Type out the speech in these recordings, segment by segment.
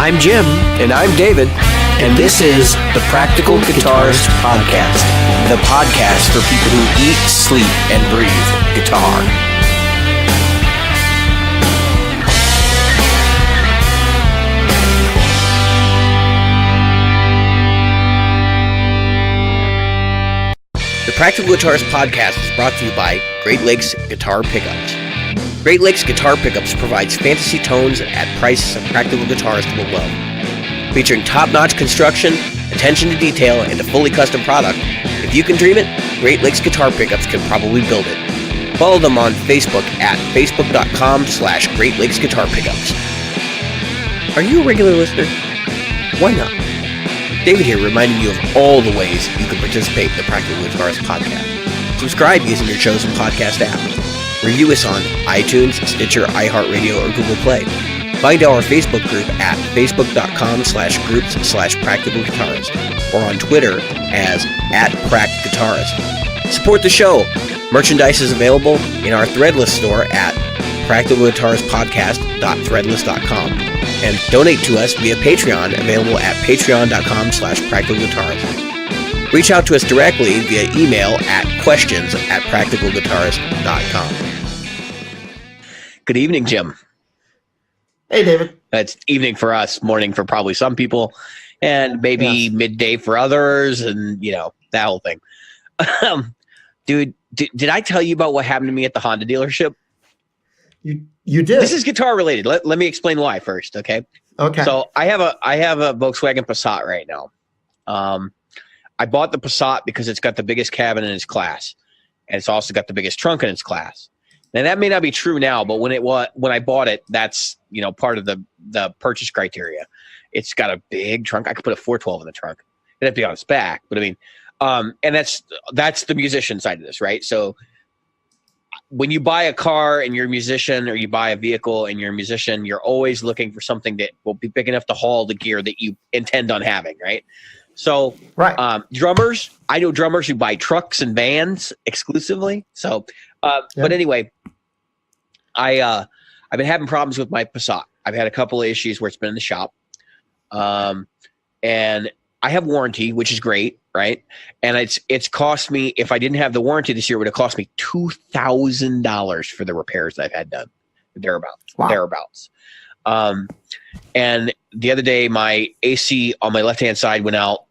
I'm Jim. And I'm David. And this is the Practical Guitarist Podcast, the podcast for people who eat, sleep, and breathe guitar. The Practical Guitarist Podcast is brought to you by Great Lakes Guitar Pickups. Great Lakes Guitar Pickups provides fantasy tones at prices a practical guitarist will love. Featuring top-notch construction, attention to detail, and a fully custom product, if you can dream it, Great Lakes Guitar Pickups can probably build it. Follow them on Facebook at facebook.com/Great Lakes Guitar Pickups. Are you a regular listener? Why not? David here reminding you of all the ways you can participate in the Practical Guitarist Podcast. Subscribe using your chosen podcast app. Review us on iTunes, Stitcher, iHeartRadio, or Google Play. Find our Facebook group at facebook.com/groups/Practical Guitarist or on Twitter as @PractGuitarist. Support the show. Merchandise is available in our Threadless store at practicalguitaristpodcast.threadless.com. And donate to us via Patreon, available at patreon.com/practicalguitarist. Reach out to us directly via email at questions@practicalguitarist.com. Good evening, Jim. Hey, David. It's evening for us, morning for probably some people, and maybe midday for others, and, you know, that whole thing. Dude, did I tell you about what happened to me at the Honda dealership? You did. This is guitar related. Let me explain why first, okay? Okay. So I have a Volkswagen Passat right now. I bought the Passat because it's got the biggest cabin in its class, and it's also got the biggest trunk in its class. Now that may not be true now, but when I bought it, that's, you know, part of the purchase criteria. It's got a big trunk. I could put a 412 in the trunk. It'd have to be on its back, but I mean, and that's the musician side of this, right? So when you buy a car and you're a musician, or you buy a vehicle and you're a musician, you're always looking for something that will be big enough to haul the gear that you intend on having, right? So right. Drummers, I know drummers who buy trucks and vans exclusively. So, but anyway, I've been having problems with my Passat. I've had a couple of issues where it's been in the shop. And I have warranty, which is great, right? And it's cost me, if I didn't have the warranty this year, it would have cost me $2,000 for the repairs that I've had done. Thereabouts. And the other day, my AC on my left-hand side went out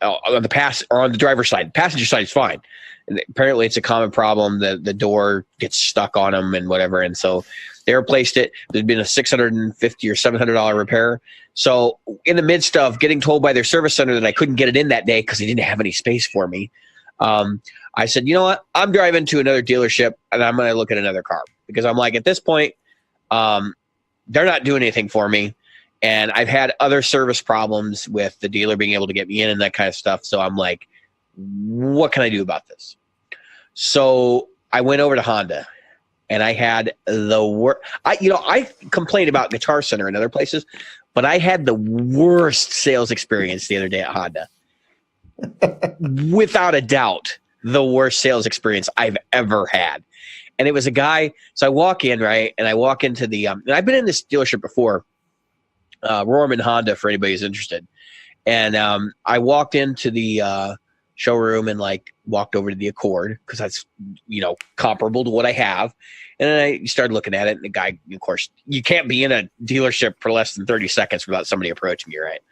on the driver's side. Passenger side is fine. And apparently it's a common problem. The door gets stuck on them and whatever. And so they replaced it. There's been a $650 or $700 repair. So in the midst of getting told by their service center that I couldn't get it in that day because they didn't have any space for me, I said, you know what? I'm driving to another dealership and I'm going to look at another car, because I'm like, at this point, they're not doing anything for me. And I've had other service problems with the dealer being able to get me in and that kind of stuff. So I'm like, what can I do about this? So I went over to Honda, and I had the worst. I complained about Guitar Center and other places, but I had the worst sales experience the other day at Honda. Without a doubt, the worst sales experience I've ever had. And it was a guy. So I walk in, right? And I walk into the, and I've been in this dealership before, Rorman Honda, for anybody who's interested. And I walked into the showroom and walked over to the Accord, because that's, comparable to what I have. And then I started looking at it, and the guy, of course, you can't be in a dealership for less than 30 seconds without somebody approaching you, right?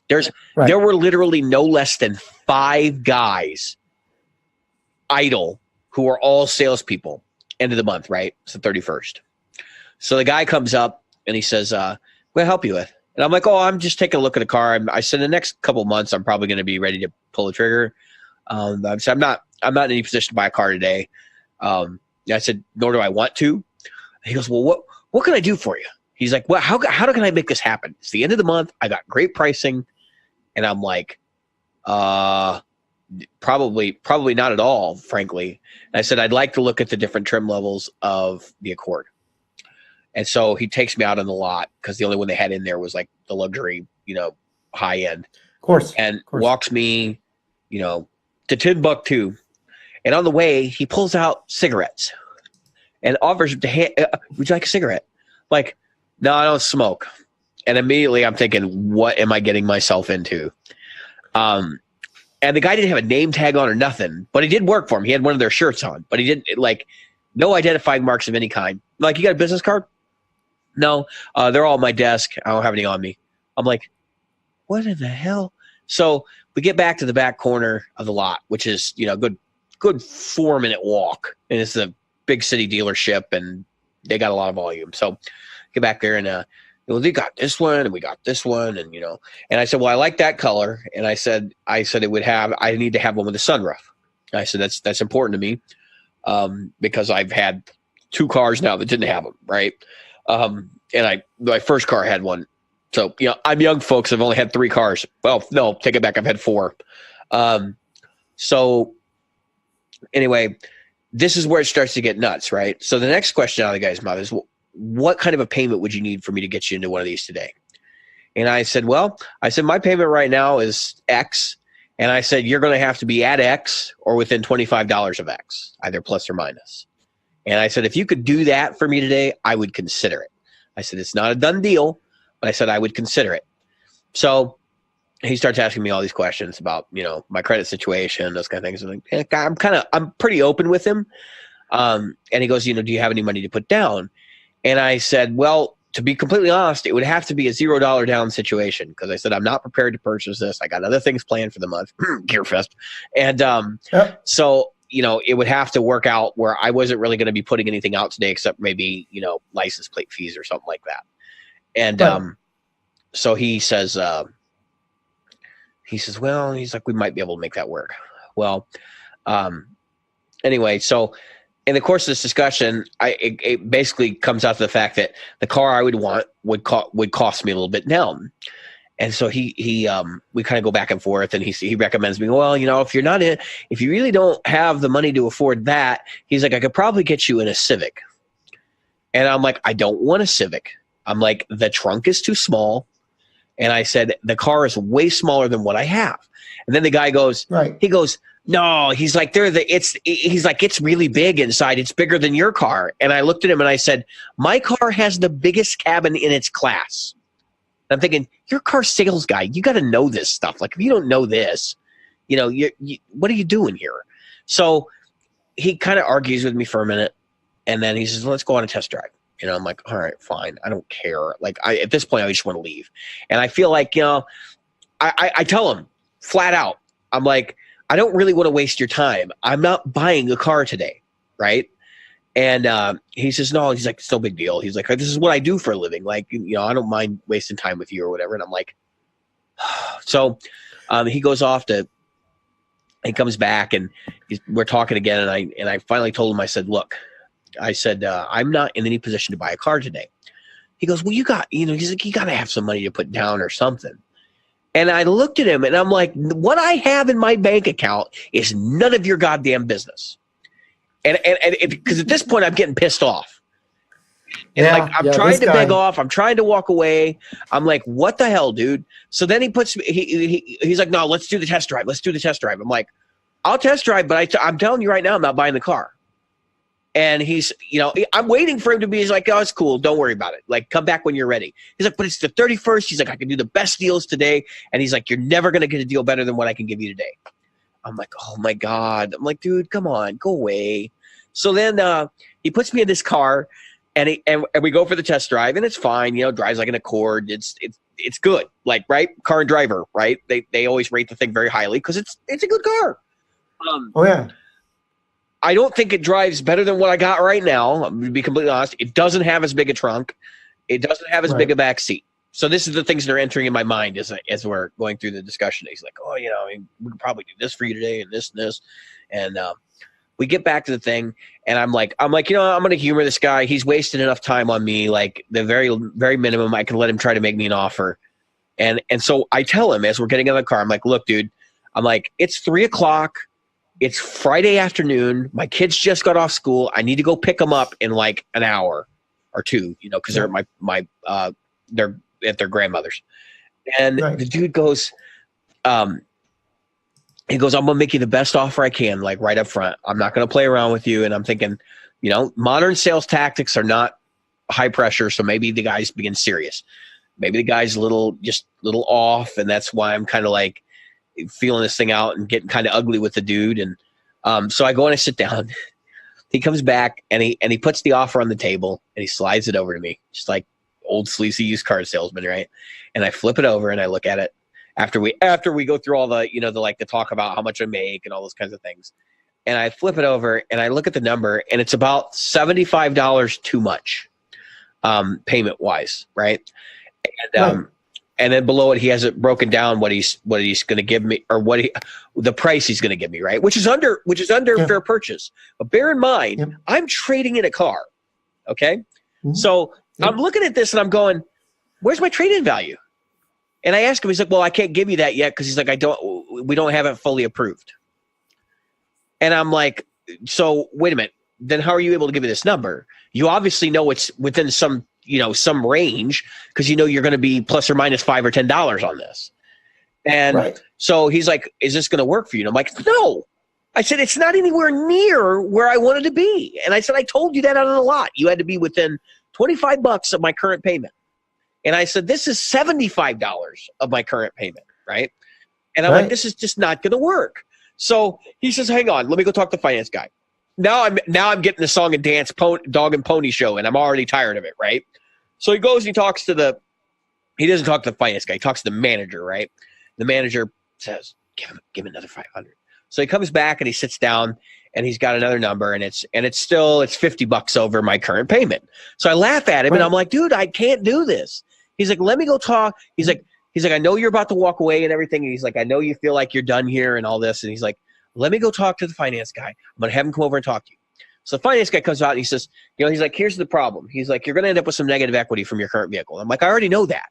There were literally no less than 5 guys idle who are all salespeople. End of the month, right? It's the 31st. So the guy comes up and he says, what can I help you with? And I'm like, oh, I'm just taking a look at the car. I said, the next couple months, I'm probably going to be ready to pull the trigger. So I'm not in any position to buy a car today. I said, nor do I want to. He goes, well, what can I do for you? He's like, well, how can I make this happen? It's the end of the month. I got great pricing. And I'm like, probably not at all, frankly. And I said, I'd like to look at the different trim levels of the Accord. And so he takes me out on the lot, because the only one they had in there was the luxury, high end. Of course. And walks me, to Timbuktu. And on the way, he pulls out cigarettes and offers to would you like a cigarette? Like, no, I don't smoke. And immediately I'm thinking, what am I getting myself into? And the guy didn't have a name tag on or nothing, but he did work for him. He had one of their shirts on, but he didn't, like, no identifying marks of any kind. Like, you got a business card? No, they're all on my desk. I don't have any on me. I'm like, what in the hell? So we get back to the back corner of the lot, which is, good 4-minute walk. And it's a big city dealership, and they got a lot of volume. So get back there, and they got this one, and we got this one, and and I said, well, I like that color, and I said I need to have one with a sunroof. I said that's important to me, because I've had 2 cars now that didn't have them, right? And my first car had one. So, I'm young, folks. I've only had 3 cars. Well, no, take it back. I've had 4. So anyway, this is where it starts to get nuts, right? So the next question out of the guy's mouth is, what kind of a payment would you need for me to get you into one of these today? And I said, my payment right now is X. And I said, you're going to have to be at X or within $25 of X, either plus or minus. And I said, if you could do that for me today, I would consider it. I said, it's not a done deal, but I said I would consider it. So he starts asking me all these questions about, my credit situation, those kind of things. I'm like, I'm pretty open with him. And he goes, do you have any money to put down? And I said, well, to be completely honest, it would have to be a $0 down situation, because I said, I'm not prepared to purchase this. I got other things planned for the month, Gearfest. And so, it would have to work out where I wasn't really going to be putting anything out today except maybe, license plate fees or something like that. And so he says, well, he's like, we might be able to make that work. Well, anyway, so in the course of this discussion, it basically comes out to the fact that the car I would want would cost me a little bit down. And so we kind of go back and forth, and he recommends me, well, if you really don't have the money to afford that, he's like, I could probably get you in a Civic. And I'm like, I don't want a Civic. I'm like, the trunk is too small. And I said, the car is way smaller than what I have. And then the guy goes, right. He goes, no, he's like, it's really big inside. It's bigger than your car. And I looked at him and I said, my car has the biggest cabin in its class. And I'm thinking, you're a car sales guy. You got to know this stuff. Like, if you don't know this, what are you doing here? So he kind of argues with me for a minute. And then he says, let's go on a test drive. I'm like, all right, fine. I don't care. Like, at this point, I just want to leave. And I feel like, I tell him flat out, I'm like, I don't really want to waste your time. I'm not buying a car today, right? And he says, no, he's like, it's no big deal. He's like, this is what I do for a living. Like, I don't mind wasting time with you or whatever. And I'm like, so he goes off he comes back, and we're talking again. And I finally told him, I said, look, I'm not in any position to buy a car today. He goes, well, he's like, you got to have some money to put down or something. And I looked at him and I'm like, what I have in my bank account is none of your goddamn business. And because at this point I'm getting pissed off. And I'm trying to beg off. I'm trying to walk away. I'm like, what the hell, dude? So then he's like, no, let's do the test drive. Let's do the test drive. I'm like, I'll test drive, but I'm telling you right now, I'm not buying the car. And he's, I'm waiting for him to be, he's like, oh, it's cool. Don't worry about it. Like, come back when you're ready. He's like, but it's the 31st. He's like, I can do the best deals today. And he's like, you're never going to get a deal better than what I can give you today. I'm like, oh my God. I'm like, dude, come on, go away. So then he puts me in this car, and we go for the test drive, and it's fine. Drives like an Accord. It's good. Like, right. Car and driver, right. They always rate the thing very highly because it's a good car. Oh yeah. I don't think it drives better than what I got right now. I'm going to be completely honest. It doesn't have as big a trunk. It doesn't have as big a back seat. So this is the things that are entering in my mind as we're going through the discussion. He's like, oh, we could probably do this for you today and this and this. And we get back to the thing, and I'm like, I'm going to humor this guy. He's wasted enough time on me. Like, the very, very minimum, I can let him try to make me an offer. And so I tell him as we're getting in the car, I'm like, look, dude, I'm like, it's 3:00. It's Friday afternoon. My kids just got off school. I need to go pick them up in like an hour or two, because they're they're at their grandmother's. And the dude goes, he goes, I'm going to make you the best offer I can, like right up front. I'm not going to play around with you. And I'm thinking, modern sales tactics are not high pressure. So maybe the guy's being serious. maybe the guy's just a little off, and that's why I'm kind of like feeling this thing out and getting kind of ugly with the dude. And so I go and I sit down. He comes back and he puts the offer on the table and he slides it over to me, just like old sleazy used car salesman, right? And I flip it over and I look at it after we go through all the, the talk about how much I make and all those kinds of things. And I flip it over and I look at the number and it's about $75 too much, payment wise, right? And then below it, he has it broken down what he's going to give me, or the price he's going to give me, right? Which is under fair purchase. But bear in mind, I'm trading in a car. Okay. Mm-hmm. So I'm looking at this and I'm going, where's my trade-in value? And I ask him, he's like, well, I can't give you that yet. Cause he's like, we don't have it fully approved. And I'm like, so wait a minute, then how are you able to give me this number? You obviously know it's within some range, because you're going to be plus or minus $5 or $10 on this. And so he's like, is this going to work for you? And I'm like, no. I said, it's not anywhere near where I wanted to be. And I said, I told you that out on the lot. You had to be within $25 of my current payment. And I said, this is $75 of my current payment, right? And I'm like, this is just not going to work. So he says, hang on, let me go talk to the finance guy. Now I'm getting the song and dance dog and pony show, and I'm already tired of it, right? So he goes and he doesn't talk to the finance guy. He talks to the manager, right? The manager says, give him another 500. So he comes back and he sits down and he's got another number, and it's $50 over my current payment. So I laugh at him and I'm like, dude, I can't do this. He's like, let me go talk. He's like, I know you're about to walk away and everything. And he's like, I know you feel like you're done here and all this. And he's like, let me go talk to the finance guy. I'm going to have him come over and talk to you. So the finance guy comes out and he says, he's like, here's the problem. He's like, you're going to end up with some negative equity from your current vehicle. I'm like, I already know that.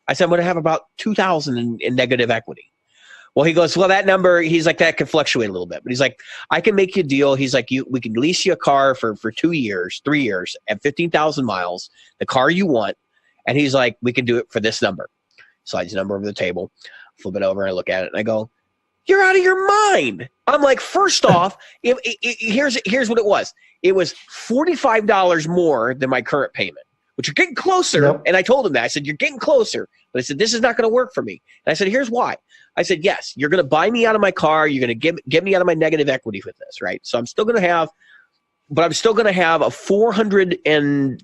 I said, I'm going to have about $2,000 in negative equity. Well, he goes, well, that number, he's like, that could fluctuate a little bit. But he's like, I can make you a deal. He's like, we can lease you a car for 3 years at 15,000 miles, the car you want. And he's like, we can do it for this number. Slides the number over the table, flip it over, and I look at it, and I go, you're out of your mind. I'm like, first off, here's what it was. It was $45 more than my current payment, which you're getting closer. Yep. And I told him that. I said, you're getting closer. But I said, this is not going to work for me. And I said, here's why. I said, yes, you're going to buy me out of my car. You're going to get me out of my negative equity with this, right? So I'm still going to have a $400 and,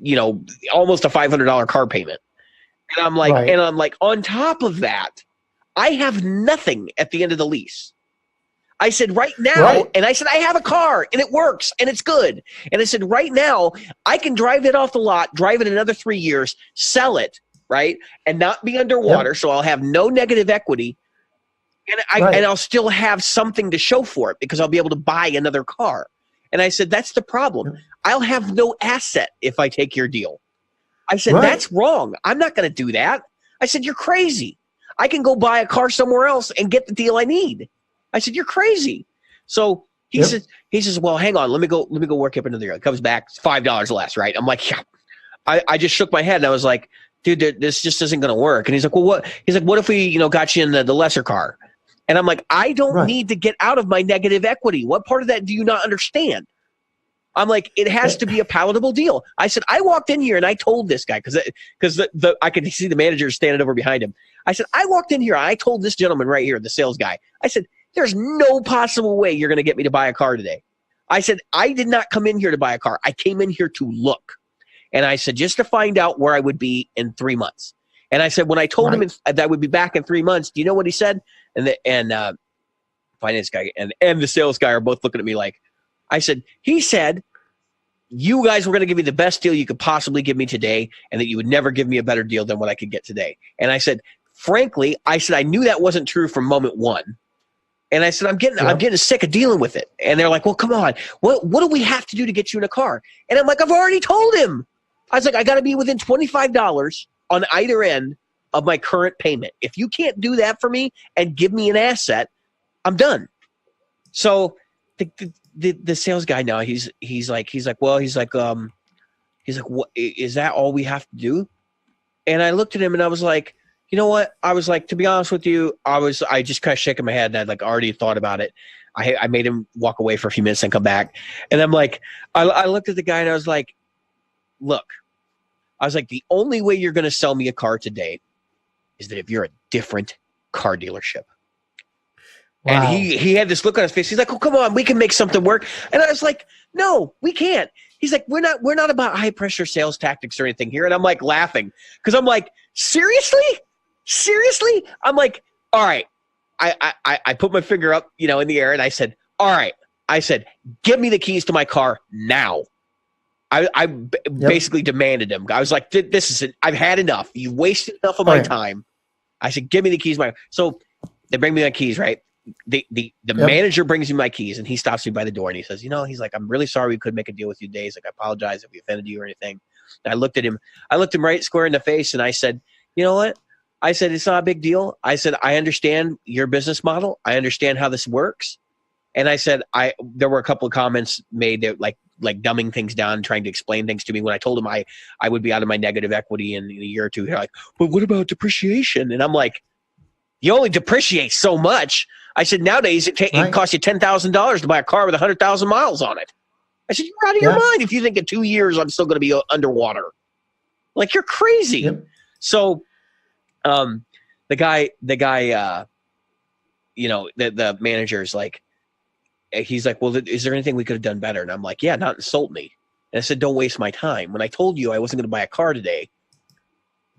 almost a $500 car payment. And I'm like, on top of that, I have nothing at the end of the lease. I said, right now, and I said, I have a car and it works and it's good. And I said, right now, I can drive it off the lot, drive it another 3 years, sell it, right? And not be underwater. Yep. So I'll have no negative equity. And I'll still have something to show for it because I'll be able to buy another car. And I said, that's the problem. Yep. I'll have no asset if I take your deal. I said, that's wrong. I'm not going to do that. I said, you're crazy. I can go buy a car somewhere else and get the deal I need. I said, you're crazy. So he says, well, hang on. Let me go work up another year. It comes back, it's $5 less, right? I'm like, yeah. I just shook my head and I was like, dude, this just isn't going to work. And he's like, well, what? He's like, what if we, got you in the lesser car? And I'm like, I don't need to get out of my negative equity. What part of that do you not understand? I'm like, it has to be a palatable deal. I said, I walked in here and I told this guy, because I could see the manager standing over behind him. I said, I walked in here and I told this gentleman right here, the sales guy, I said, there's no possible way you're going to get me to buy a car today. I said, I did not come in here to buy a car. I came in here to look. And I said, just to find out where I would be in 3 months. And I said, when I told him that I would be back in 3 months, do you know what he said? And finance guy and the sales guy are both looking at me like, he said, you guys were going to give me the best deal you could possibly give me today, and that you would never give me a better deal than what I could get today. And I said, frankly, I knew that wasn't true from moment one. And I said, I'm getting sick of dealing with it. And they're like, well, come on. What do we have to do to get you in a car? And I'm like, I've already told him. I was like, I got to be within $25 on either end of my current payment. If you can't do that for me and give me an asset, I'm done. So the sales guy now, he's like, what is that all we have to do? And I looked at him and I was like, you know what? I was like, to be honest with you, I just kind of shaking my head and I'd like already thought about it. I made him walk away for a few minutes and come back. And I'm like, I looked at the guy and I was like, look, I was like, the only way you're going to sell me a car today is that if you're a different car dealership. Wow. And he had this look on his face. He's like, "Oh, come on, we can make something work." And I was like, "No, we can't." He's like, "We're not about high pressure sales tactics or anything here." And I'm like laughing because I'm like, "Seriously? I'm like, "All right." I put my finger up, in the air, and I said, "All right." I said, "Give me the keys to my car now." I basically demanded them. I was like, "This is it. I've had enough. You've wasted enough of my time." I said, "Give me the keys." So they bring me my keys, right? The manager brings me my keys, and he stops me by the door, and he says, he's like, "I'm really sorry we couldn't make a deal with you today." He's like, "I apologize if we offended you or anything." And I looked him right square in the face, and I said, "You know what?" I said, "It's not a big deal." I said, "I understand your business model. I understand how this works." And I said, there were a couple of comments made that like dumbing things down, trying to explain things to me when I told him I would be out of my negative equity in a year or two. They're like, "But what about depreciation?" And I'm like, "You only depreciate so much." I said, "Nowadays it costs you $10,000 to buy a car with 100,000 miles on it." I said, "You're out of your mind if you think in 2 years I'm still going to be underwater. Like, you're crazy." Yep. So, the guy, the manager's like, he's like, "Well, is there anything we could have done better?" And I'm like, "Yeah, not insult me." And I said, "Don't waste my time. When I told you I wasn't going to buy a car today,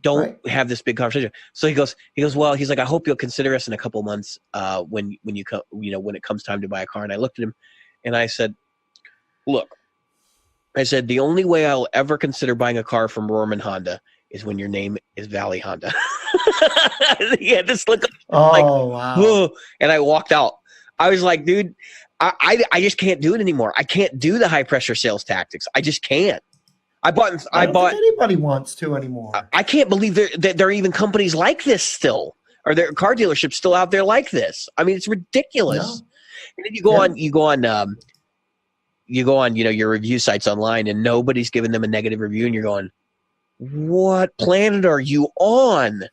don't have this big conversation." So he goes, "Well," he's like, "I hope you'll consider us in a couple months when you come, when it comes time to buy a car." And I looked at him and I said, "Look," I said, "the only way I'll ever consider buying a car from Rorman Honda is when your name is Valley Honda." He had this look wow. "Oh," and I walked out. I was like, "Dude, I just can't do it anymore. I can't do the high pressure sales tactics. I just can't." I don't think anybody wants to anymore. I can't believe there are even companies like this still, or there are car dealerships still out there like this. I mean, it's ridiculous. No. And then you go on, your review sites online, and nobody's giving them a negative review, and you're going, "What planet are you on?"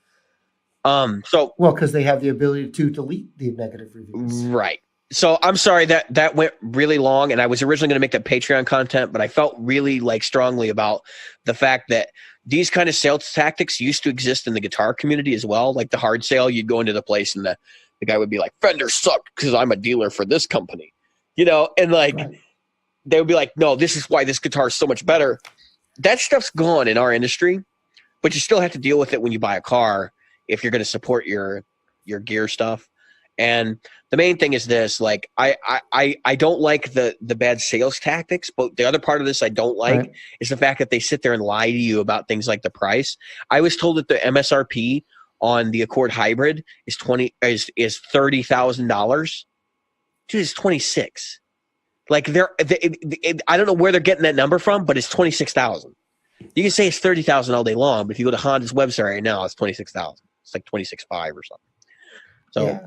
Because they have the ability to delete the negative reviews. Right. So I'm sorry that went really long, and I was originally going to make that Patreon content, but I felt really strongly about the fact that these kind of sales tactics used to exist in the guitar community as well. Like the hard sale, you'd go into the place and the guy would be like, "Fender sucked because I'm a dealer for this company," and they would be like, "No, this is why this guitar is so much better." That stuff's gone in our industry, but you still have to deal with it when you buy a car if you're going to support your gear stuff. And the main thing is this, I don't like the bad sales tactics, but the other part of this I don't like is the fact that they sit there and lie to you about things like the price. I was told that the MSRP on the Accord Hybrid is $30,000. Dude, it's 26. Like I don't know where they're getting that number from, but it's 26,000. You can say it's 30,000 all day long, but if you go to Honda's website right now, it's 26,000. It's like 26.5 or something. So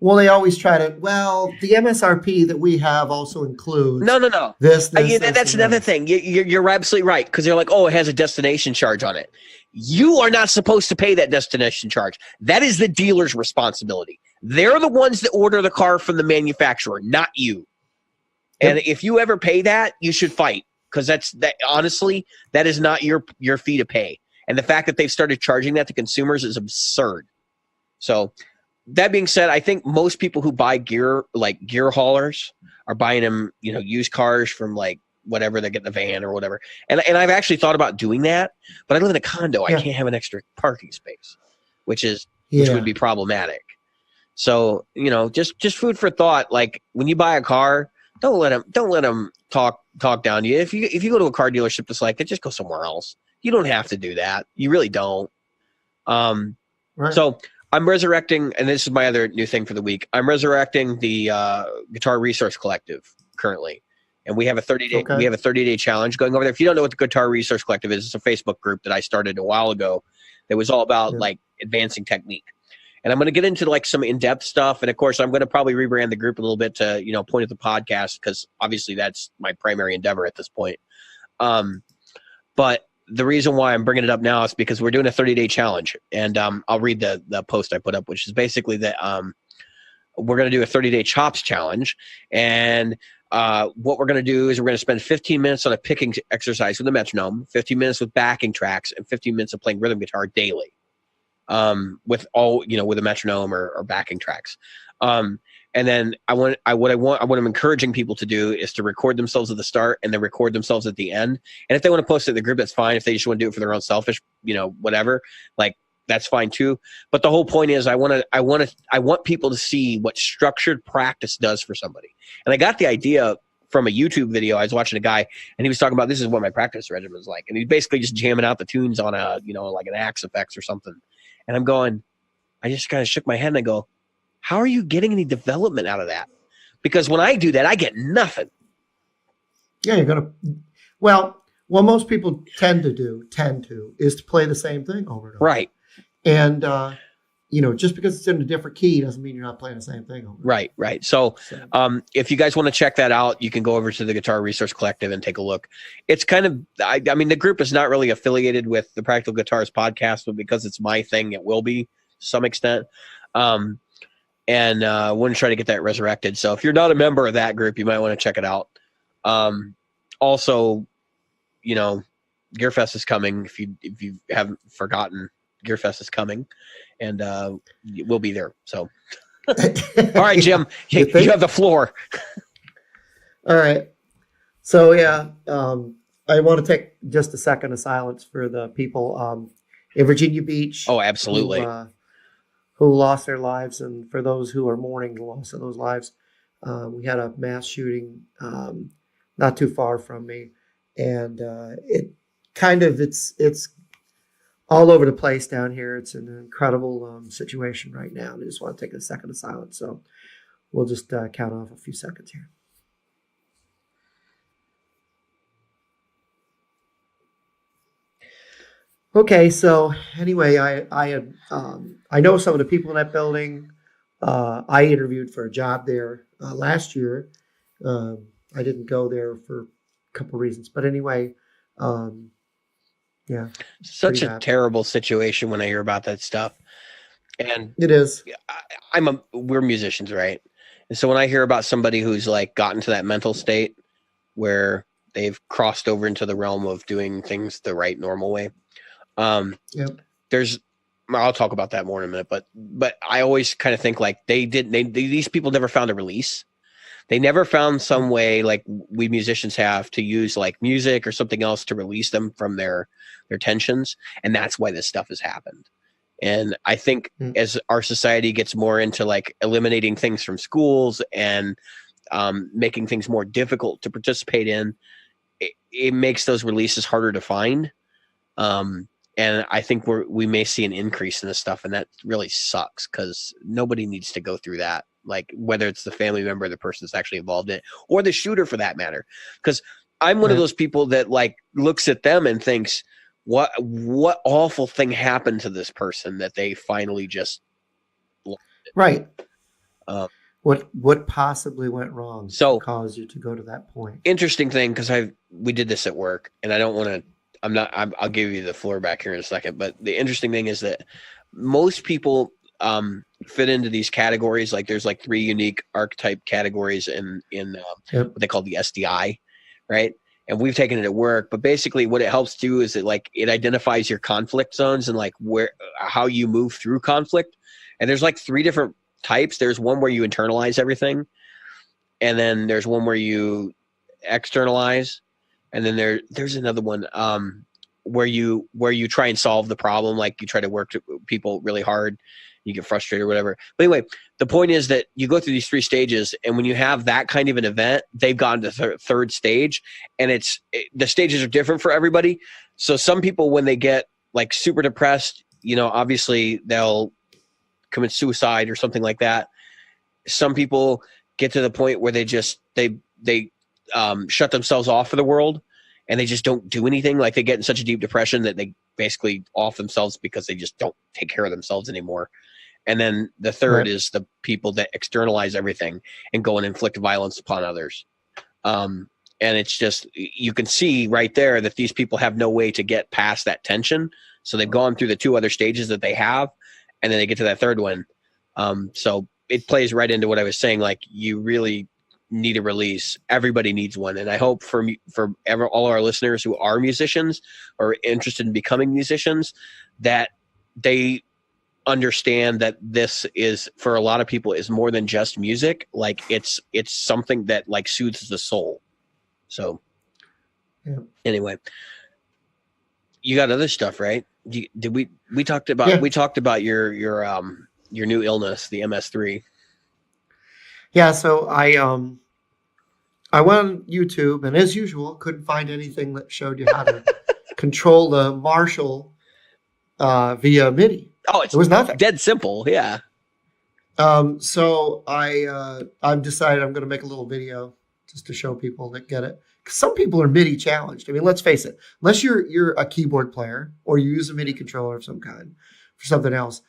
they always try to. Well, the MSRP that we have also includes no. This that's another thing. You're absolutely right, because they're like, "Oh, it has a destination charge on it." You are not supposed to pay that destination charge. That is the dealer's responsibility. They're the ones that order the car from the manufacturer, not you. Yep. And if you ever pay that, you should fight, because honestly, that is not your fee to pay. And the fact that they've started charging that to consumers is absurd. So, that being said, I think most people who buy gear, like gear haulers, are buying them, used cars from whatever they get in the van or whatever. And I've actually thought about doing that, but I live in a condo. I can't have an extra parking space, which would be problematic. So, just food for thought. Like when you buy a car, don't let them talk down to you. If you go to a car dealership that's like it, just go somewhere else. You don't have to do that. You really don't. So I'm resurrecting, and this is my other new thing for the week. I'm resurrecting the Guitar Resource Collective currently, and we have a 30-day challenge going over there. If you don't know what the Guitar Resource Collective is, it's a Facebook group that I started a while ago that was all about advancing technique. And I'm going to get into some in-depth stuff, and of course I'm going to probably rebrand the group a little bit to point at the podcast, because obviously that's my primary endeavor at this point. But the reason why I'm bringing it up now is because we're doing a 30-day challenge, and I'll read the post I put up, which is basically that we're going to do a 30-day chops challenge. And what we're going to do is we're going to spend 15 minutes on a picking exercise with a metronome, 15 minutes with backing tracks, and 15 minutes of playing rhythm guitar daily. with all, with a metronome or backing tracks. And then what I'm encouraging people to do is to record themselves at the start and then record themselves at the end. And if they want to post it in the group, that's fine. If they just want to do it for their own selfish, whatever, like that's fine too. But the whole point is I want people to see what structured practice does for somebody. And I got the idea from a YouTube video. I was watching a guy and he was talking about, this is what my practice regimen is like. And he's basically just jamming out the tunes on like an Axe effects or something. And I'm going, I just kind of shook my head and I go, how are you getting any development out of that? Because when I do that, I get nothing. Yeah, you're going to, well, what most people tend to is to play the same thing over and over. Right. And, just because it's in a different key doesn't mean you're not playing the same thing over. Right. So if you guys want to check that out, you can go over to the Guitar Resource Collective and take a look. It's kind of, I mean, the group is not really affiliated with the Practical Guitars podcast, but because it's my thing, it will be to some extent. And I want to try to get that resurrected. So if you're not a member of that group, you might want to check it out. Also, Gearfest is coming. If you haven't forgotten, Gearfest is coming, and we'll be there. So, all right, Jim, you have the floor. All right. So I want to take just a second of silence for the people in Virginia Beach. Oh, absolutely. Who lost their lives, and for those who are mourning the loss of those lives. We had a mass shooting not too far from me, and it's all over the place down here. It's an incredible situation right now. And I just want to take a second of silence. So we'll just count off a few seconds here. Okay, so anyway, I know some of the people in that building. I interviewed for a job there last year. I didn't go there for a couple of reasons, but anyway, yeah. Such a terrible situation when I hear about that stuff. And it is. We're musicians, right? And so when I hear about somebody who's like gotten to that mental state where they've crossed over into the realm of doing things the right normal way. I'll talk about that more in a minute, but I always kind of think like these people never found a release. They never found some way like we musicians have to use like music or something else to release them from their tensions. And that's why this stuff has happened. And I think as our society gets more into like eliminating things from schools and making things more difficult to participate in, it makes those releases harder to find. And I think we may see an increase in this stuff, and that really sucks because nobody needs to go through that. Like whether it's the family member, or the person that's actually involved in it, or the shooter for that matter. Because I'm one of those people that like looks at them and thinks, what awful thing happened to this person that they finally just right. What possibly went wrong to cause you to go to that point? Interesting thing, because we did this at work, and I don't want to. I'll give you the floor back here in a second. But the interesting thing is that most people fit into these categories. Like there's like 3 unique archetype categories in what they call the SDI, right? And we've taken it at work. But basically what it helps do is it identifies your conflict zones and like how you move through conflict. And there's like 3 different types. There's one where you internalize everything. And then there's one where you externalize. And then there's another one where you try and solve the problem, like you try to work to people really hard, you get frustrated or whatever. But anyway, the point is that you go through these 3 stages, and when you have that kind of an event, they've gone to the third stage, and the stages are different for everybody. So some people, when they get like super depressed, obviously they'll commit suicide or something like that. Some people get to the point where they shut themselves off of the world and they just don't do anything. Like they get in such a deep depression that they basically off themselves because they just don't take care of themselves anymore. And then the third is the people that externalize everything and go and inflict violence upon others. And it's just, you can see right there that these people have no way to get past that tension. So they've gone through the 2 other stages that they have, and then they get to that third one. So it plays right into what I was saying. Like you really need a release. Everybody needs one. And I hope for all our listeners who are musicians or interested in becoming musicians, that they understand that this is, for a lot of people, is more than just music. Like it's something that like soothes the soul. So anyway, you got other stuff, right? We talked about your new illness, the MS3. Yeah. So I went on YouTube, and as usual, couldn't find anything that showed you how to control the Marshall via MIDI. Oh, it was nothing. Dead simple, yeah. So I've decided I'm going to make a little video just to show people that get it. Because some people are MIDI challenged. I mean, let's face it. Unless you're a keyboard player or you use a MIDI controller of some kind for something else,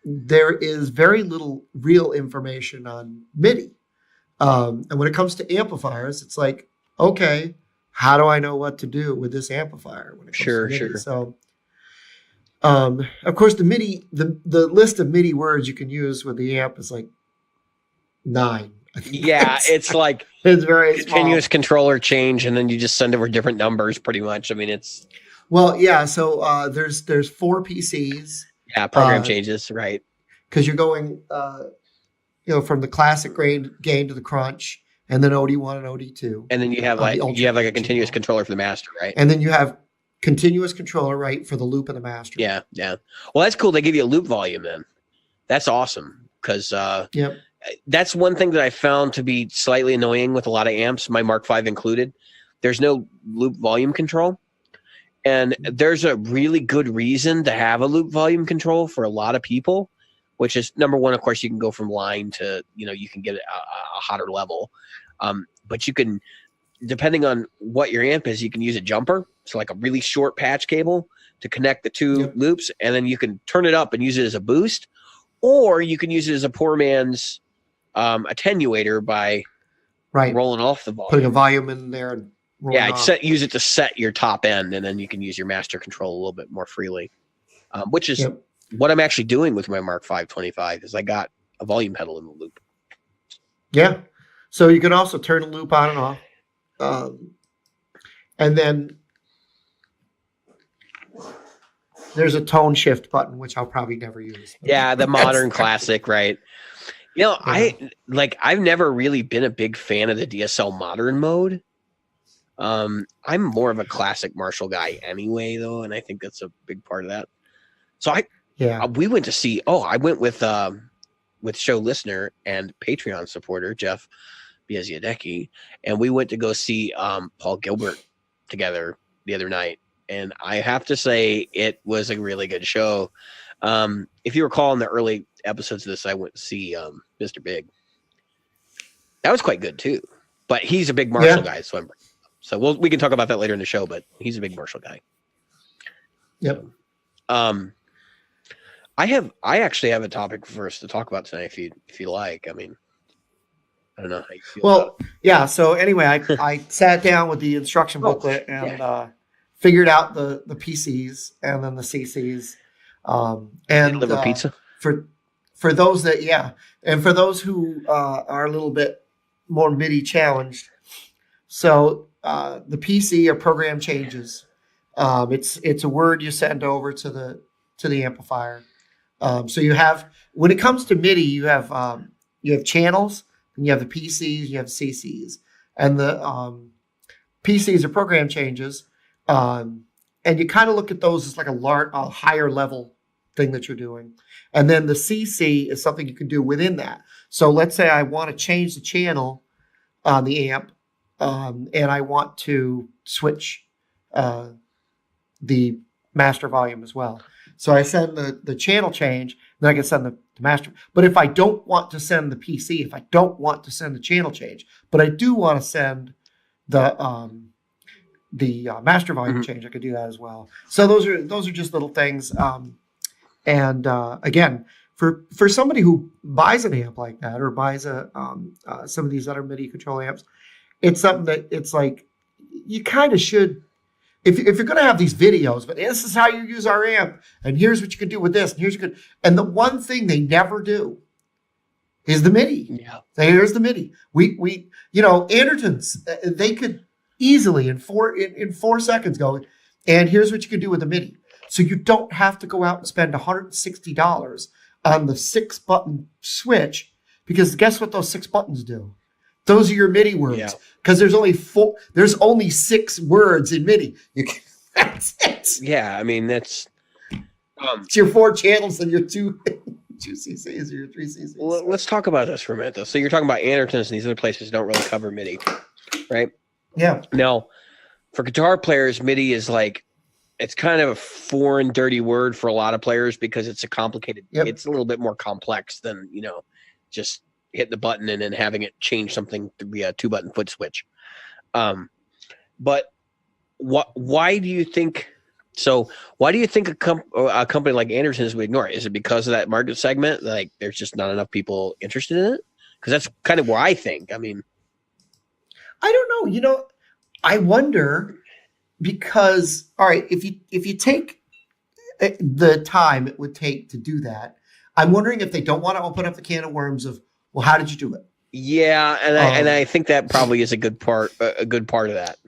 there is very little real information on MIDI. And when it comes to amplifiers, it's like, okay, how do I know what to do with this amplifier when it comes to MIDI? Sure. So, of course, the MIDI, the list of MIDI words you can use with the amp is like 9. Yeah, it's like it's very continuous small. Controller change, and then you just send over different numbers, pretty much. I mean, it's So there's 4 PCs. Yeah, program changes, right? Because you're going, from the classic gain to the crunch, and then OD1 and OD2. And then you have like a continuous controller for the master, right? And then you have continuous controller, right, for the loop and the master. Yeah. Well, that's cool. They give you a loop volume then. That's awesome because that's one thing that I found to be slightly annoying with a lot of amps, my Mark V included. There's no loop volume control. And there's a really good reason to have a loop volume control for a lot of people, which is, number one, of course, you can go from line to, you can get a hotter level. But you can, depending on what your amp is, you can use a jumper. So like a really short patch cable to connect the 2 loops. And then you can turn it up and use it as a boost. Or you can use it as a poor man's attenuator by rolling off the volume. Putting a volume in there. And use it to set your top end. And then you can use your master control a little bit more freely, which is what I'm actually doing with my Mark V 25 is I got a volume pedal in the loop. Yeah. So you can also turn the loop on and off. And then there's a tone shift button, which I'll probably never use. Yeah, the modern classic, right? I've never really been a big fan of the DSL modern mode. I'm more of a classic Marshall guy anyway, though, and I think that's a big part of that. So we went to see. I went with show listener and Patreon supporter Jeff Biasiadecki, and we went to go see Paul Gilbert together the other night. And I have to say, it was a really good show. If you recall in the early episodes of this, I went to see Mr. Big. That was quite good too. But he's a big Marshall guy, so we can talk about that later in the show. But he's a big Marshall guy. Yep. I actually have a topic for us to talk about tonight, if you like. I mean, I don't know how you feel. Well, yeah. So anyway, I sat down with the instruction booklet and figured out the PCs and then the CCs. And deliver pizza for those that and for those who are a little bit more MIDI challenged. So the PC are program changes. It's a word you send over to the amplifier. So you have, when it comes to MIDI, you have channels, and you have the PCs, you have CCs, and the PCs are program changes. And you kind of look at those as like a higher level thing that you're doing. And then the CC is something you can do within that. So let's say I want to change the channel on the amp, and I want to switch the master volume as well. So I send the channel change, then I can send the master. But if I don't want to send the PC, if I don't want to send the channel change, but I do want to send the master volume change, I could do that as well. So those are just little things. And again, for somebody who buys an amp like that or buys some of these other MIDI control amps, it's something that it's like you kind of should. If you're going to have these videos, but this is how you use our amp, and here's what you could do with this, and here's what and the one thing they never do is the MIDI. Yeah. Here's the MIDI. We Andertons, they could easily in 4 seconds go, and here's what you can do with the MIDI. So you don't have to go out and spend $160 on the 6-button switch, because guess what those 6 buttons do? Those are your MIDI words, because there's only 6 words in MIDI. That's it. Yeah, I mean that's it's your 4 channels and your 2 CCs or your 3 CCs. Well, let's talk about this for a minute, though. So you're talking about Andertons, and these other places don't really cover MIDI, right? Yeah. Now, for guitar players, MIDI is like, it's kind of a foreign, dirty word for a lot of players because it's a complicated. Yep. It's a little bit more complex than just hitting the button and then having it change something to be a 2-button foot switch. But why do you think? So why do you think a company like Andertons would ignore it? Is it because of that market segment? Like there's just not enough people interested in it? Because that's kind of where I think. I mean, I don't know. I wonder because, all right, if you take the time it would take to do that, I'm wondering if they don't want to open up the can of worms of, well, how did you do it? Yeah, and I think that probably is a good part of that.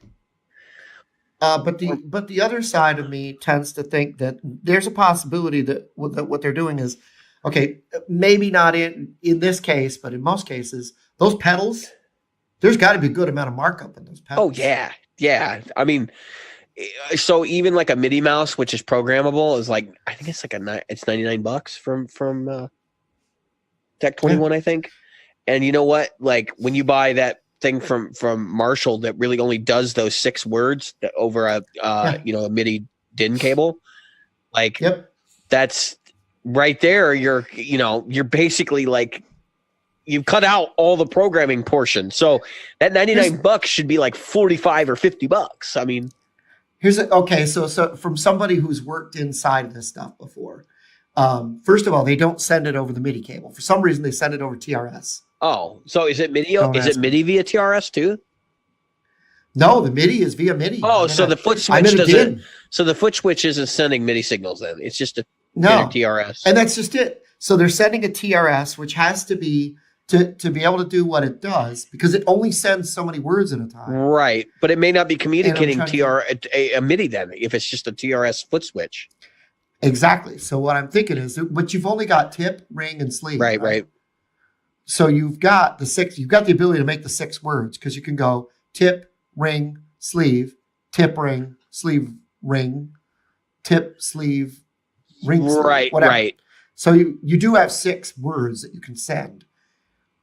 But the other side of me tends to think that there's a possibility that what they're doing is, okay, maybe not in this case, but in most cases, those pedals, there's got to be a good amount of markup in those pedals. Oh yeah. I mean, so even like a MIDI mouse, which is programmable, is like I think it's like it's $99 from Tech 21, I think. And you know what? Like when you buy that thing from Marshall that really only does those 6 words over a MIDI DIN cable, like that's right there. You're basically like you've cut out all the programming portion. So that $99 should be like $45 or $50. I mean, so from somebody who's worked inside of this stuff before. First of all, they don't send it over the MIDI cable. For some reason, they send it over TRS. Oh, so is it MIDI? Is it MIDI via TRS too? No, the MIDI is via MIDI. Oh, so the foot switch doesn't. So the foot switch isn't sending MIDI signals then. It's just a TRS. And that's just it. So they're sending a TRS, which has to be to be able to do what it does, because it only sends so many words at a time. Right, but it may not be communicating a MIDI then if it's just a TRS foot switch. Exactly. So what I'm thinking is, but you've only got tip, ring, and sleeve. Right. So you've got the 6. You've got the ability to make the 6 words because you can go tip, ring, sleeve, tip, ring, sleeve, ring, tip, sleeve, ring, sleeve, whatever. Right. So you do have 6 words that you can send.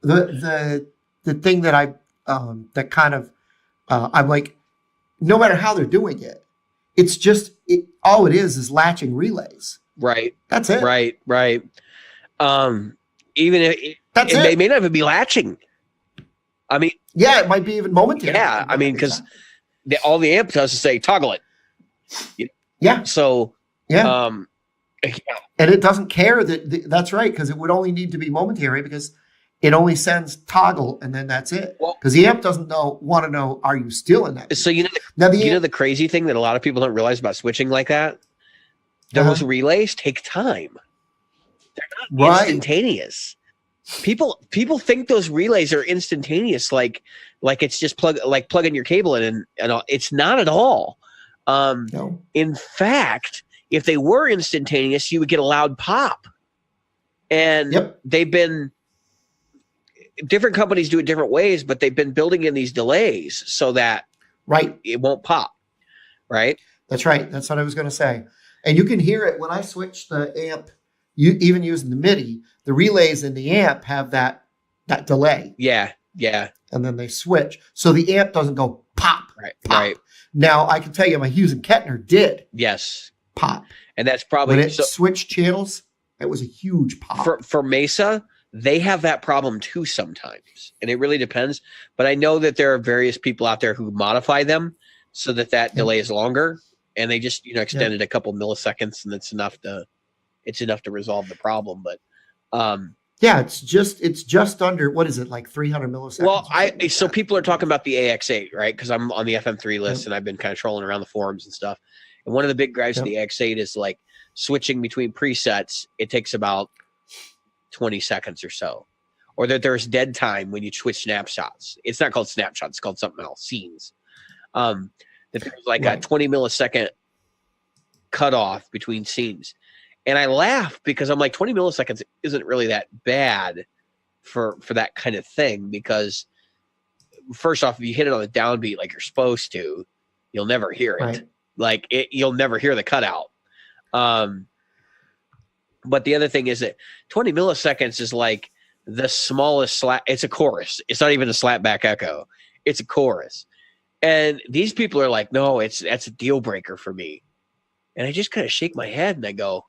The thing that I'm like, no matter how they're doing it, it's just all it is latching relays. Right. That's it. Right. Even if they may not even be latching. I mean, yeah, it might be even momentary. Yeah, I mean, because all the amp does is say toggle it. Yeah. So and it doesn't care that's right, because it would only need to be momentary because it only sends toggle and then that's it. Because the amp doesn't want to know, are you still in that? So the crazy thing that a lot of people don't realize about switching like that, those relays take time. They're not instantaneous. People think those relays are instantaneous, like it's just plug in your cable in and all. It's not at all. No. In fact, if they were instantaneous, you would get a loud pop. And they've been different companies do it different ways, but they've been building in these delays so that it won't pop. Right. That's right. That's what I was going to say. And you can hear it when I switch the amp. You even using the MIDI, the relays in the amp have that delay. Yeah. And then they switch, so the amp doesn't go pop. Right. Now I can tell you, my Hughes and Kettner did. Yes. Pop. And that's probably when it switched channels. It was a huge pop. For Mesa, they have that problem too sometimes, and it really depends. But I know that there are various people out there who modify them so that delay is longer, and they just extend it a couple milliseconds, and it's enough to resolve the problem. But it's just under, what is it, like 300 milliseconds? Well, so people are talking about the AX8, right? Because I'm on the FM3 list, and I've been kind of trolling around the forums and stuff. And one of the big gripes of the AX8 is like switching between presets. It takes about 20 seconds or so, or that there's dead time when you switch snapshots. It's not called snapshots; it's called something else, scenes. That there's like a 20 millisecond cutoff between scenes. And I laugh because I'm like, 20 milliseconds isn't really that bad for that kind of thing, because first off, if you hit it on the downbeat like you're supposed to, you'll never hear it. Right. Like you'll never hear the cutout. But the other thing is that 20 milliseconds is like the smallest slap. It's a chorus. It's not even a slapback echo. It's a chorus. And these people are like, no, that's a deal breaker for me. And I just kind of shake my head and I go,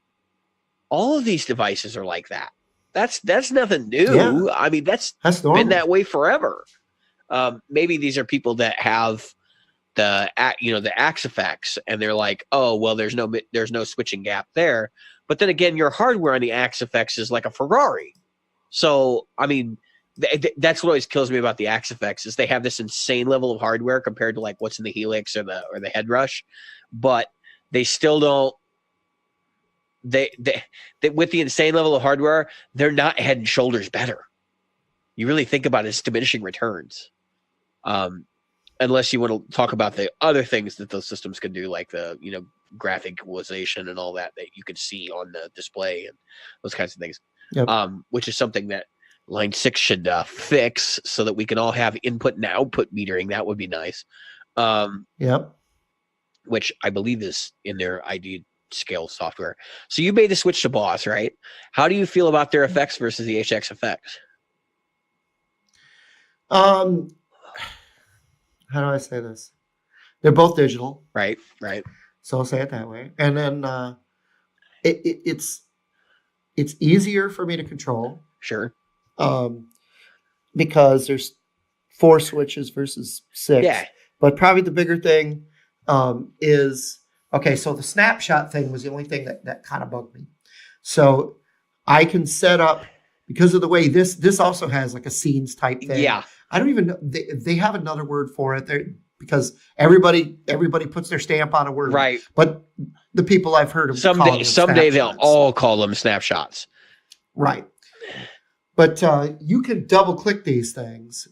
all of these devices are like that. That's nothing new. Yeah. I mean, that's normal. been that way forever. Maybe these are people that have the axe effects, and they're like, oh, well, there's no switching gap there. But then again, your hardware on the axe effects is like a Ferrari. So, I mean, that's what always kills me about the axe effects is they have this insane level of hardware compared to like what's in the Helix or the Head Rush, but they still don't. They with the insane level of hardware, they're not head and shoulders better. You really think about it, it's diminishing returns. Unless you want to talk about the other things that those systems can do, like the graphic equalization and all that you could see on the display and those kinds of things. Yep. Which is something that Line 6 should fix so that we can all have input and output metering. That would be nice. Yep. Which I believe is in their ID scale software. So you made the switch to Boss, right? How do you feel about their effects versus the HX effects? How do I say this? They're both digital. Right. So I'll say it that way. And then it's easier for me to control. Sure. Because there's 4 switches versus 6. Yeah. But probably the bigger thing is, okay, so the snapshot thing was the only thing that kind of bugged me. So I can set up, because of the way this also has like a scenes type thing. Yeah. I don't even know. They have another word for it there, because everybody puts their stamp on a word. Right. But the people I've heard of someday they'll all call them snapshots. Right. But you can double click these things.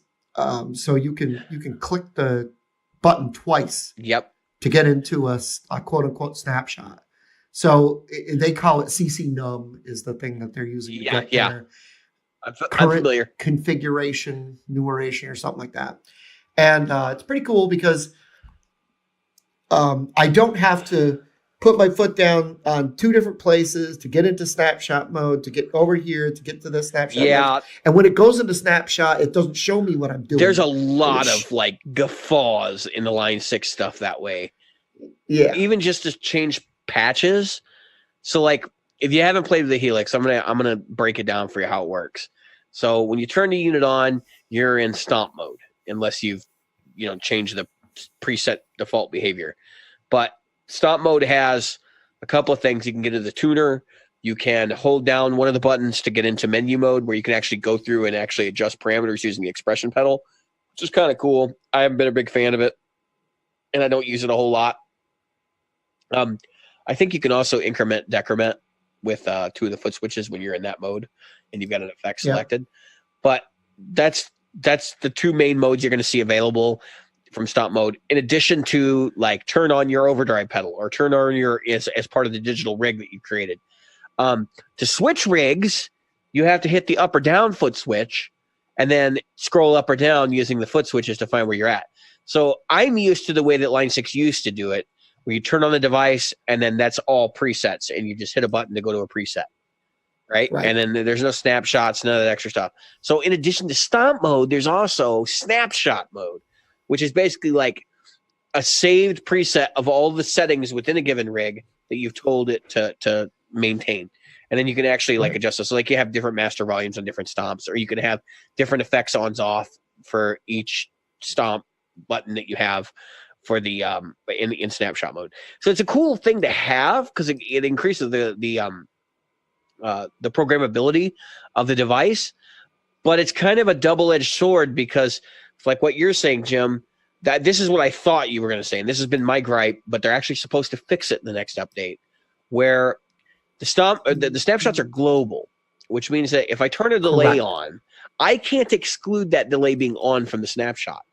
So you can click the button twice. Yep. To get into a quote unquote snapshot. So they call it CC num is the thing that they're using to get their I'm familiar. Configuration, numeration, or something like that. And it's pretty cool because I don't have to put my foot down on 2 different places to get into snapshot mode, to get over here, to get to the snapshot mode. And when it goes into snapshot, it doesn't show me what I'm doing. There's a lot of like guffaws in the Line 6 stuff that way. Yeah. Even just to change patches. So like if you haven't played with the Helix, I'm gonna break it down for you how it works. So when you turn the unit on, you're in stomp mode, unless you've changed the preset default behavior. But stomp mode has a couple of things. You can get into the tuner. You can hold down one of the buttons to get into menu mode, where you can actually go through and actually adjust parameters using the expression pedal, which is kind of cool. I haven't been a big fan of it, and I don't use it a whole lot. I think you can also increment, decrement with 2 of the foot switches when you're in that mode and you've got an effect selected. But that's the 2 main modes you're going to see available from stomp mode, in addition to like turn on your overdrive pedal or turn on your as part of the digital rig that you created. To switch rigs, you have to hit the up or down foot switch and then scroll up or down using the foot switches to find where you're at. So I'm used to the way that Line 6 used to do it, where you turn on the device and then that's all presets and you just hit a button to go to a preset. Right? And then there's no snapshots, none of that extra stuff. So in addition to stomp mode, there's also snapshot mode, which is basically like a saved preset of all the settings within a given rig that you've told it to maintain. And then you can actually like adjust it. So like you have different master volumes on different stomps, or you can have different effects ons off for each stomp button that you have for the in snapshot mode. So it's a cool thing to have because it increases the programmability of the device, but it's kind of a double-edged sword because like what you're saying, Jim, that this is what I thought you were going to say, and this has been my gripe, but they're actually supposed to fix it in the next update, where the snapshots are global, which means that if I turn a delay on, I can't exclude that delay being on from the snapshot.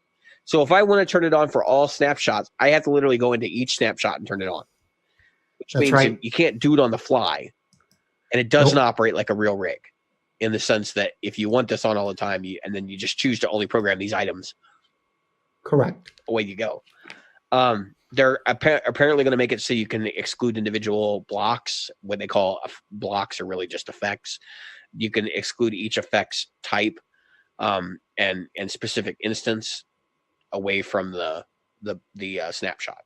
So if I want to turn it on for all snapshots, I have to literally go into each snapshot and turn it on. which That's means right. you can't do it on the fly, and it doesn't Nope. operate like a real rig, in the sense that if you want this on all the time, and then you just choose to only program these items, Correct. away you go. They're apparently going to make it so you can exclude individual blocks. What they call blocks are really just effects. You can exclude each effects type and specific instance away from the snapshot.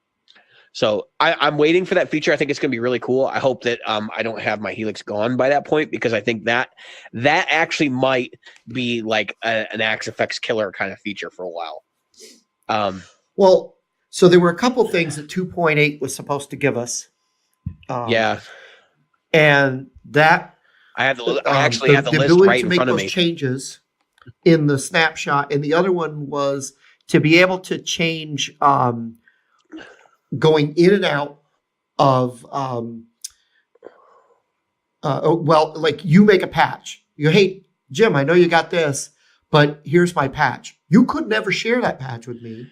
So I'm waiting for that feature. I think it's going to be really cool. I hope that I don't have my Helix gone by that point, because I think that actually might be like an Axe Effects killer kind of feature for a while. Well, so there were a couple things that 2.8 was supposed to give us. Yeah, and that I actually have the list ability right to in make front of those me. changes in the snapshot, and the other one was to be able to change going in and out of like you make a patch. You hey Jim, I know you got this, but here's my patch. You could never share that patch with me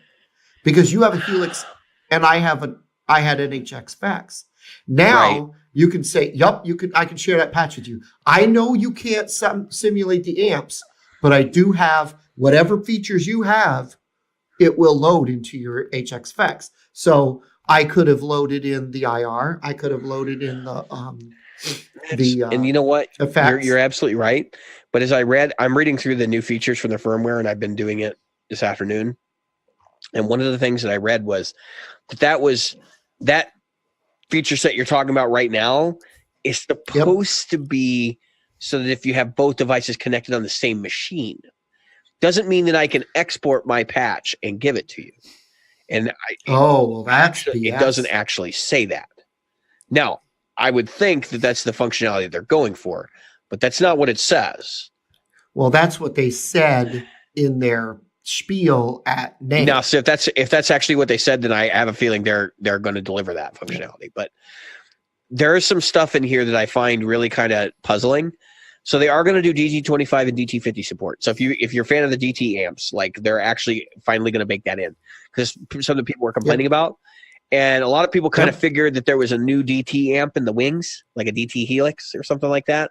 because you have a Helix and I had NHX specs. Now you can say, "Yup, I can share that patch with you." I know you can't simulate the amps, but I do have whatever features you have. It will load into your HX specs. So I could have loaded in the IR. I could have loaded in the and you know what? Effects. You're absolutely right. But as I'm reading through the new features from the firmware, and I've been doing it this afternoon. And one of the things that I read was that feature set you're talking about right now is supposed to be so that if you have both devices connected on the same machine, doesn't mean that I can export my patch and give it to you. And it doesn't actually say that. Now, I would think that that's the functionality they're going for, but that's not what it says. Well, that's what they said in their spiel at NAME. Now, so if that's actually what they said, then I have a feeling they're going to deliver that functionality. But there is some stuff in here that I find really kind of puzzling. So they are going to do DT25 and DT50 support. So if you're a fan of the DT amps, like they're actually finally going to bake that in, because some of the people were complaining about, and a lot of people kind of figured that there was a new DT amp in the wings, like a DT Helix or something like that.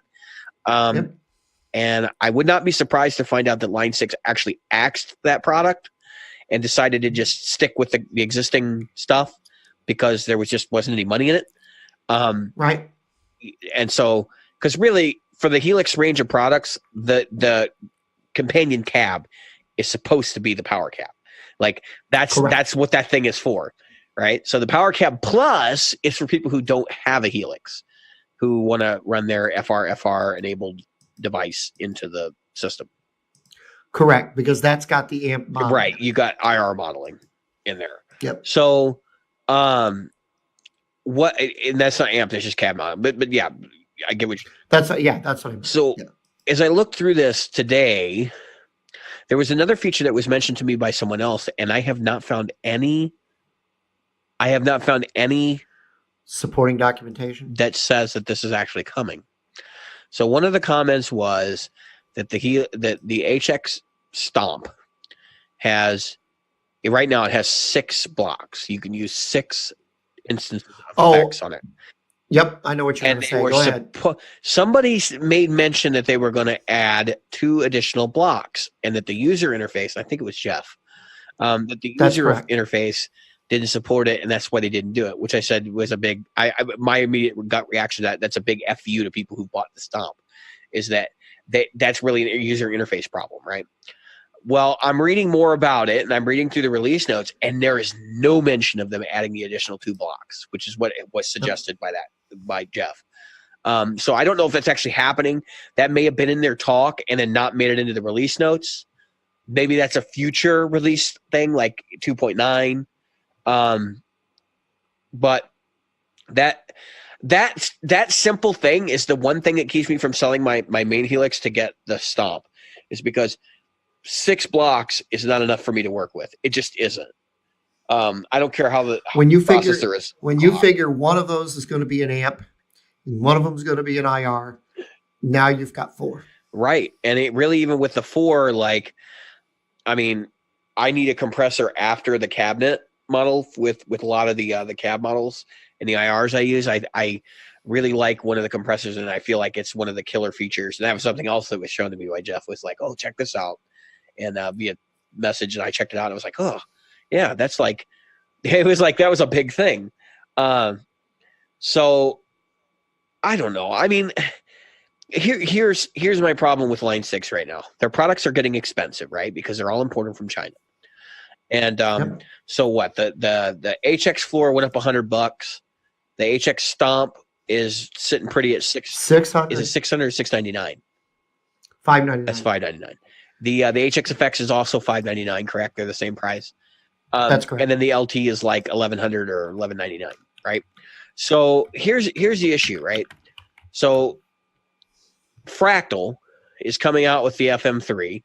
And I would not be surprised to find out that Line 6 actually axed that product and decided to just stick with the existing stuff because there wasn't any money in it. Right. And so, because really, for the Helix range of products, the companion cab is supposed to be the power cab. Like that's what that thing is for, right? So the power cab plus is for people who don't have a Helix, who want to run their FR enabled device into the system. Correct, because that's got the amp model. Right, you got IR modeling in there. Yep. So, and that's not amp, that's just cab modeling. But yeah, I get what you. That's what I mean. So, as I looked through this today, there was another feature that was mentioned to me by someone else, and I have not found any supporting documentation that says that this is actually coming. So one of the comments was that the HX Stomp has right now it has 6 blocks. You can use 6 instances of effects on it. Yep, I know what you're going to say. Go ahead. Somebody made mention that they were going to add 2 additional blocks, and that the user interface, I think it was Jeff, that the user interface didn't support it, and that's why they didn't do it, which I said was a big my immediate gut reaction to that's a big FU to people who bought the Stomp, is that's really a user interface problem, right? Well, I'm reading more about it, and I'm reading through the release notes, and there is no mention of them adding the additional 2 blocks, which is what it was suggested by Jeff. So I don't know if that's actually happening. That may have been in their talk and then not made it into the release notes. Maybe that's a future release thing, like 2.9. But that simple thing is the one thing that keeps me from selling my main Helix to get the Stomp, is because 6 blocks is not enough for me to work with. It just isn't. I don't care how the processor is. When you figure one of those is going to be an amp, and one of them is going to be an IR, now you've got 4. Right, and it really, even with the 4, like, I mean, I need a compressor after the cabinet model with a lot of the cab models, in the IRs I use. I really like one of the compressors, and I feel like it's one of the killer features. And that was something else that was shown to me by Jeff, was like, oh, check this out. And via message, and I checked it out, and I was like, oh, yeah, that's like, it was like, that was a big thing. So I don't know. I mean, here's my problem with Line 6 right now. Their products are getting expensive, right? Because they're all imported from China. And so what? The HX floor went up $100. The HX Stomp is sitting pretty at 600. Is it 600 or 699? 599. That's 599. The HX Effects is also 599, correct? They're the same price. That's correct. And then the LT is like 1100 or 1199, right? So here's the issue, right? So Fractal is coming out with the FM3,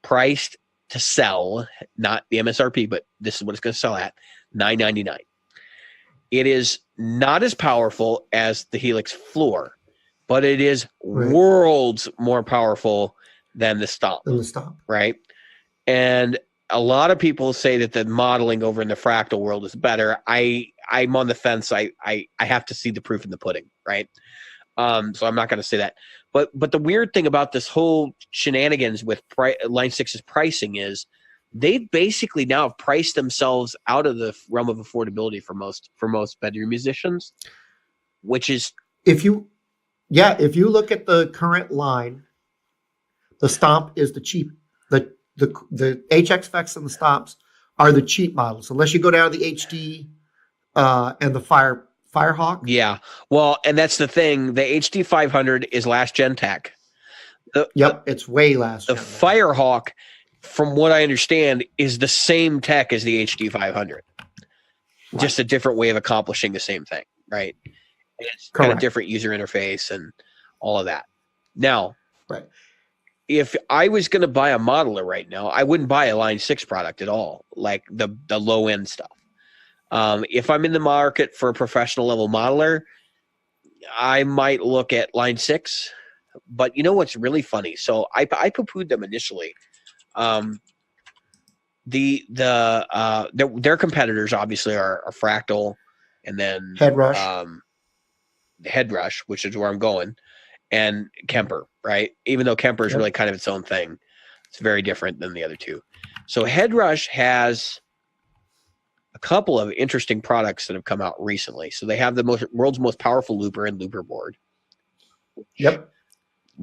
priced to sell, not the MSRP, but this is what it's going to sell at, $999. It is not as powerful as the Helix floor, but it is worlds more powerful than the Stomp. Right? And a lot of people say that the modeling over in the Fractal world is better. I'm on the fence. I have to see the proof in the pudding, right? So I'm not going to say that. But the weird thing about this whole shenanigans with Line 6's pricing is they basically now have priced themselves out of the realm of affordability for most bedroom musicians, which is if you look at the current line, the Stomp is the cheap. The HX Effects and the Stomps are the cheap models, unless you go down to the HD and the Firehawk. Yeah, well, and that's the thing. The HD 500 is last gen tech. It's way last gen. The Firehawk, from what I understand, is the same tech as the HD 500. Just a different way of accomplishing the same thing, right? And it's kind of different user interface and all of that. Now, if I was going to buy a modeler right now, I wouldn't buy a Line 6 product at all, like the low end stuff. If I'm in the market for a professional level modeler, I might look at Line 6. But you know what's really funny? So I poo-pooed them initially. Their competitors obviously are Fractal, and then Headrush, which is where I'm going, and Kemper, right? Even though Kemper is really kind of its own thing, it's very different than the other two. So Headrush has a couple of interesting products that have come out recently. So they have the world's most powerful looper and looper board. Yep.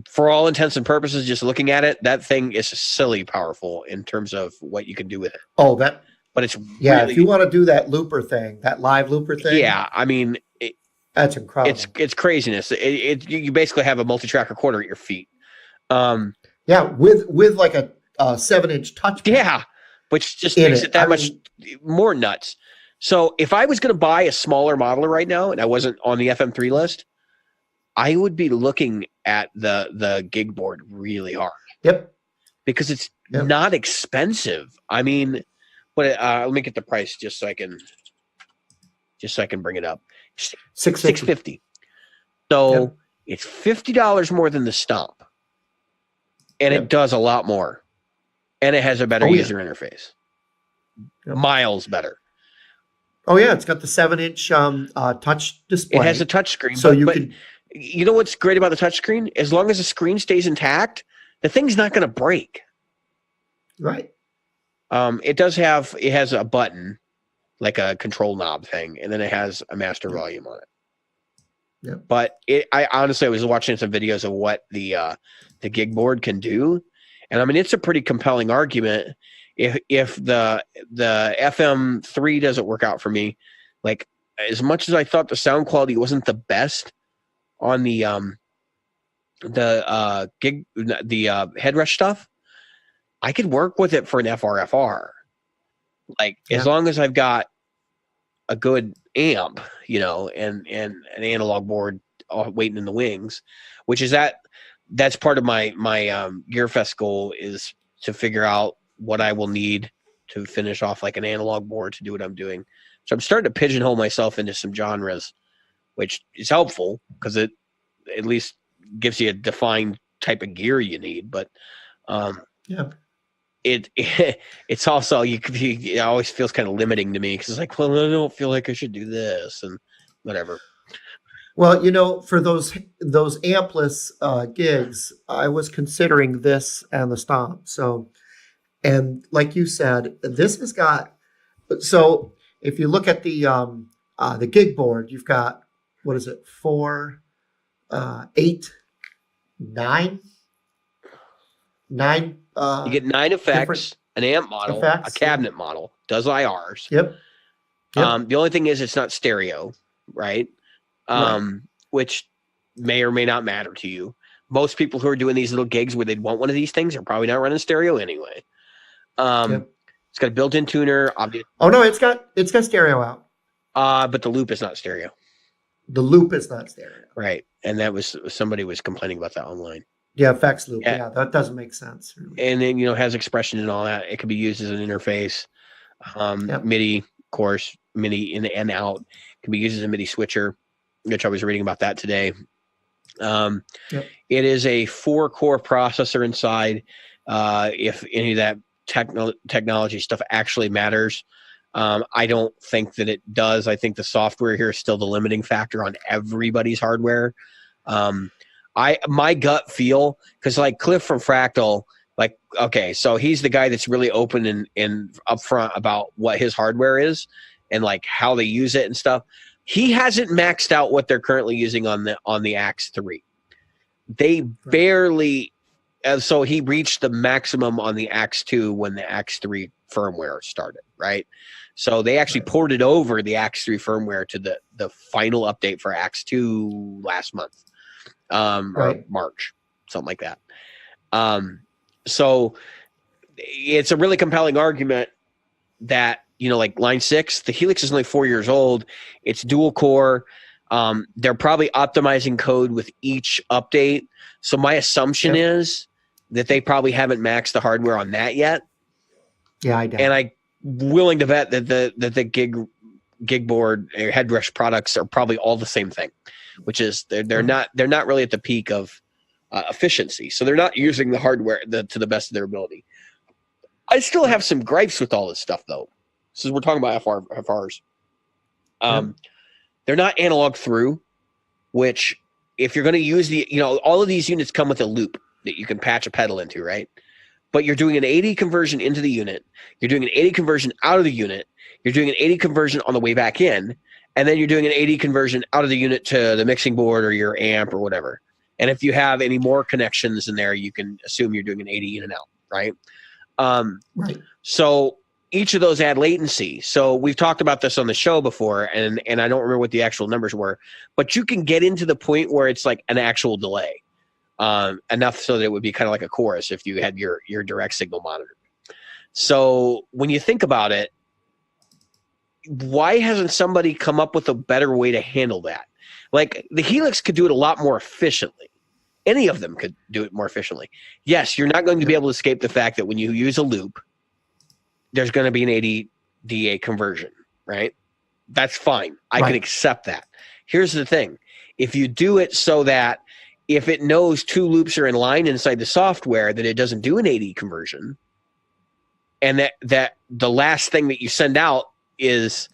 For all intents and purposes, just looking at it, that thing is silly powerful in terms of what you can do with it. Oh, but it's really, if you want to do that looper thing, that live looper thing. Yeah, I mean, that's incredible. It's craziness. You basically have a multi-track recorder at your feet. With like a 7-inch touchpad. Yeah, which just makes it that much more nuts. So if I was going to buy a smaller modeler right now, and I wasn't on the FM3 list, I would be looking at the gig board really hard. Yep. Because it's not expensive. I mean, let me get the price just so I can bring it up. $650. So it's $50 more than the Stomp, and it does a lot more, and it has a better user interface, miles better. Oh yeah, it's got the 7-inch touch display. It has a touch screen, so you can. You know what's great about the touchscreen? As long as the screen stays intact, the thing's not going to break. Right. It has a button, like a control knob thing, and then it has a master volume on it. Yeah. But I was watching some videos of what the gig board can do, and I mean it's a pretty compelling argument. If the FM3 doesn't work out for me, like as much as I thought the sound quality wasn't the best on the Headrush stuff, I could work with it for an FRFR. Like as long as I've got a good amp, and an analog board waiting in the wings, which is that's part of my GearFest goal, is to figure out what I will need to finish off like an analog board to do what I'm doing. So I'm starting to pigeonhole myself into some genres, which is helpful because it at least gives you a defined type of gear you need. But it's also it always feels kind of limiting to me because it's like, well, I don't feel like I should do this, and whatever. Well, for those ampless gigs, I was considering this and the Stomp. So, and like you said, this has got. So, if you look at the gig board, you've got, what is it, 4, 8, 9, 9 You get 9 different effects, an amp model, effects. a cabinet model, does IRs. Yep. The only thing is it's not stereo, right? Which may or may not matter to you. Most people who are doing these little gigs where they'd want one of these things are probably not running stereo anyway. It's got a built-in tuner. Oh no, it's got stereo out. But the loop is not stereo. The loop is not stereo. Right. And that was, somebody was complaining about that online. Yeah, effects loop. Yeah, that doesn't make sense. Really. And then, has expression and all that. It can be used as an interface. MIDI, of course, MIDI in and out. Can be used as a MIDI switcher, which I was reading about that today. It is a 4-core processor inside. If any of that technology stuff actually matters. I don't think that it does. I think the software here is still the limiting factor on everybody's hardware. My gut feel, because like Cliff from Fractal, like, okay, so he's the guy that's really open and upfront about what his hardware is and like how they use it and stuff. He hasn't maxed out what they're currently using on the Axe 3. They barely, so he reached the maximum on the Axe 2 when the Axe 3 firmware started, right? So they actually ported over the Axe 3 firmware to the final update for Axe 2 last month, or March, something like that. So it's a really compelling argument that, like Line 6, the Helix is only 4 years old. It's dual core. They're probably optimizing code with each update. So my assumption is that they probably haven't maxed the hardware on that yet. Yeah, I doubt. And I'm willing to bet that the gig board headrush products are probably all the same thing, which is they're not really at the peak of efficiency. So they're not using the hardware to the best of their ability. I still have some gripes with all this stuff though. Since we're talking about FRs. They're not analog through, which if you're going to use all of these units come with a loop that you can patch a pedal into, right? But you're doing an 80 conversion into the unit. You're doing an 80 conversion out of the unit. You're doing an 80 conversion on the way back in. And then you're doing an 80 conversion out of the unit to the mixing board or your amp or whatever. And if you have any more connections in there, you can assume you're doing an 80 in and out, right? So each of those add latency. So we've talked about this on the show before, and I don't remember what the actual numbers were, but you can get into the point where it's like an actual delay, enough so that it would be kind of like a chorus if you had your direct signal monitor. So when you think about it, why hasn't somebody come up with a better way to handle that? Like the Helix could do it a lot more efficiently. Any of them could do it more efficiently. Yes, you're not going to be able to escape the fact that when you use a loop, there's going to be an 80 DA conversion, right? That's fine. I can accept that. Here's the thing. If you do it so that if it knows 2 loops are in line inside the software, that it doesn't do an 80 conversion, and that the last thing that you send out is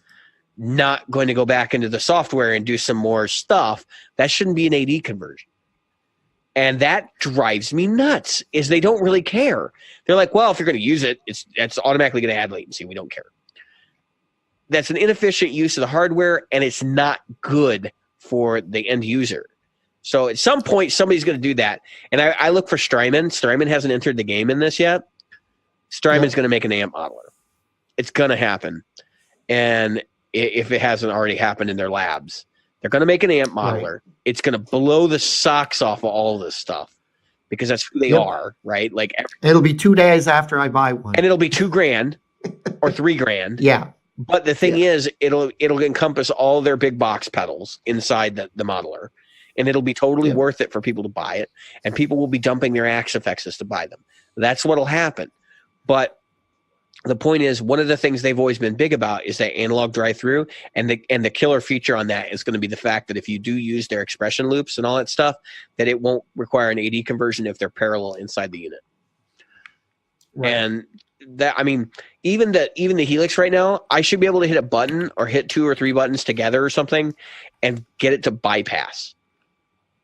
not going to go back into the software and do some more stuff, that shouldn't be an 80 conversion. And that drives me nuts, is they don't really care. They're like, well, if you're going to use it, it's automatically going to add latency. We don't care. That's an inefficient use of the hardware, and it's not good for the end user. So at some point, somebody's going to do that. And I look for Strymon. Strymon hasn't entered the game in this yet. Strymon's going to make an amp modeler. It's going to happen. And if it hasn't already happened in their labs, they're going to make an amp modeler. It's going to blow the socks off of all of this stuff because that's who they are, right? Like it'll be 2 days after I buy one, and it'll be $2,000 or $3,000. Yeah. But the thing is, it'll encompass all their big box pedals inside the modeler, and it'll be totally worth it for people to buy it, and people will be dumping their Axe Effects to buy them. That's what'll happen. But the point is, one of the things they've always been big about is that analog drive-through, and the killer feature on that is going to be the fact that if you do use their expression loops and all that stuff, that it won't require an AD conversion if they're parallel inside the unit. Right. And that, I mean, even the Helix right now, I should be able to hit a button or hit 2 or 3 buttons together or something and get it to bypass.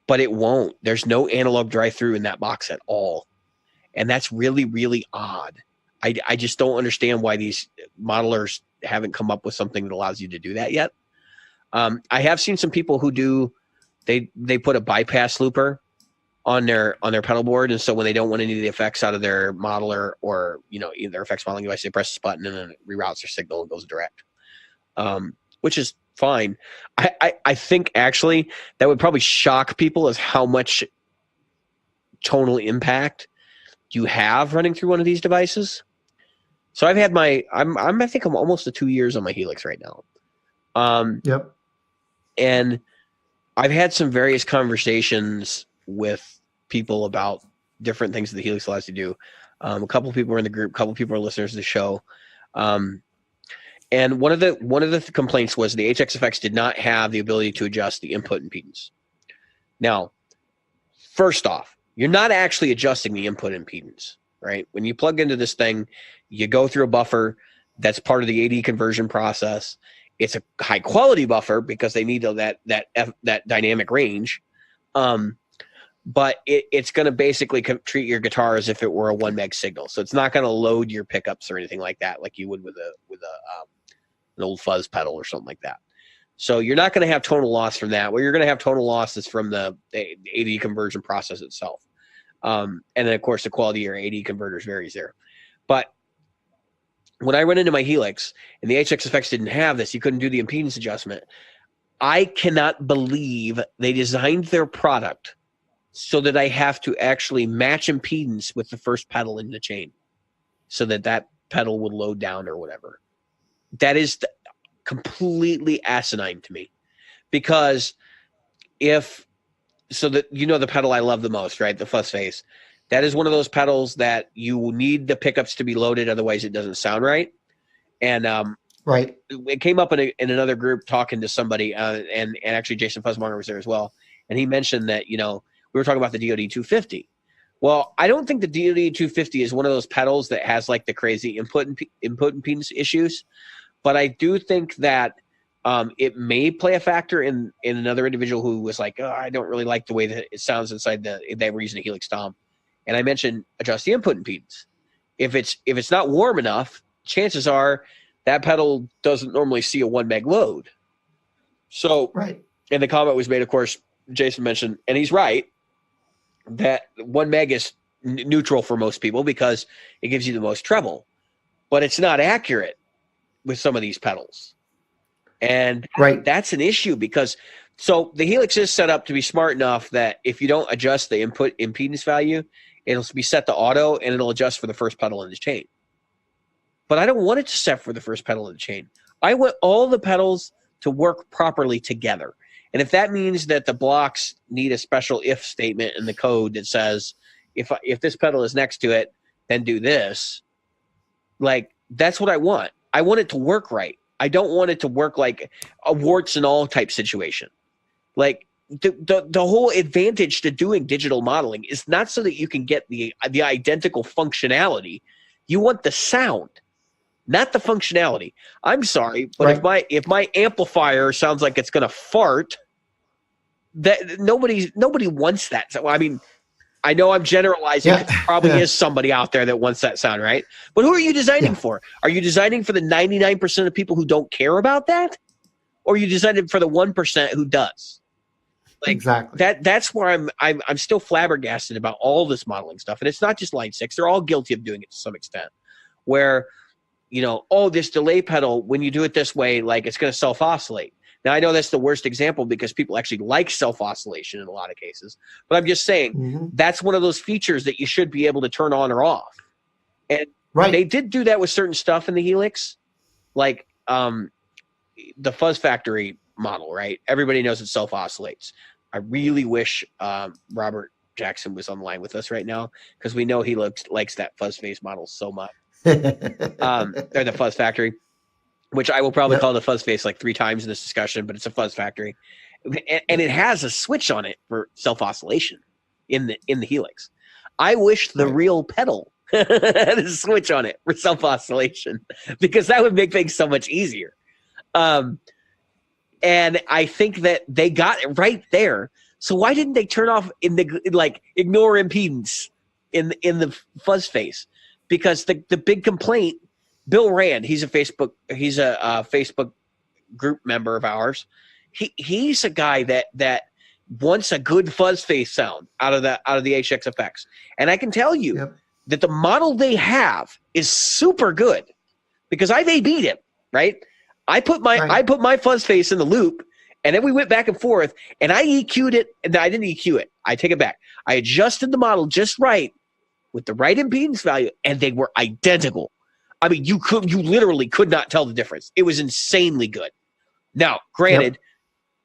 But it won't. There's no analog drive-through in that box at all. And that's really, really odd. I just don't understand why these modelers haven't come up with something that allows you to do that yet. I have seen some people who do, they put a bypass looper on their pedal board, and so when they don't want any of the effects out of their modeler or their effects modeling device, they press this button and then it reroutes their signal and goes direct, which is fine. I think actually that would probably shock people as how much tonal impact you have running through one of these devices. So I've had I think I'm almost to 2 years on my Helix right now. Yep. And I've had some various conversations with people about different things that the Helix allows you to do. A couple of people are in the group, a couple of people are listeners to the show. And one of the complaints was the HXFX did not have the ability to adjust the input impedance. Now, first off, you're not actually adjusting the input impedance, right? When you plug into this thing, you go through a buffer that's part of the AD conversion process. It's a high quality buffer because they need that dynamic range. But it's going to basically treat your guitar as if it were a 1 meg signal. So it's not going to load your pickups or anything like that, like you would with an old fuzz pedal or something like that. So you're not going to have tonal loss from that. What you're going to have tonal loss is from the AD conversion process itself. And then, of course, the quality of your AD converters varies there. But when I went into my Helix and the HXFX didn't have this, you couldn't do the impedance adjustment. I cannot believe they designed their product so that I have to actually match impedance with the first pedal in the chain so that pedal would load down or whatever. That is completely asinine to me, because the pedal I love the most, right? The fuzz face. That is one of those pedals that you need the pickups to be loaded, otherwise it doesn't sound right. And right, it came up in another group talking to somebody, and actually Jason Fuzzmonger was there as well, and he mentioned that we were talking about the DoD 250. Well, I don't think the DoD 250 is one of those pedals that has like the crazy input impedance issues, but I do think that it may play a factor in another individual who was like, I don't really like the way that it sounds inside they were using a Helix Tom. And I mentioned adjust the input impedance. If it's not warm enough, chances are that pedal doesn't normally see a 1 meg load. So, right. And the comment was made, of course, Jason mentioned, and he's right, that 1 meg is neutral for most people because it gives you the most treble. But it's not accurate with some of these pedals. And that's an issue because so the Helix is set up to be smart enough that if you don't adjust the input impedance value, it'll be set to auto and it'll adjust for the first pedal in the chain. But I don't want it to set for the first pedal in the chain. I want all the pedals to work properly together. And if that means that the blocks need a special if statement in the code that says, if this pedal is next to it, then do this, like that's what I want. I want it to work right. I don't want it to work like a warts and all type situation. Like the whole advantage to doing digital modeling is not so that you can get the identical functionality. You want the sound, not the functionality. I'm sorry, but if my amplifier sounds like it's going to fart, that nobody wants that. So I mean, I know I'm generalizing. Yeah. There probably is somebody out there that wants that sound, right? But who are you designing for? Are you designing for the 99% of people who don't care about that? Or are you designing for the 1% who does? Like, exactly. That's where I'm still flabbergasted about all this modeling stuff. And it's not just Line 6. They're all guilty of doing it to some extent. Where, this delay pedal, when you do it this way, like it's going to self-oscillate. Now, I know that's the worst example because people actually like self-oscillation in a lot of cases. But I'm just saying that's one of those features that you should be able to turn on or off. And they did do that with certain stuff in the Helix, like the Fuzz Factory model, right? Everybody knows it self-oscillates. I really wish Robert Jackson was on the line with us right now because we know he likes that Fuzz Face model so much. Or the Fuzz Factory, which I will probably call the Fuzz Face like 3 times in this discussion, but it's a Fuzz Factory. And it has a switch on it for self-oscillation in the Helix. I wish the real pedal to switch on it for self-oscillation, because that would make things so much easier. And I think that they got it right there. So why didn't they turn off ignore impedance in the fuzz face? Because the big complaint, Bill Rand, he's a Facebook group member of ours. He's a guy that wants a good fuzz face sound out of the HX effects. And I can tell you that the model they have is super good, because I've A/B'd him, right? I put my fuzz face in the loop, and then we went back and forth, and I EQ'd it. And I didn't EQ it. I take it back. I adjusted the model just right with the right impedance value, and they were identical. I mean, you literally could not tell the difference. It was insanely good. Now, granted,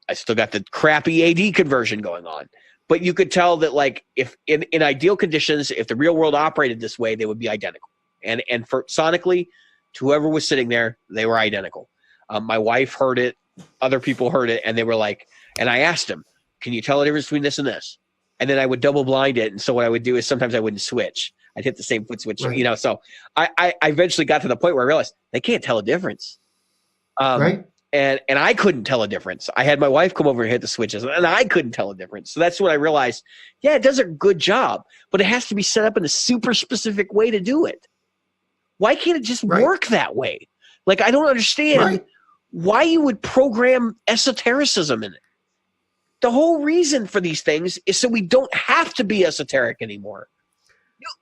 I still got the crappy AD conversion going on, but you could tell that, like, if in ideal conditions, if the real world operated this way, they would be identical. And for sonically, to whoever was sitting there, they were identical. My wife heard it, other people heard it, and they were like, and I asked them, can you tell the difference between this and this? And then I would double blind it. And so what I would do is sometimes I wouldn't switch. I'd hit the same foot switch, so I eventually got to the point where I realized they can't tell a difference. And I couldn't tell a difference. I had my wife come over and hit the switches, and I couldn't tell a difference. So that's when I realized, it does a good job, but it has to be set up in a super specific way to do it. Why can't it just work that way? Like, I don't understand why you would program esotericism in it. The whole reason for these things is so we don't have to be esoteric anymore.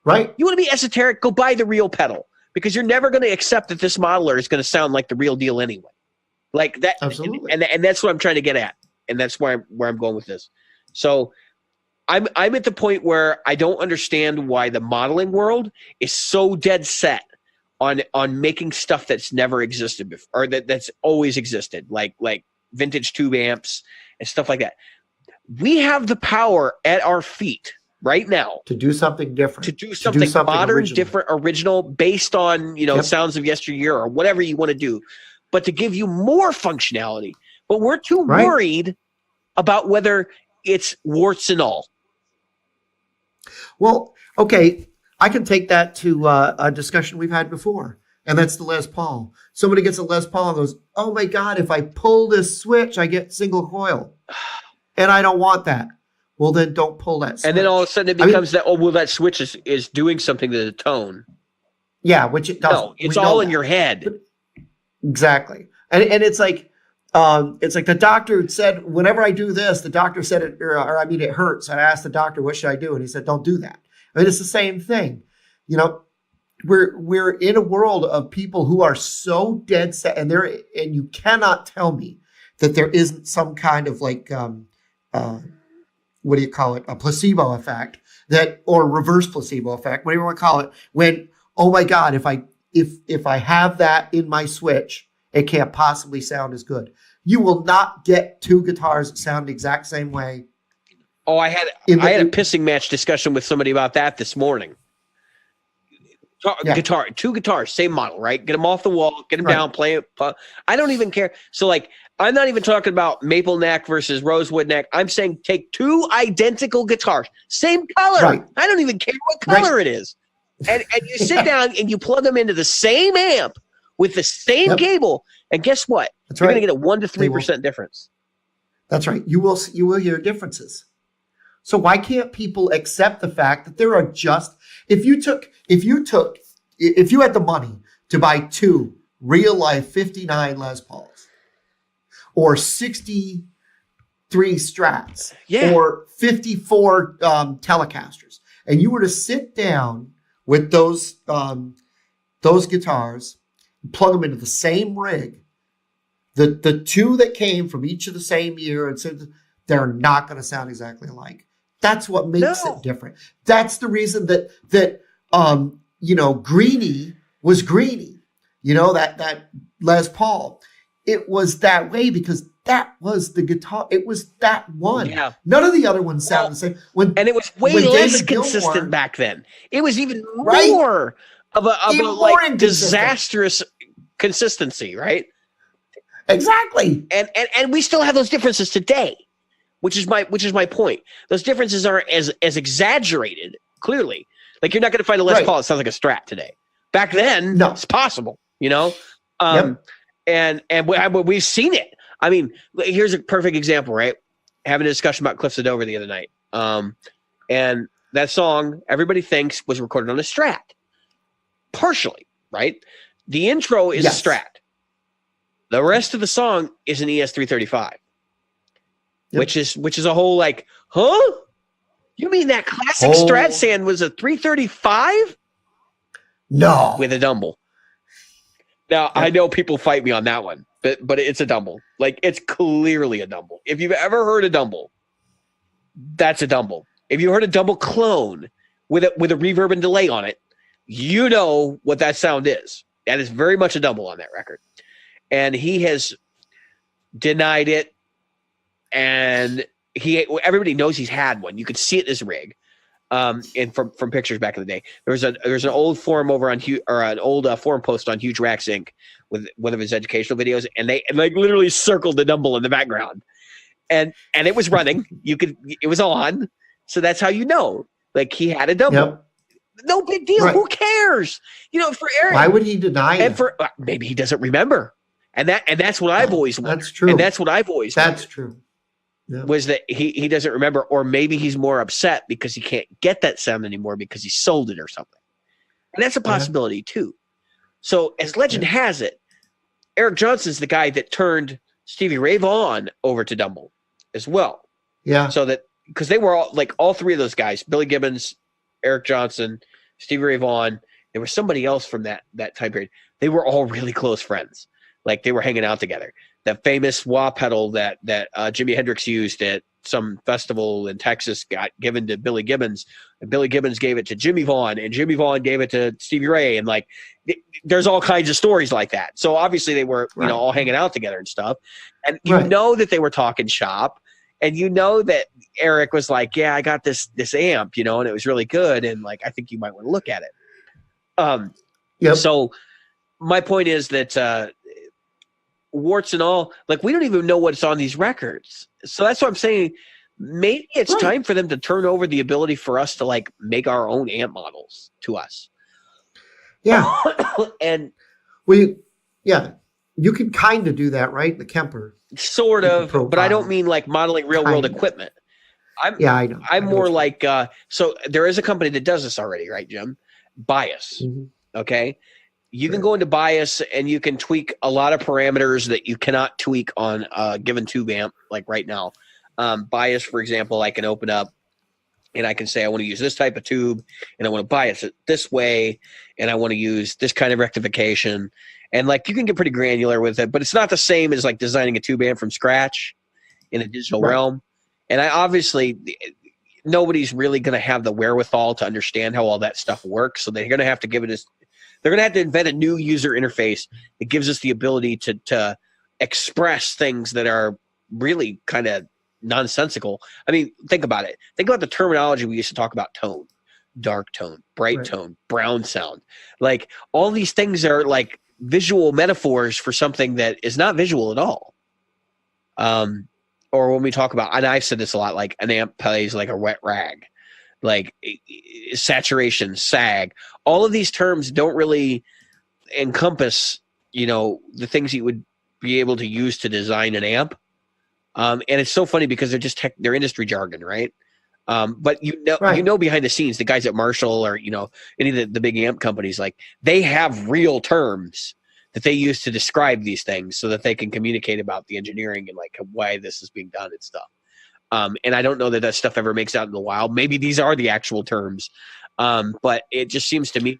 You want to be esoteric, go buy the real pedal, because you're never going to accept that this modeler is going to sound like the real deal anyway. Like that. Absolutely. And that's what I'm trying to get at. And that's where I'm going with this. So I'm at the point where I don't understand why the modeling world is so dead set on making stuff that's never existed before, or that's always existed, like vintage tube amps and stuff like that. We have the power at our feet right now to do something different, to do something modern, original. Different, original, based on sounds of yesteryear or whatever you want to do, but to give you more functionality. But we're too worried about whether it's warts and all. Well, okay, I can take that to a discussion we've had before, and that's the Les Paul. Somebody gets a Les Paul and goes, oh my God, if I pull this switch, I get single coil. And I don't want that. Well, then don't pull that switch. And then all of a sudden it becomes that switch is doing something to the tone. Yeah, which it does. No, it's all in your head. But, exactly. And it's like the doctor said, whenever I do this, the doctor said it, it hurts. And I asked the doctor, what should I do? And he said, don't do that. I mean, it's the same thing. We're in a world of people who are so dead set, and you cannot tell me that there isn't some kind of what do you call it? A placebo effect or reverse placebo effect, whatever you want to call it. When, oh my God, if I have that in my switch, it can't possibly sound as good. You will not get two guitars that sound the exact same way. Oh, I had a pissing match discussion with somebody about that this morning. Two guitars, same model, right? Get them off the wall, get them down, play it. I don't even care. So, I'm not even talking about maple neck versus rosewood neck. I'm saying take two identical guitars, same color. Right. I don't even care what color it is. And you sit down and you plug them into the same amp with the same cable, and guess what? You're going to get a 1 to 3% difference. That's right. You will hear differences. So why can't people accept the fact that there are just, if you had the money to buy two real life 59 Les Pauls or 63 Strats or 54 Telecasters, and you were to sit down with those guitars, plug them into the same rig, the two that came from each of the same year, and said they're not going to sound exactly alike. That's what makes it different. That's the reason that Greenie was Greenie. That Les Paul. It was that way because that was the guitar. It was that one. Yeah. None of the other ones sound the same. And it was way less consistent back then. It was even more of a disastrous consistency, right? Exactly. And we still have those differences today. Which is my point. Those differences aren't as exaggerated, clearly. Like you're not going to find a Les Paul that sounds like a Strat today. Back then, No. it's possible, you know? And we've seen it. I mean, here's a perfect example, right? Having a discussion about Cliffs of Dover the other night. And that song, everybody thinks, was recorded on a Strat. Partially, right? The intro is a Strat. The rest of the song is an ES335. Which is a whole like, huh? You mean that classic Strat sand was a 335? No. With a Dumble. Now, I know people fight me on that one, but it's a Dumble. Like, it's clearly a Dumble. If you've ever heard a Dumble, that's a Dumble. If you heard a Dumble clone with a reverb and delay on it, you know what that sound is. That is very much a Dumble on that record. And he has denied it. And everybody knows he's had one. You could see it in his rig, and from pictures back in the day. There's an old forum over on an old forum post on Huge Racks Inc. with one of his educational videos, and they literally circled the Dumble in the background, and it was running. It was on, so that's how you know. Like he had a Dumble. Yep. No big deal. Right. Who cares? You know, for Eric. Why would he deny it? For maybe he doesn't remember, and that's what I've always wondered. That's true. And that's what I've always wondered. That's true. Yep. Was that he doesn't remember, or maybe he's more upset because he can't get that sound anymore because he sold it or something. And that's a possibility too. So as legend has it, Eric Johnson's the guy that turned Stevie Ray Vaughan over to Dumble as well. Yeah. So that because they were all three of those guys, Billy Gibbons, Eric Johnson, Stevie Ray Vaughan, there was somebody else from that time period. They were all really close friends. Like they were hanging out together. That famous wah pedal that Jimi Hendrix used at some festival in Texas got given to Billy Gibbons, and Billy Gibbons gave it to Jimmy Vaughn, and Jimmy Vaughn gave it to Stevie Ray, and like there's all kinds of stories like that. So obviously they were all hanging out together and stuff, and you know that they were talking shop, and you know that Eric was like, yeah, I got this amp, and it was really good, and like I think you might want to look at it. So my point is that. Warts and all, like we don't even know what's on these records. So that's what I'm saying. Maybe it's time for them to turn over the ability for us to like make our own amp models to us. Yeah. And you can kind of do that, right? The Kemper. Sort of, but I don't mean like modeling real world equipment. I know. I'm more like, so there is a company that does this already, right, Jim? Bias. Mm-hmm. Okay. You can go into Bias and you can tweak a lot of parameters that you cannot tweak on a given tube amp, like right now. Bias, for example, I can open up and I can say I want to use this type of tube and I want to bias it this way and I want to use this kind of rectification. And like you can get pretty granular with it, but it's not the same as like designing a tube amp from scratch in a digital realm. And nobody's really going to have the wherewithal to understand how all that stuff works. So they're going to have to they're going to have to invent a new user interface that gives us the ability to express things that are really kind of nonsensical. I mean, think about it. Think about the terminology we used to talk about: tone, dark tone, bright tone, brown sound. Like all these things are like visual metaphors for something that is not visual at all. Or when we talk about, and I've said this a lot, like an amp plays like a wet rag. Like saturation, sag, all of these terms don't really encompass, the things you would be able to use to design an amp. And it's so funny because they're just they're industry jargon, right? But behind the scenes, the guys at Marshall or any of the big amp companies, like they have real terms that they use to describe these things so that they can communicate about the engineering and like why this is being done and stuff. And I don't know that stuff ever makes out in the wild. Maybe these are the actual terms. But it just seems to me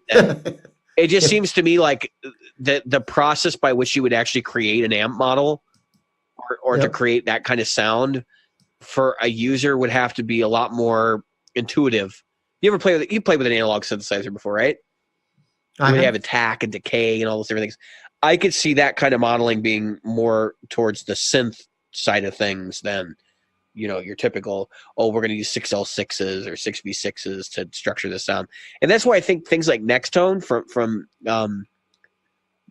like the process by which you would actually create an amp model or to create that kind of sound for a user would have to be a lot more intuitive. You played with an analog synthesizer before, right? We have attack and decay and all those different things. I could see that kind of modeling being more towards the synth side of things than your typical, we're going to use 6L6s or 6V6s to structure the sound. And that's why I think things like Next Tone from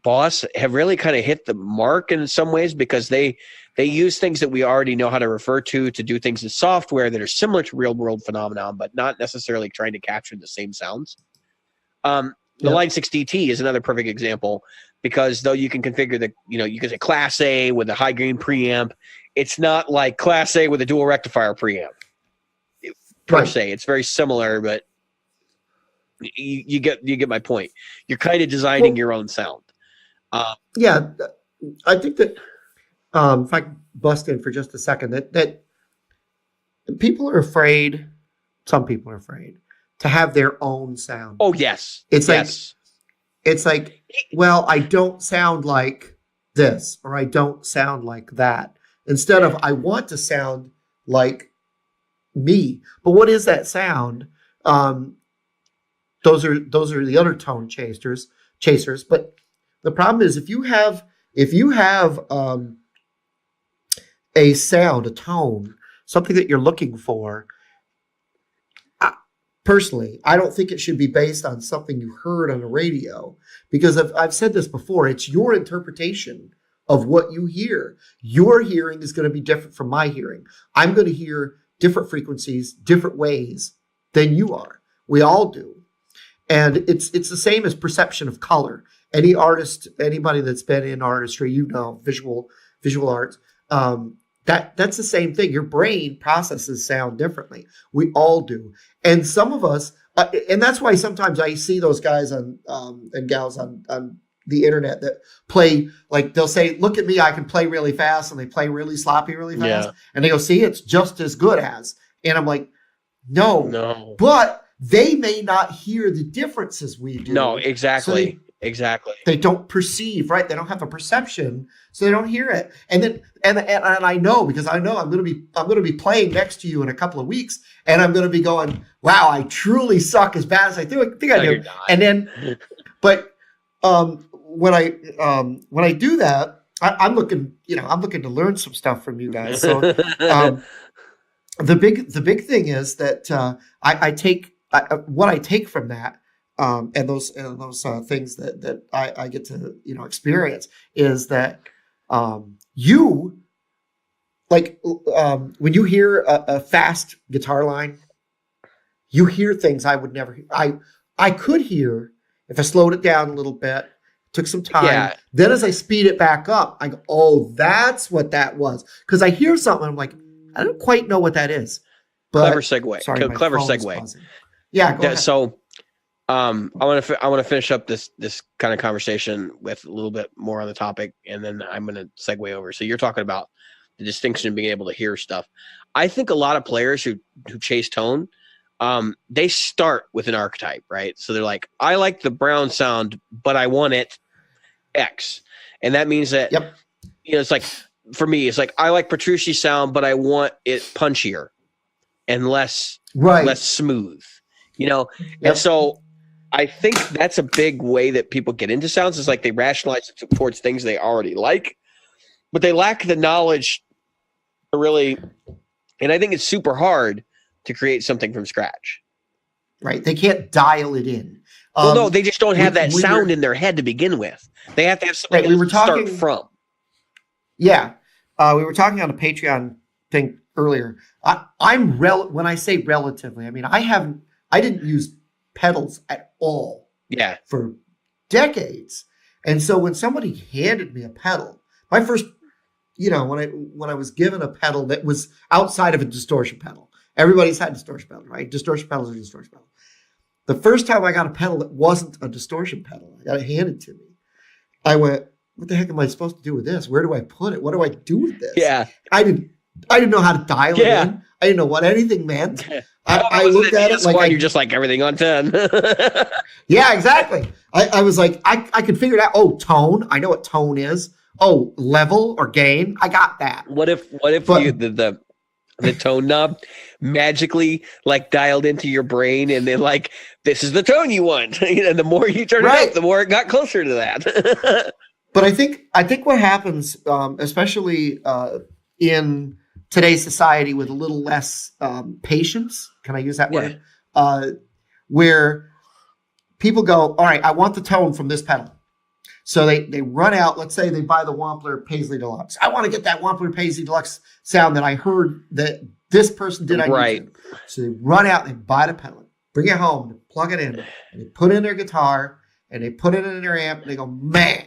Boss have really kind of hit the mark in some ways because they use things that we already know how to refer to do things in software that are similar to real world phenomenon, but not necessarily trying to capture the same sounds. The Line 6 DT is another perfect example because though you can configure you can say Class A with a high gain preamp, it's not like Class A with a dual rectifier preamp per se. It's very similar, but you get my point. You're kind of designing your own sound. I think that if I can bust in for just a second, that people are afraid. Some people are afraid to have their own sound. Oh yes, it's like, well, I don't sound like this, or I don't sound like that. Instead of, I want to sound like me. But what is that sound? Those are the other tone chasers. But the problem is if you have a sound, a tone, something that you're looking for. Personally, I don't think it should be based on something you heard on the radio, because I've said this before. It's your interpretation of what you hear. Your hearing is going to be different from my hearing. I'm going to hear different frequencies, different ways than you are. We all do. And it's the same as perception of color. Any artist, anybody that's been in artistry, visual arts, that's the same thing. Your brain processes sound differently. We all do. And some of us, and that's why sometimes I see those guys and gals on the internet that play, like they'll say, look at me, I can play really fast, and they play really sloppy really fast. Yeah. And they go, see, it's just as good as. And I'm like, no. But they may not hear the differences we do. No, exactly. So exactly. They don't perceive, right? They don't have a perception, so they don't hear it. And then, and I know, because I know I'm going to be playing next to you in a couple of weeks, and I'm going to be going, wow, I truly suck as bad as I think I do. And then, but when I do that, I'm looking to learn some stuff from you guys. So the big thing is that I take what I take from that. And those things that I get to experience is that you like when you hear a fast guitar line, you hear things I would never hear. I could hear if I slowed it down a little bit, took some time. Yeah. Then as I speed it back up, I go, oh, that's what that was. Because I hear something, I'm like, I don't quite know what that is. But, clever segue. Sorry, clever segue. Yeah, go ahead. So. I want to finish up this kind of conversation with a little bit more on the topic, and then I'm going to segue over. So you're talking about the distinction of being able to hear stuff. I think a lot of players who chase tone, they start with an archetype, right? So they're like, I like the Brown sound, but I want it X, and that means that it's like, for me, it's like I like Petrucci's sound, but I want it punchier and less smooth, and so. I think that's a big way that people get into sounds, is like they rationalize it towards things they already like, but they lack the knowledge to really, and I think it's super hard to create something from scratch. Right. They can't dial it in. Well, no, they just don't have that sound in their head to begin with. They have to have something to start from. Yeah. We were talking on a Patreon thing earlier. When I say relatively, I mean, I didn't use pedals at all for decades. And so when somebody handed me a pedal, my first, when I was given a pedal that was outside of a distortion pedal, everybody's had distortion pedal, right? Distortion pedals are distortion pedal. The first time I got a pedal that wasn't a distortion pedal, I got it handed to me. I went, what the heck am I supposed to do with this? Where do I put it? What do I do with this? Yeah. I didn't know how to dial it in. I didn't know what anything meant. I looked at it like you're just like everything on 10. Yeah, exactly. I was like, I could figure it out. Oh, tone. I know what tone is. Oh, level or gain. I got that. What if the tone knob magically like dialed into your brain, and then like, this is the tone you want, and the more you turn it up, the more it got closer to that. But I think what happens, especially in today's society with a little less patience, can I use that word? Where people go, all right, I want the tone from this pedal. So they run out, let's say they buy the Wampler Paisley Deluxe. I want to get that Wampler Paisley Deluxe sound that I heard that this person did. So they run out, they buy the pedal, bring it home, plug it in, and they put in their guitar and they put it in their amp and they go, man,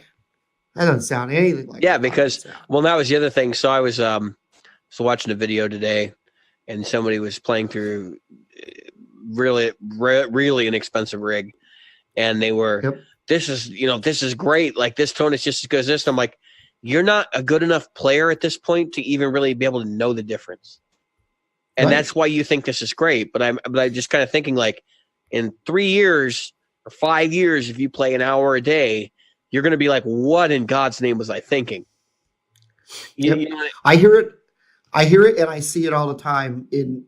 that doesn't sound anything like because that was the other thing. So I was watching a video today, and somebody was playing through really inexpensive rig, and they were, this is great. Like, this tone is just as good as this. And I'm like, you're not a good enough player at this point to even really be able to know the difference. And that's why you think this is great. But I'm just kind of thinking, like, in 3 years or 5 years, if you play an hour a day, you're going to be like, what in God's name was I thinking? You know, I hear it, and I see it all the time in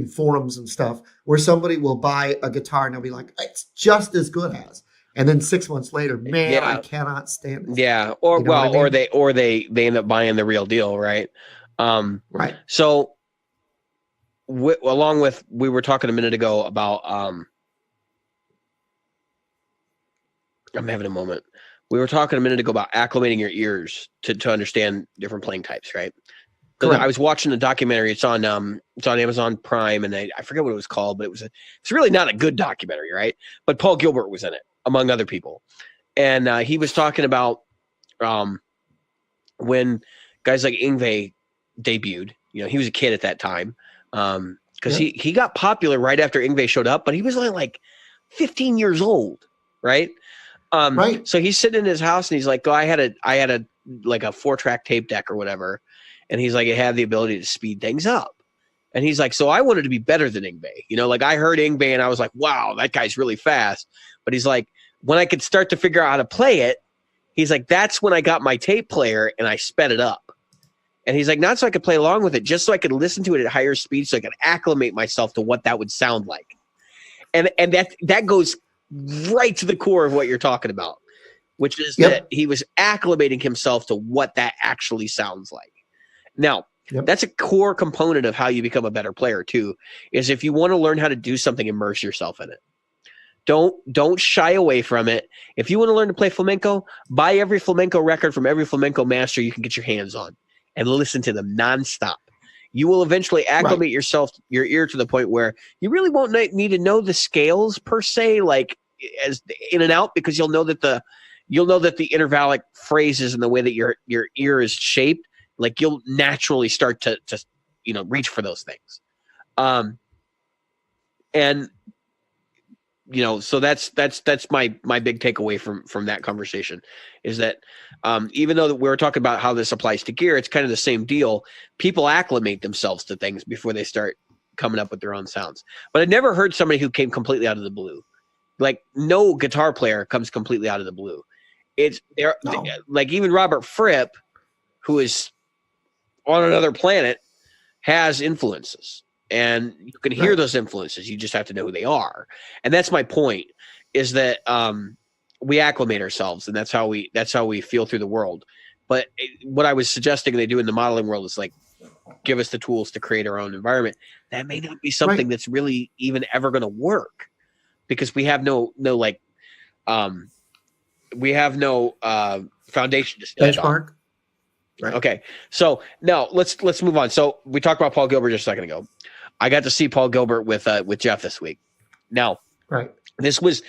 forums and stuff, where somebody will buy a guitar and they'll be like, it's just as good as. And then 6 months later, man, I cannot stand it. Yeah, or you know I mean? or they end up buying the real deal, right? Right. So, along with, we were talking a minute ago about, I'm having a moment. We were talking a minute ago about acclimating your ears to understand different playing types, right? So I was watching a documentary. It's on Amazon Prime, and I forget what it was called, but it's really not a good documentary, right? But Paul Gilbert was in it, among other people, and he was talking about when guys like Yngwie debuted. You know, he was a kid at that time, because he got popular right after Yngwie showed up, but he was only like 15 years old, right? Right. So he's sitting in his house and he's like, I had a like a 4-track tape deck or whatever, and he's like, it had the ability to speed things up, and he's like, so I wanted to be better than Yngwie. You know, like, I heard Yngwie and I was like, wow, that guy's really fast. But he's like, when I could start to figure out how to play it, he's like, that's when I got my tape player and I sped it up. And he's like, not so I could play along with it, just so I could listen to it at higher speed, so I could acclimate myself to what that would sound like. And that goes right to the core of what you're talking about, which is that he was acclimating himself to what that actually sounds like. Now, that's a core component of how you become a better player too, is if you want to learn how to do something, immerse yourself in it. Don't shy away from it. If you want to learn to play flamenco, buy every flamenco record from every flamenco master you can get your hands on and listen to them nonstop. You will eventually acclimate your ear to the point where you really won't need to know the scales per se, like as in and out, because you'll know that the intervallic phrases and the way that your ear is shaped, like, you'll naturally start to reach for those things. And so that's my big takeaway from that conversation, is that even though we were talking about how this applies to gear, it's kind of the same deal. People acclimate themselves to things before they start coming up with their own sounds. But I've never heard somebody who came completely out of the blue. Like, no guitar player comes completely out of the blue. Like, even Robert Fripp, who is on another planet, has influences. And you can hear those influences. You just have to know who they are. And that's my point, is that we acclimate ourselves, and that's how we feel through the world. But what I was suggesting they do in the modeling world is, like, give us the tools to create our own environment. That may not be something that's really even ever going to work, because we have no foundation to stand benchmark. On. Right. Okay. So now let's move on. So we talked about Paul Gilbert just a second ago. I got to see Paul Gilbert with Jeff this week. Now, this was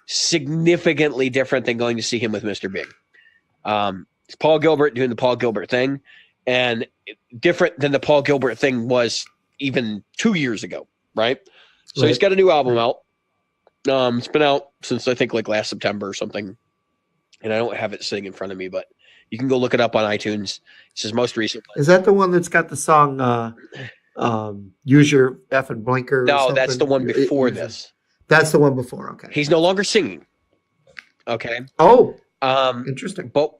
significantly different than going to see him with Mr. Big. It's Paul Gilbert doing the Paul Gilbert thing, and different than the Paul Gilbert thing was even 2 years ago, right? So he's got a new album out. It's been out since I think like last September or something, and I don't have it sitting in front of me, but you can go look it up on iTunes. It's his most recent. Is that the one that's got the song Use Your Effing Blinker? No, that's the one before this. That's the one before. Okay. He's no longer singing. Okay. Oh, interesting. But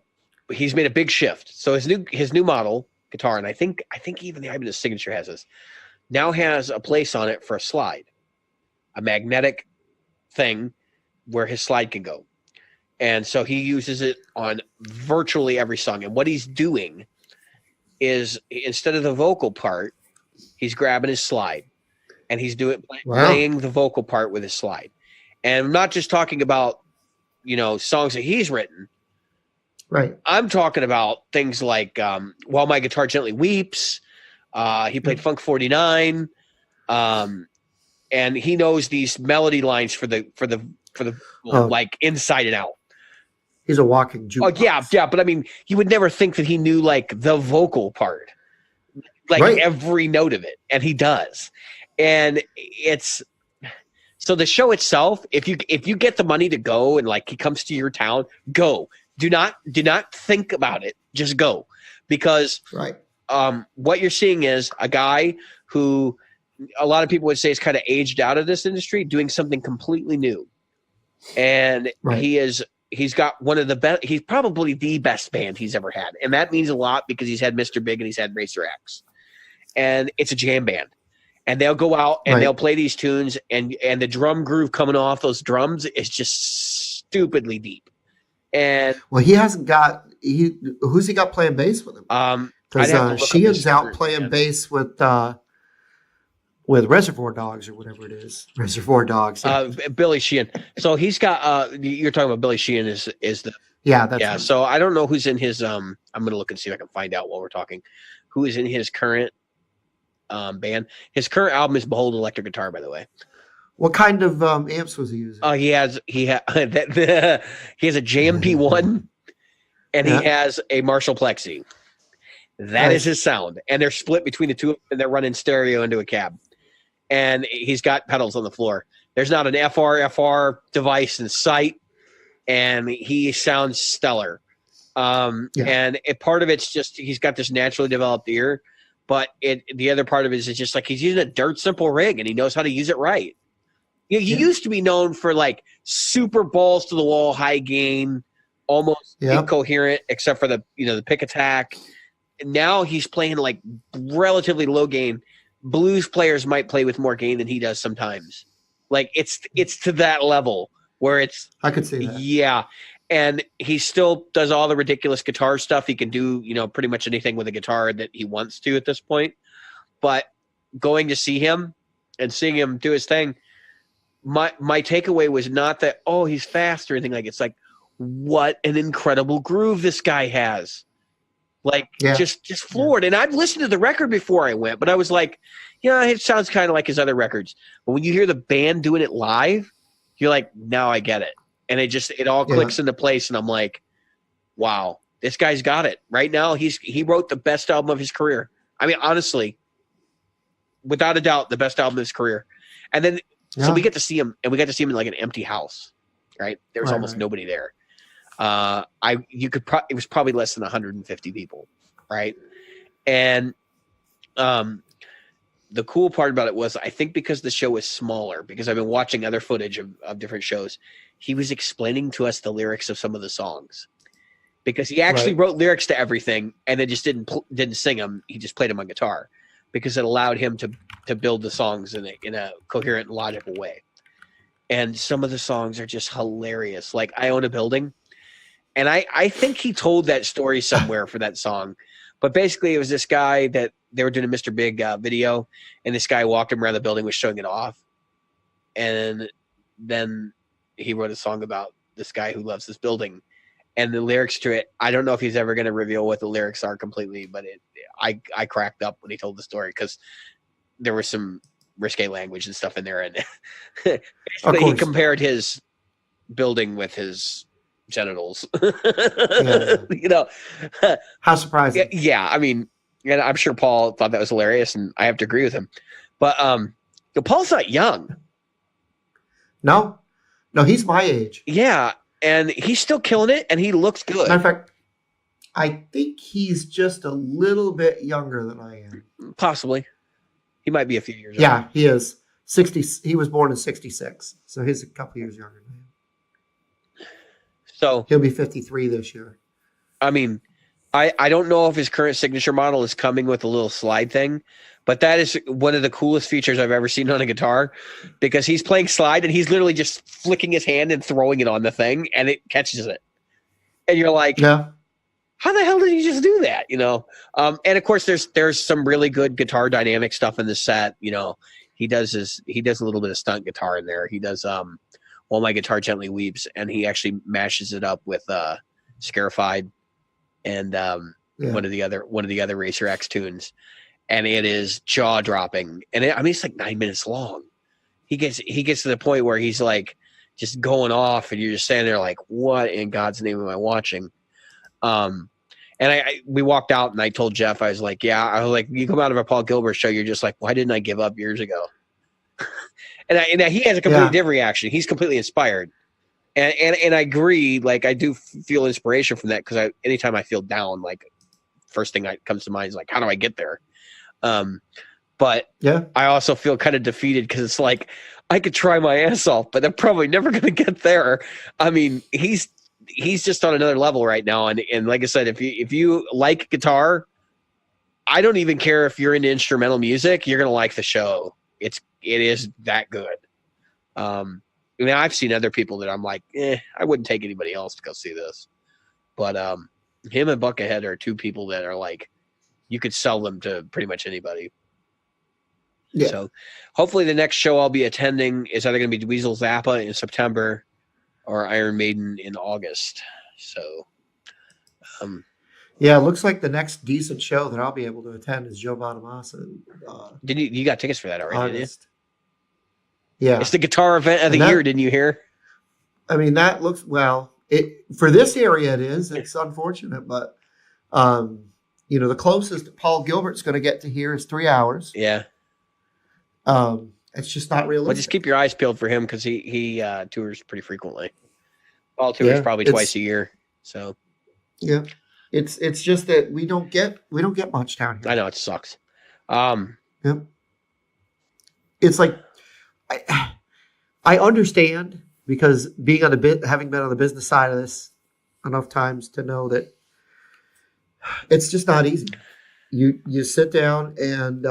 he's made a big shift. So his new model guitar, and I think even the Ibanez Signature has this, now has a place on it for a slide, a magnetic thing where his slide can go. And so he uses it on virtually every song. And what he's doing is, instead of the vocal part, he's grabbing his slide and he's playing the vocal part with his slide. And I'm not just talking about, songs that he's written. Right. I'm talking about things like While My Guitar Gently Weeps. He played Funk 49. And he knows these melody lines for the like inside and out. He's a walking jukebox. Oh yeah, but I mean, you would never think that he knew like the vocal part, like every note of it, and he does. And it's so the show itself. If you get the money to go and like he comes to your town, go. Do not think about it. Just go, because what you're seeing is a guy who a lot of people would say is kind of aged out of this industry, doing something completely new, and he's got one of the best. He's probably the best band he's ever had, and that means a lot because he's had Mr. Big and he's had Racer X, and it's a jam band. And they'll go out and they'll play these tunes, and the drum groove coming off those drums is just stupidly deep. And he hasn't got who's he got playing bass with him? Because Sheehan's out playing bass with Reservoir Dogs or whatever it is. Reservoir Dogs. Yeah. Billy Sheehan. So he's got you're talking about Billy Sheehan is the that's him. So I don't know who's in his I'm gonna look and see if I can find out while we're talking who is in his current band. His current album is Behold Electric Guitar, by the way. What kind of amps was he using? He has he has a JMP1 and he has a Marshall Plexi. That is his sound, and they're split between the two, and they're running stereo into a cab. And he's got pedals on the floor. There's not an FR device in sight, and he sounds stellar. And part of it's just he's got this naturally developed ear, but the other part of it is just like he's using a dirt simple rig, and he knows how to use it right. He used to be known for like super balls to the wall, high gain, almost incoherent, except for the pick attack. Now he's playing like relatively low gain. Blues players might play with more gain than he does sometimes. Like it's to that level where it's. I could see that. Yeah, and he still does all the ridiculous guitar stuff. He can do pretty much anything with a guitar that he wants to at this point. But going to see him and seeing him do his thing, my takeaway was not that he's fast or anything like. It's like what an incredible groove this guy has. Like just floored. And I've listened to the record before I went, but I was like, it sounds kind of like his other records. But when you hear the band doing it live, you're like, now I get it. And it all clicks into place. And I'm like, wow, this guy's got it. Right now, he wrote the best album of his career. I mean, honestly, without a doubt, the best album of his career. And then, so we get to see him, and we got to see him in like an empty house, right? There was almost nobody there. It was probably less than 150 people, right? And the cool part about it was, I think because the show is smaller, because I've been watching other footage of different shows, he was explaining to us the lyrics of some of the songs, because he actually wrote lyrics to everything and then just didn't sing them. He just played them on guitar because it allowed him to build the songs in a coherent and logical way. And some of the songs are just hilarious. Like I Own a Building. And I think he told that story somewhere for that song. But basically, it was this guy that they were doing a Mr. Big video, and this guy walked him around the building, was showing it off. And then he wrote a song about this guy who loves this building. And the lyrics to it, I don't know if he's ever going to reveal what the lyrics are completely, but I cracked up when he told the story because there was some risque language and stuff in there. And he compared his building with his genitals. How surprising. Yeah, I mean, and I'm sure Paul thought that was hilarious, and I have to agree with him. But Paul's not young. No, he's my age. Yeah, and he's still killing it, and he looks good. Matter of fact, I think he's just a little bit younger than I am. Possibly. He might be a few years younger. older. He is. 60. He was born in 66, so he's a couple years younger than me. So he'll be 53 this year. I mean, I don't know if his current signature model is coming with a little slide thing, but that is one of the coolest features I've ever seen on a guitar, because he's playing slide and he's literally just flicking his hand and throwing it on the thing and it catches it. And you're like, how the hell did he just do that? And of course there's some really good guitar dynamic stuff in the set. He does a little bit of stunt guitar in there. He does, While My Guitar Gently Weeps, and he actually mashes it up with Scarified and one of the other Racer X tunes. and it is jaw dropping. And I mean, it's like 9 minutes long. He gets to the point where he's like just going off, and you're just standing there like, what in God's name am I watching? And we walked out, and I told Jeff, I was like, you come out of a Paul Gilbert show, you're just like, why didn't I give up years ago? and he has a completely different reaction. He's completely inspired. And I agree. Like, I do feel inspiration from that, because anytime I feel down, like, first thing that comes to mind is like, how do I get there? But I also feel kind of defeated, because it's like, I could try my ass off, but I'm probably never going to get there. I mean, he's just on another level right now. And like I said, if you like guitar, I don't even care if you're into instrumental music, you're going to like the show. It is that good. I mean, I've seen other people that I'm like, I wouldn't take anybody else to go see this. But him and Buckethead are two people that are like, you could sell them to pretty much anybody. Yeah. So hopefully the next show I'll be attending is either going to be Weasel Zappa in September or Iron Maiden in August. So, it looks like the next decent show that I'll be able to attend is Joe Bonamassa. Did you got tickets for that already? August. Didn't you? Yeah, it's the guitar event of the year. Didn't you hear? I mean, that looks for this area. It is. It's unfortunate, but the closest Paul Gilbert's going to get to here is 3 hours. Yeah. It's just not realistic. Well, just keep your eyes peeled for him, because he tours pretty frequently. Paul tours probably twice a year. So yeah, it's just that we don't get much down here. I know, it sucks. It's like I understand, because being having been on the business side of this enough times to know that it's just not easy. You sit down and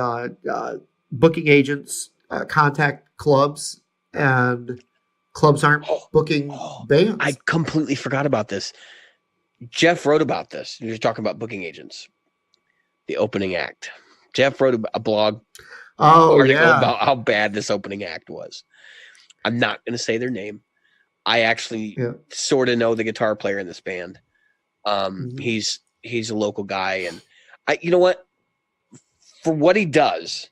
booking agents contact clubs, and clubs aren't booking bands. I completely forgot about this. Jeff wrote about this. You're talking about booking agents, the opening act. Jeff wrote a blog article about how bad this opening act was. I'm not going to say their name. I actually sort of know the guitar player in this band. He's a local guy, and you know what? For what he does,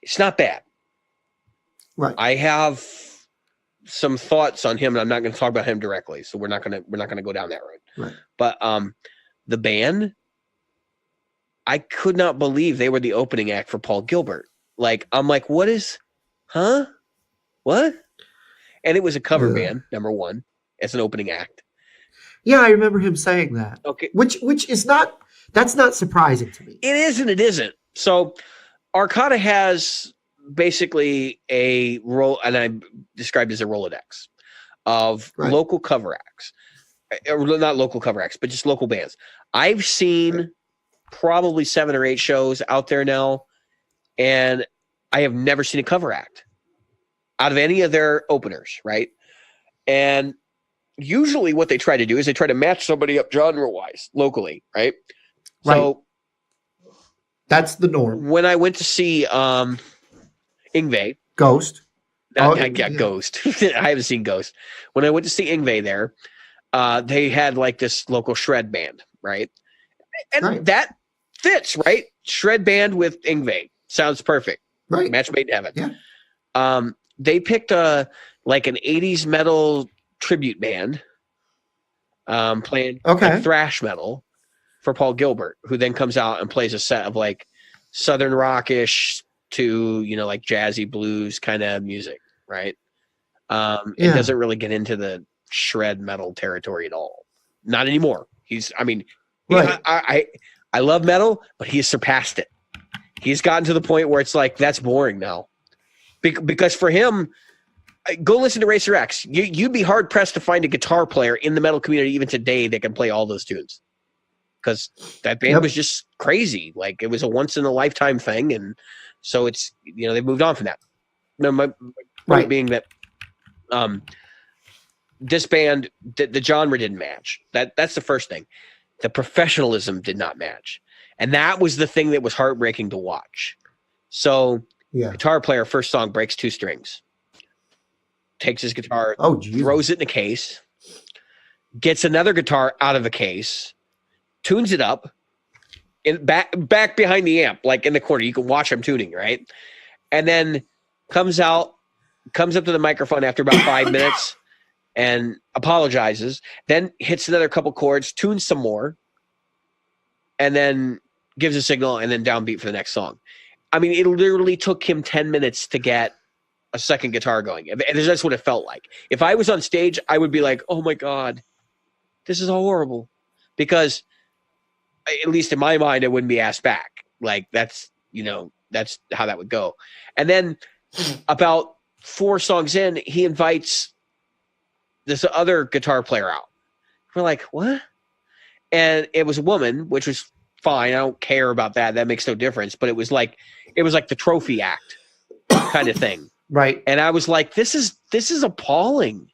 it's not bad. Right. I have some thoughts on him, and I'm not going to talk about him directly, so we're not going to go down that road. Right. But the band, I could not believe they were the opening act for Paul Gilbert. Like, I'm like, what? And it was a cover band, number one, as an opening act. Yeah, I remember him saying that. Okay. Which is that's not surprising to me. It is and it isn't. So Arcata has basically a role, and I described as a Rolodex of local cover acts. Not local cover acts, but just local bands. I've seen probably 7 or 8 shows out there now, and I have never seen a cover act out of any of their openers, right? And usually what they try to do is they try to match somebody up genre-wise, locally, right? So that's the norm. When I went to see Yngwie. Ghost. Ghost. I haven't seen Ghost. When I went to see Yngwie there, they had like this local shred band, right? And that fits, right? Shred band with Yngwie. Sounds perfect. Right. Match made in heaven. Yeah. They picked like an 80s metal tribute band playing like thrash metal for Paul Gilbert, who then comes out and plays a set of like southern rockish to, like jazzy blues kind of music, right? It doesn't really get into the shred metal territory at all. Not anymore. I love metal, but he's surpassed it. He's gotten to the point where it's like, that's boring now. Because for him, go listen to Racer X. You'd be hard pressed to find a guitar player in the metal community even today that can play all those tunes. Because that band was just crazy. Like, it was a once in a lifetime thing. And so it's, they've moved on from that. No, my point being that this band, the genre didn't match. That's the first thing. The professionalism did not match. And that was the thing that was heartbreaking to watch. So guitar player, first song, breaks 2 strings. Takes his guitar, throws it in a case, gets another guitar out of a case, tunes it up, in back behind the amp, like in the corner. You can watch him tuning, right? And then comes up to the microphone after about 5 minutes and apologizes, then hits another couple chords, tunes some more, and then gives a signal and then downbeat for the next song. I mean, it literally took him 10 minutes to get a second guitar going. And that's what it felt like. If I was on stage, I would be like, oh my God, this is horrible. Because at least in my mind, I wouldn't be asked back. Like that's how that would go. And then about 4 songs in, he invites this other guitar player out. We're like, what? And it was a woman, which was fine. I don't care about that. That makes no difference. But it was like the trophy act kind of thing. Right. And I was like, this is appalling.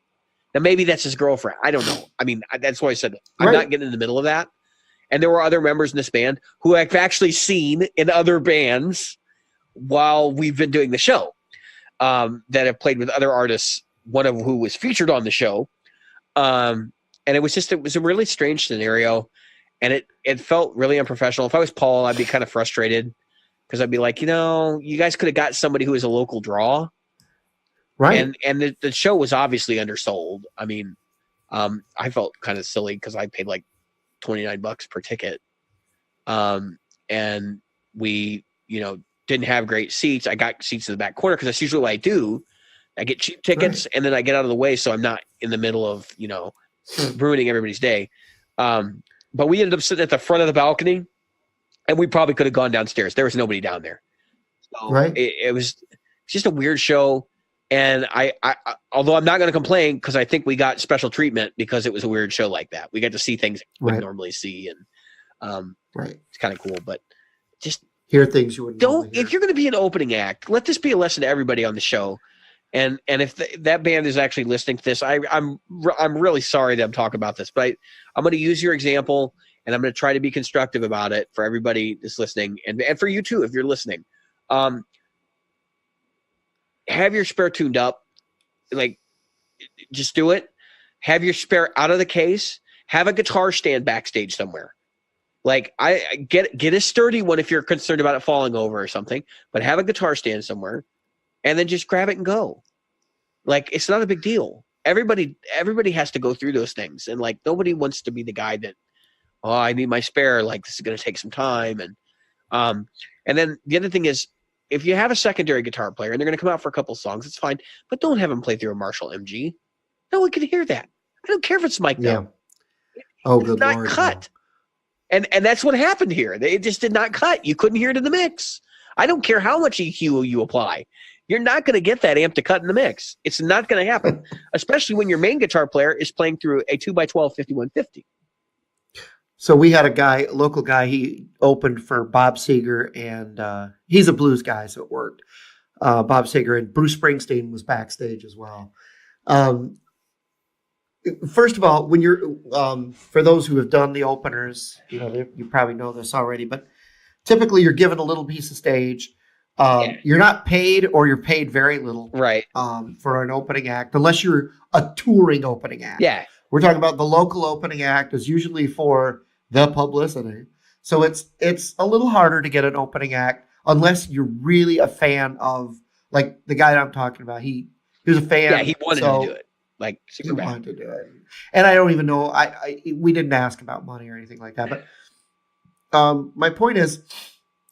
Now maybe that's his girlfriend. I don't know. I mean, that's why I said I'm not getting in the middle of that. And there were other members in this band who I've actually seen in other bands while we've been doing the show, that have played with other artists, one of who was featured on the show. And it was a really strange scenario, and it felt really unprofessional. If I was Paul, I'd be kind of frustrated because I'd be like, you guys could have got somebody who is a local draw. Right. And the show was obviously undersold. I mean, I felt kind of silly because I paid like $29 per ticket. And we, didn't have great seats. I got seats in the back corner because that's usually what I do. I get cheap tickets and then I get out of the way so I'm not in the middle of, ruining everybody's day. But we ended up sitting at the front of the balcony and we probably could have gone downstairs. There was nobody down there. So it was just a weird show. And I although I'm not going to complain because I think we got special treatment because it was a weird show like that. We got to see things we would normally see, and it's kind of cool. But just hear things you wouldn't. If you're going to be an opening act, let this be a lesson to everybody on the show. And if that band is actually listening to this, I'm really sorry that I'm talking about this, but I'm going to use your example and I'm going to try to be constructive about it for everybody that's listening, and for you too if you're listening. Have your spare tuned up, like just do it. Have your spare out of the case. Have a guitar stand backstage somewhere. Like I get a sturdy one if you're concerned about it falling over or something, but have a guitar stand somewhere and then just grab it and go. Like it's not a big deal. Everybody has to go through those things, and like nobody wants to be the guy that, I need my spare. Like this is going to take some time, and then the other thing is, if you have a secondary guitar player and they're going to come out for a couple songs, it's fine. But don't have them play through a Marshall MG. No one can hear that. I don't care if it's mic'd up. Oh, it's good not Lord, cut. No. And that's what happened here. They just did not cut. You couldn't hear it in the mix. I don't care how much EQ you apply. You're not going to get that amp to cut in the mix. It's not going to happen, especially when your main guitar player is playing through a 2x12 5150. So we had a local guy, he opened for Bob Seger, and he's a blues guy, so it worked. Bob Seger, and Bruce Springsteen was backstage as well. First of all, when you're, for those who have done the openers, you probably know this already, but typically you're given a little piece of stage. You're not paid, or you're paid very little, right? For an opening act, unless you're a touring opening act. Yeah. We're talking about the local opening act is usually for the publicity. So it's a little harder to get an opening act unless you're really a fan of, like the guy that I'm talking about. He was a fan. Yeah, he wanted to do it. Like he wanted to do it. And I don't even know. We didn't ask about money or anything like that. But my point is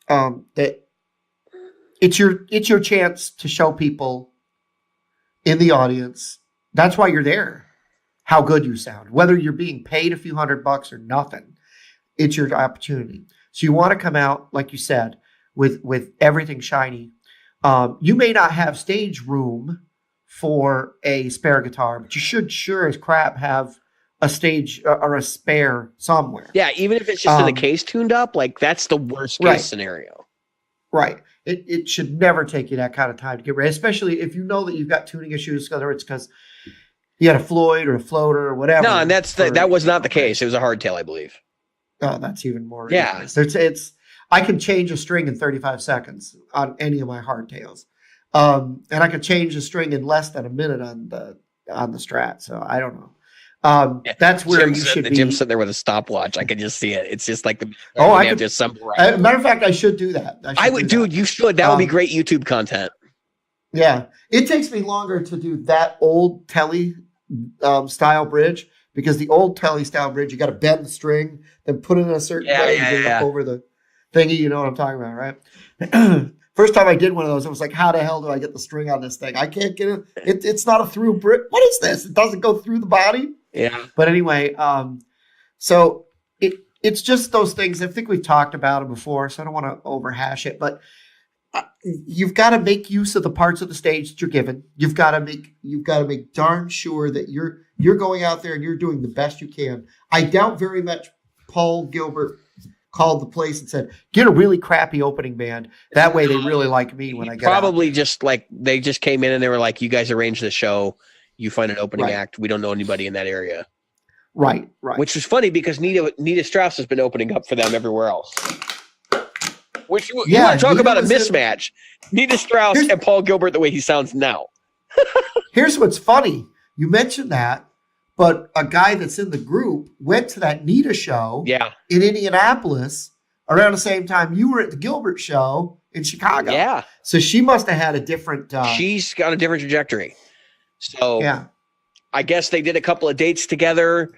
that it's your chance to show people in the audience. That's why you're there. How good you sound, whether you're being paid a few $100 or nothing, it's your opportunity. So you want to come out, like you said, with everything shiny. You may not have stage room for a spare guitar, but you should sure as crap have a stage or a spare somewhere. Yeah, even if it's just in the case tuned up, like that's the worst case scenario. Right. It should never take you that kind of time to get ready, especially if you know that you've got tuning issues, whether it's because you had a Floyd or a floater or whatever. No, and that was not the case. It was a hardtail, I believe. Oh, that's even more ridiculous. Yeah. I can change a string in 35 seconds on any of my hardtails. And I could change the string in less than a minute on the Strat. So I don't know. That's where you should be. Jim's sitting there with a stopwatch. I can just see it. It's just like the I could just some. Matter of fact, I should do that. I would, dude. You should. That would be great YouTube content. Yeah, it takes me longer to do that old telly style bridge because the old telly style bridge, you got to bend the string, then put it in a certain way and get it up over the thingy. You know what I'm talking about, right? First time I did one of those, it was like, how the hell do I get the string on this thing? I can't get it. It's not a through bridge. What is this? It doesn't go through the body. Yeah. But anyway, so it's just those things. I think we've talked about it before, so I don't want to overhash it, but you've got to make use of the parts of the stage that you're given. You've got to make darn sure that you're going out there and you're doing the best you can. I doubt very much Paul Gilbert called the place and said, get a really crappy opening band. That way they really like me when I get probably out. Just like they just came in and they were like, you guys arrange the show. You find an opening act. We don't know anybody in that area. Right. Which was funny because Nita Strauss has been opening up for them everywhere else. Which you want to talk about a mismatch. Nita Strauss and Paul Gilbert the way he sounds now. Here's what's funny. You mentioned that, but a guy that's in the group went to that Nita show in Indianapolis around the same time you were at the Gilbert show in Chicago. Yeah. So she must have had a different... she's got a different trajectory. So I guess they did a couple of dates together, a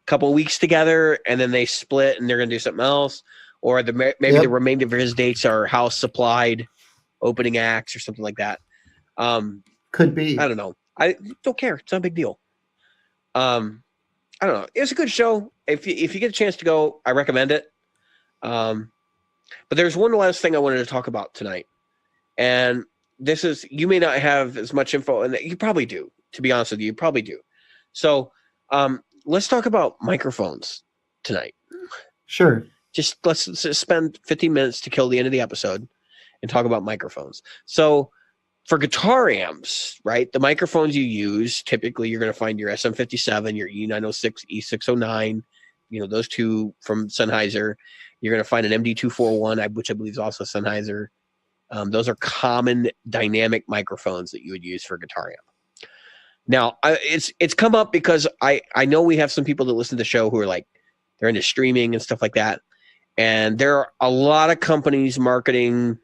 couple of weeks together, and then they split and they're going to do something else. Or maybe the remainder of his dates are house supplied opening acts or something like that. Could be. I don't know. I don't care. It's not a big deal. I don't know. It's a good show. If you get a chance to go, I recommend it. But there's one last thing I wanted to talk about tonight. And this is, you may not have as much info, and you probably do, to be honest with you. You probably do. So let's talk about microphones tonight. Sure. Let's spend 15 minutes to kill the end of the episode and talk about microphones. So for guitar amps, right, the microphones you use, typically you're going to find your SM57, your E906, E609, those two from Sennheiser. You're going to find an MD241, which I believe is also Sennheiser. Those are common dynamic microphones that you would use for a guitar amp. Now, it's come up because I know we have some people that listen to the show who are like, they're into streaming and stuff like that. And there are a lot of companies marketing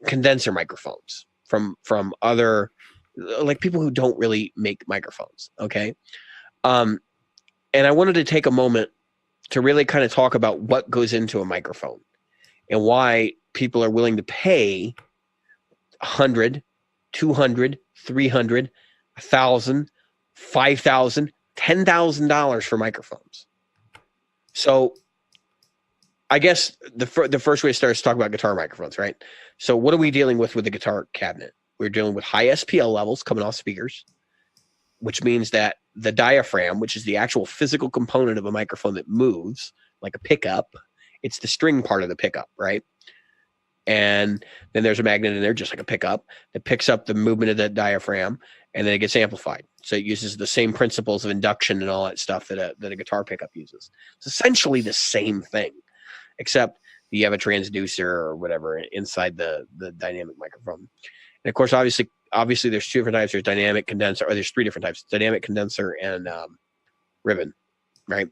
condenser microphones from other, like people who don't really make microphones. Okay. And I wanted to take a moment to really kind of talk about what goes into a microphone and why people are willing to pay $100, $200, $300, $1,000, $5,000, $10,000 for microphones. So I guess the first way to start is to talk about guitar microphones, right? So what are we dealing with the guitar cabinet? We're dealing with high SPL levels coming off speakers, which means that the diaphragm, which is the actual physical component of a microphone that moves like a pickup, it's the string part of the pickup, right? And then there's a magnet in there, just like a pickup, that picks up the movement of that diaphragm, and then it gets amplified. So it uses the same principles of induction and all that stuff that a guitar pickup uses. It's essentially the same thing, except you have a transducer or whatever inside the dynamic microphone. And of course, obviously there's two different types. There's dynamic condenser, or there's three different types: dynamic condenser and ribbon, right?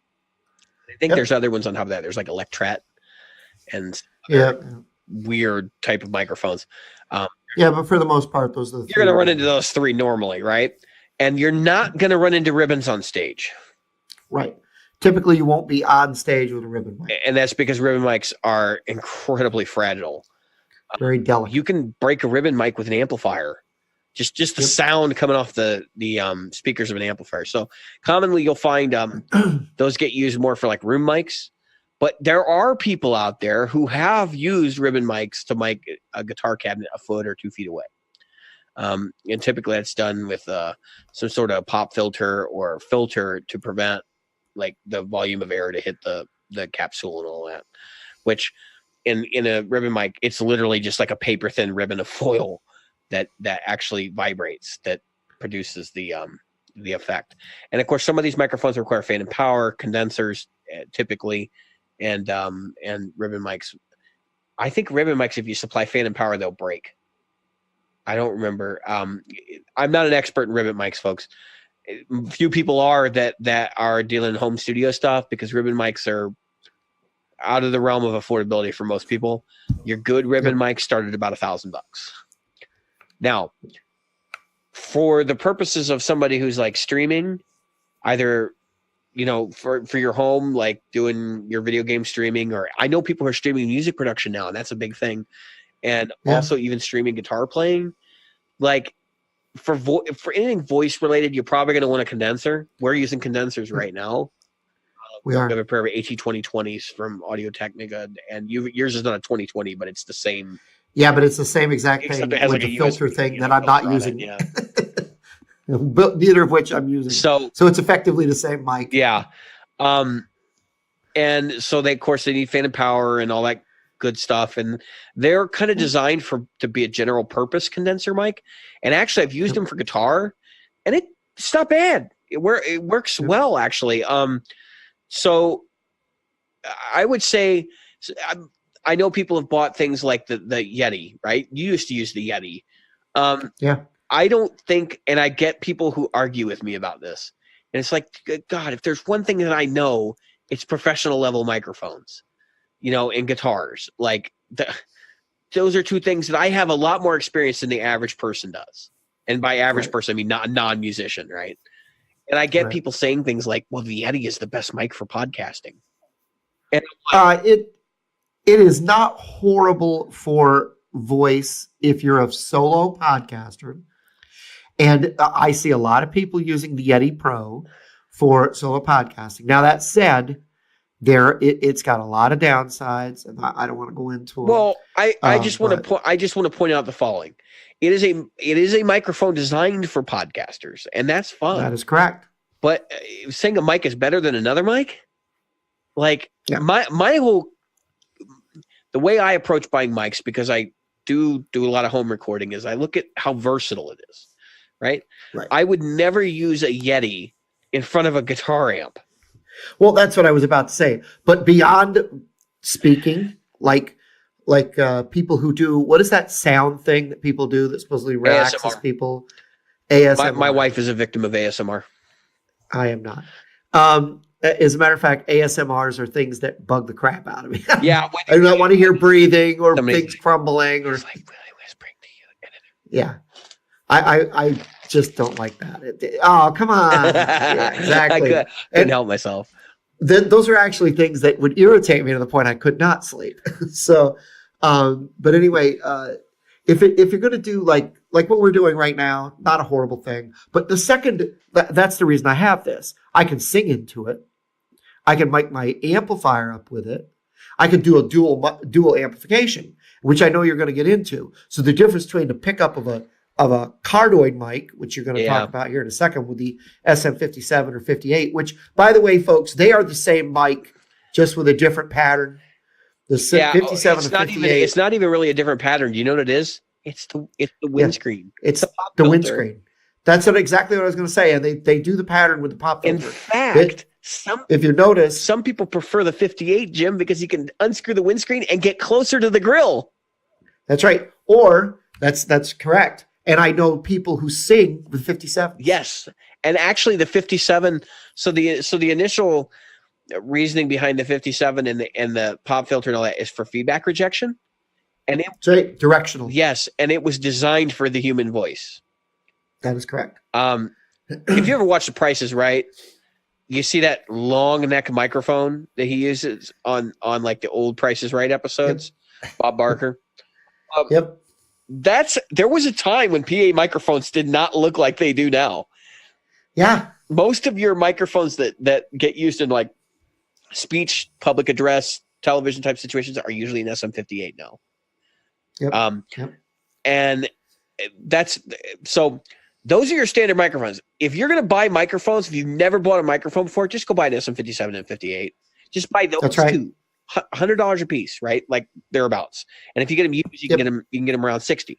I think there's other ones on top of that. There's like Electret and weird type of microphones. But for the most part, those are the you're going to run into those three normally, right? And you're not going to run into ribbons on stage. Right. Typically, you won't be on stage with a ribbon mic. And that's because ribbon mics are incredibly fragile. Very delicate. You can break a ribbon mic with an amplifier. Just the sound coming off the speakers of an amplifier. So commonly you'll find those get used more for like room mics. But there are people out there who have used ribbon mics to mic a guitar cabinet a foot or 2 feet away. And typically that's done with some sort of pop filter or filter to prevent like the volume of air to hit the capsule and all that, which in a ribbon mic, it's literally just like a paper thin ribbon of foil that actually vibrates, that produces the effect. And of course, some of these microphones require fan and power, condensers typically, and ribbon mics. I think ribbon mics, if you supply fan and power, they'll break. I don't remember. I'm not an expert in ribbon mics, folks. Few people are that are dealing home studio stuff, because ribbon mics are out of the realm of affordability for most people. Your good ribbon mic started about $1,000. Now, for the purposes of somebody who's like streaming, either, you know, for your home, like doing your video game streaming, or I know people who are streaming music production now, and that's a big thing. And also even streaming guitar playing, like for anything voice related, you're probably going to want a condenser. We're using condensers right now. We have a pair of AT2020s from Audio Technica, and yours is not a 2020, but it's the same. Yeah, but it's the same exact thing with like the filter thing that I'm not using. Yeah. But neither of which I'm using. So it's effectively the same mic. Yeah. And so they, of course, they need fan and power and all that good stuff. And they're kind of designed to be a general purpose condenser mic. And actually, I've used them for guitar, and it's not bad. It works well, actually. So I would say, I know people have bought things like the Yeti, right? You used to use the Yeti. I don't think, and I get people who argue with me about this. And it's like, God, if there's one thing that I know, it's professional level microphones, you know, and guitars. Like those are two things that I have a lot more experience than the average person does. And by average person, I mean not a non-musician, right? And I get people saying things like, well, the Yeti is the best mic for podcasting. And it is not horrible for voice if you're a solo podcaster. And I see a lot of people using the Yeti Pro for solo podcasting. Now, that said, it's got a lot of downsides, and I don't want to go into it. Well, I just want to point out the following. It is a microphone designed for podcasters, and that's fun. That is correct. But saying a mic is better than another mic, like my whole, the way I approach buying mics, because I do a lot of home recording, is I look at how versatile it is, right? I would never use a Yeti in front of a guitar amp. Well, that's what I was about to say. But beyond speaking, like people who do, what is that sound thing that people do that supposedly relaxes ASMR. people? ASMR. My wife is a victim of ASMR. I am not. As a matter of fact, ASMRs are things that bug the crap out of me. Yeah. I do not want to hear breathing or things crumbling. Or like really whispering to you. Yeah. I just don't like that. Oh, come on. Yeah, exactly. I couldn't help myself. Then those are actually things that would irritate me to the point I could not sleep. So, but anyway, if you're going to do like what we're doing right now, not a horrible thing. But the second, that's the reason I have this. I can sing into it. I can mic my amplifier up with it. I could do a dual amplification, which I know you're going to get into. So the difference between the pickup of a cardioid mic, which you're going to talk about here in a second, with the SM57 or 58, which, by the way, folks, they are the same mic, just with a different pattern. The 57 and 58. It's not even really a different pattern. Do you know what it is? It's the windscreen. It's the windscreen. That's exactly what I was going to say. And they do the pattern with the pop filter. In fact, if you notice, some people prefer the 58, Jim, because you can unscrew the windscreen and get closer to the grill. That's right. Or that's correct. And I know people who sing with 57. Yes. And actually the 57, so the initial reasoning behind the 57 and the pop filter and all that is for feedback rejection. And it's right, directional. Yes, and it was designed for the human voice. That is correct. If you ever watch The Price is Right, you see that long neck microphone that he uses on like the old Price is Right episodes, Bob Barker. Yep. There was a time when PA microphones did not look like they do now. Yeah. Most of your microphones that get used in like speech, public address, television type situations are usually an SM58 now. Yep. And so those are your standard microphones. If you're going to buy microphones, if you've never bought a microphone before, just go buy an SM57 and 58. Just buy those two. $100 a piece, right? Like thereabouts. And if you get them used, you can get them around 60,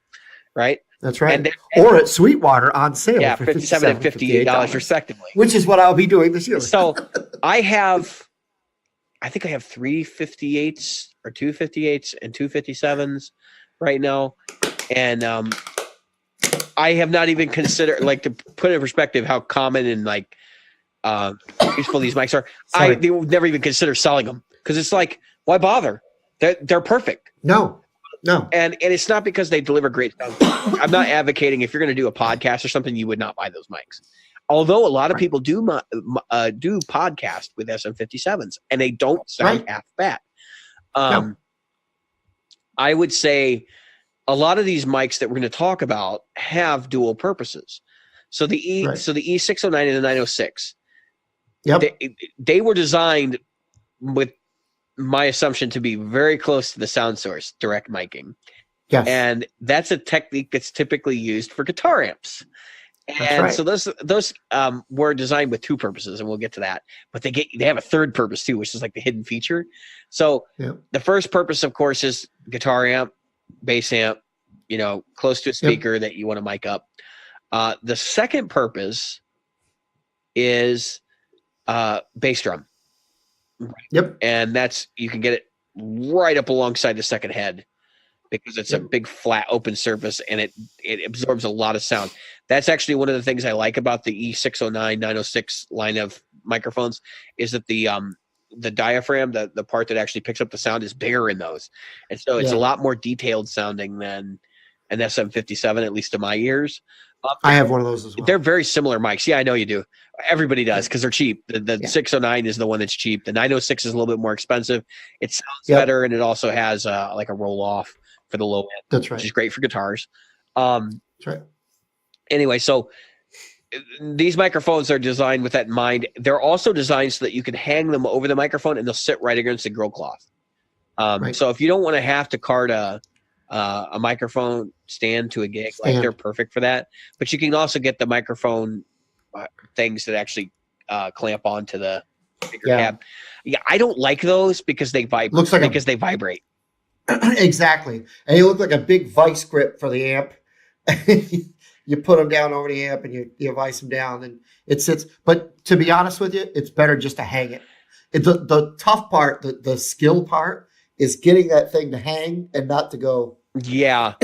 right? That's right. Or at Sweetwater on sale for $57 and $58 respectively. Which is what I'll be doing this year. So I think I have 3 58s or 2 58s and 2 57s right now. And I have not even considered, like, to put in perspective how common and like useful these mics are. They would never even consider selling them because it's like, why bother? They're perfect. No. And it's not because they deliver great sound. I'm not advocating if you're going to do a podcast or something, you would not buy those mics. Although a lot of people do podcast with SM57s and they don't sound half bad. I would say a lot of these mics that we're going to talk about have dual purposes. So the E609 and the 906, they were designed with my assumption to be very close to the sound source, direct miking. Yes. And that's a technique that's typically used for guitar amps. And so those were designed with two purposes, and we'll get to that. But they have a third purpose too, which is like the hidden feature. So the first purpose, of course, is guitar amp, bass amp, close to a speaker that you want to mic up. The second purpose is bass drum. Yep. And you can get it right up alongside the second head because it's a big flat open surface and it absorbs a lot of sound. That's actually one of the things I like about the E609, 906 line of microphones is that the diaphragm, the part that actually picks up the sound, is bigger in those. And so it's a lot more detailed sounding than an SM57, at least to my ears. I have one of those as well. They're very similar mics. Yeah, I know you do. Everybody does because they're cheap. The 609 is the one that's cheap. The 906 is a little bit more expensive. It sounds better, and it also has like a roll off for the low end. That's right. Which is great for guitars. That's right. Anyway, so these microphones are designed with that in mind. They're also designed so that you can hang them over the microphone, and they'll sit right against the grill cloth. So if you don't want to have to cart a microphone stand to a gig, like they're perfect for that. But you can also get the microphone things that actually clamp onto the bigger cab. Yeah, I don't like those because they vibrate. They vibrate. Exactly, and they look like a big vice grip for the amp. You put them down over the amp and you vice them down, and it sits. But to be honest with you, it's better just to hang it. The tough part, the skill part, is getting that thing to hang and not to go. Yeah.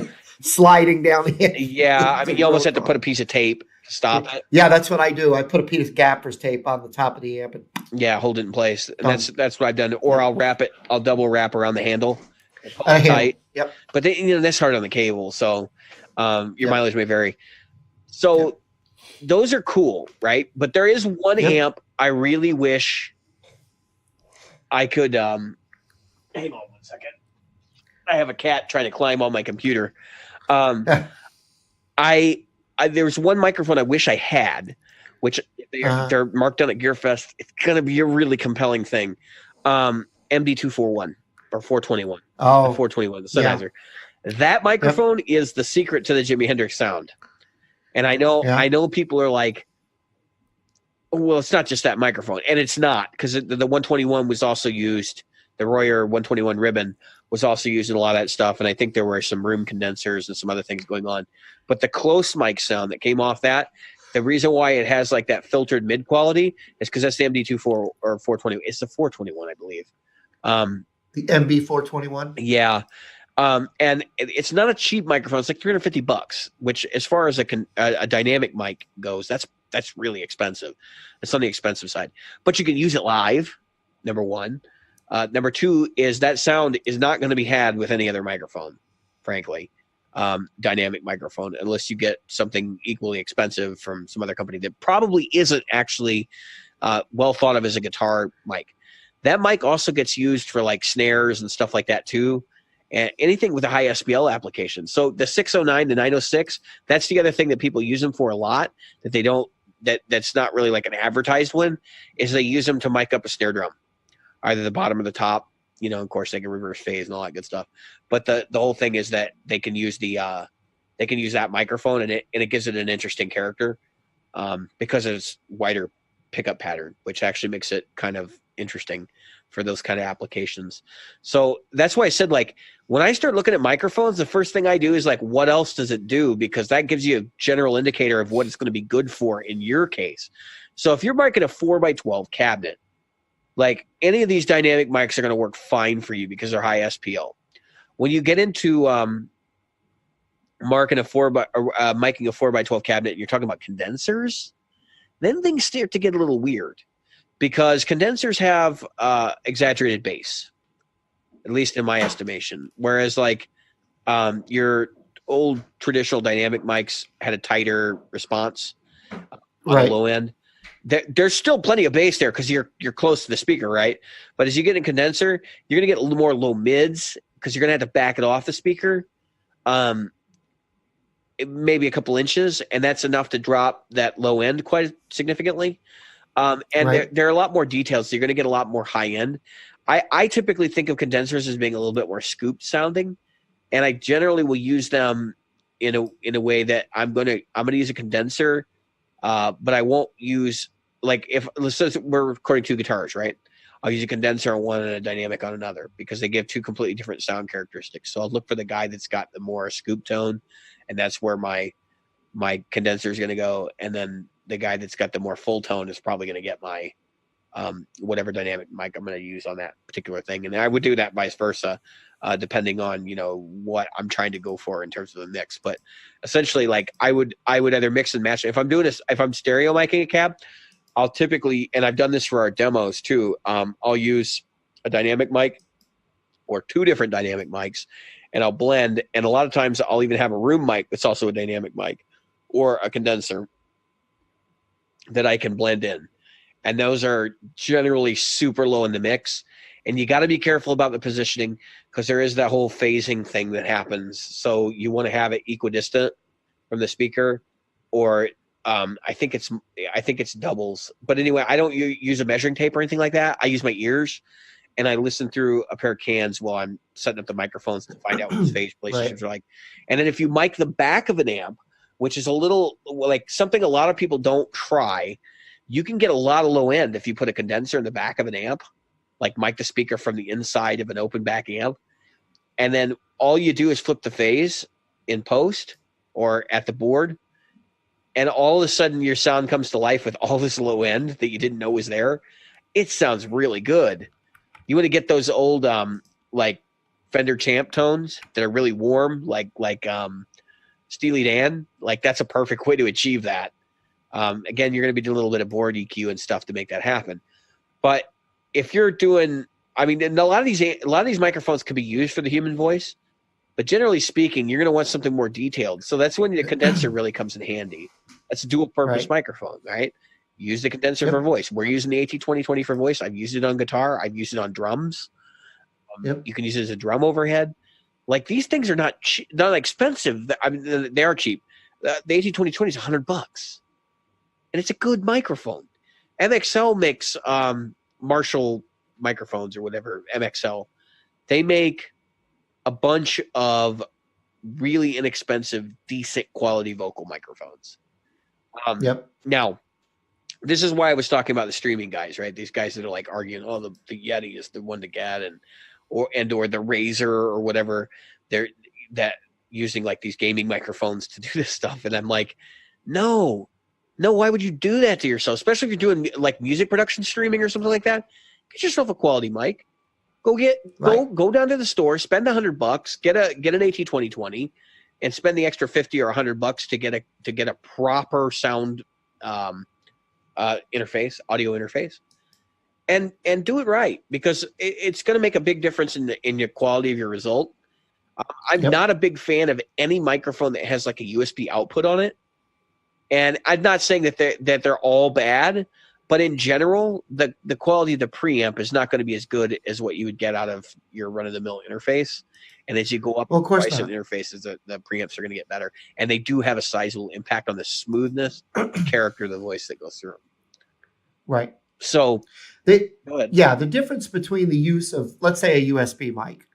Sliding down the amp. Yeah, I mean, you almost have to put a piece of tape to stop it. Yeah, that's what I do. I put a piece of gaffer's tape on the top of the amp. And hold it in place. And that's what I've done. Or I'll wrap it. I'll double wrap around the handle. Tight. Yep. But that's hard on the cable, so your mileage may vary. So those are cool, right? But there is one amp I really wish I could. Hang on 1 second. I have a cat trying to climb on my computer. There's one microphone I wish I had, which they're marked down at GearFest. It's gonna be a really compelling thing. MD241 or 421. Oh, the 421, the Sennheiser. Yeah. That microphone is the secret to the Jimi Hendrix sound. And I know people are like, well, it's not just that microphone, and it's not, because the 121 was also used. The Royer 121 ribbon was also used in a lot of that stuff, and I think there were some room condensers and some other things going on. But the close mic sound that came off that, the reason why it has like that filtered mid quality is because that's the MD24 or 420. It's the 421, I believe. The MB 421. Yeah. And it's not a cheap microphone. It's like $350, which, as far as a dynamic mic goes, that's really expensive. It's on the expensive side, but you can use it live. Number one. Number two is that sound is not going to be had with any other microphone, frankly. Dynamic microphone, unless you get something equally expensive from some other company that probably isn't actually well thought of as a guitar mic. That mic also gets used for like snares and stuff like that too, and anything with a high SPL application. So the 609, the 906, that's the other thing that people use them for a lot that they don't. That's not really like an advertised one. Is they use them to mic up a snare drum, either the bottom or the top. You know, of course, they can reverse phase and all that good stuff. But the whole thing is that they can use that microphone, and it gives it an interesting character because of its wider pickup pattern, which actually makes it kind of interesting for those kind of applications. So that's why I said, like, when I start looking at microphones, the first thing I do is like, what else does it do? Because that gives you a general indicator of what it's going to be good for in your case. So if you're micing a 4x12 cabinet, like, any of these dynamic mics are going to work fine for you because they're high SPL. When you get into marking a 4x12 cabinet, and you're talking about condensers, then things start to get a little weird because condensers have exaggerated bass, at least in my estimation. Whereas like your old traditional dynamic mics had a tighter response on the low end. There's still plenty of bass there because you're close to the speaker, right? But as you get in condenser, you're gonna get a little more low mids because you're gonna have to back it off the speaker, maybe a couple inches, and that's enough to drop that low end quite significantly. And there are a lot more details, so you're gonna get a lot more high end. I typically think of condensers as being a little bit more scooped sounding, and I generally will use them in a way that I'm gonna use a condenser, but I won't use, like, if let's say we're recording two guitars, right? I'll use a condenser on one and a dynamic on another because they give two completely different sound characteristics. So I'll look for the guy that's got the more scoop tone, and that's where my condenser is going to go. And then the guy that's got the more full tone is probably going to get my whatever dynamic mic I'm going to use on that particular thing. And I would do that vice versa, depending on, you know, what I'm trying to go for in terms of the mix. But essentially, like, I would either mix and match. If I'm doing this, if I'm stereo micing a cab, I'll typically, and I've done this for our demos too, I'll use a dynamic mic or two different dynamic mics, and I'll blend. And a lot of times I'll even have a room mic that's also a dynamic mic or a condenser that I can blend in. And those are generally super low in the mix. And you got to be careful about the positioning because there is that whole phasing thing that happens. So you want to have it equidistant from the speaker, or I think it's doubles. But anyway, I don't use a measuring tape or anything like that. I use my ears, and I listen through a pair of cans while I'm setting up the microphones to find out what the phase relationships are like. And then if you mic the back of an amp, which is a little like something a lot of people don't try, you can get a lot of low end if you put a condenser in the back of an amp, like mic the speaker from the inside of an open back amp. And then all you do is flip the phase in post or at the board. And all of a sudden your sound comes to life with all this low end that you didn't know was there. It sounds really good. You want to get those old like Fender Champ tones that are really warm, like Steely Dan. Like, that's a perfect way to achieve that. Again, you're going to be doing a little bit of board EQ and stuff to make that happen. But if you're doing, I mean, and a lot of these microphones can be used for the human voice, but generally speaking, you're going to want something more detailed. So that's when the condenser really comes in handy. That's a dual purpose microphone, right? Use the condenser for voice. We're using the AT2020 for voice. I've used it on guitar. I've used it on drums. You can use it as a drum overhead. Like, these things are not expensive. I mean, they are cheap. The AT2020 is $100, and it's a good microphone. MXL makes Marshall microphones or whatever, MXL. They make a bunch of really inexpensive, decent quality vocal microphones. Now, this is why I was talking about the streaming guys, right? These guys that are like arguing, oh, the Yeti is the one to get, or the Razer or whatever. They're using like these gaming microphones to do this stuff, and I'm like, no, why would you do that to yourself? Especially if you're doing like music production streaming or something like that. Get yourself a quality mic. Go down to the store, spend $100, get an AT2020, and spend the extra $50 or $100 to get a proper sound interface, audio interface, and do it right, because it's going to make a big difference in the quality of your result. I'm not a big fan of any microphone that has like a USB output on it, and I'm not saying that they're all bad. But in general, the quality of the preamp is not going to be as good as what you would get out of your run-of-the-mill interface. And as you go up in price of interfaces, the preamps are going to get better. And they do have a sizable impact on the smoothness and character of the voice that goes through them. Right. So, the difference between the use of, let's say, a USB mic.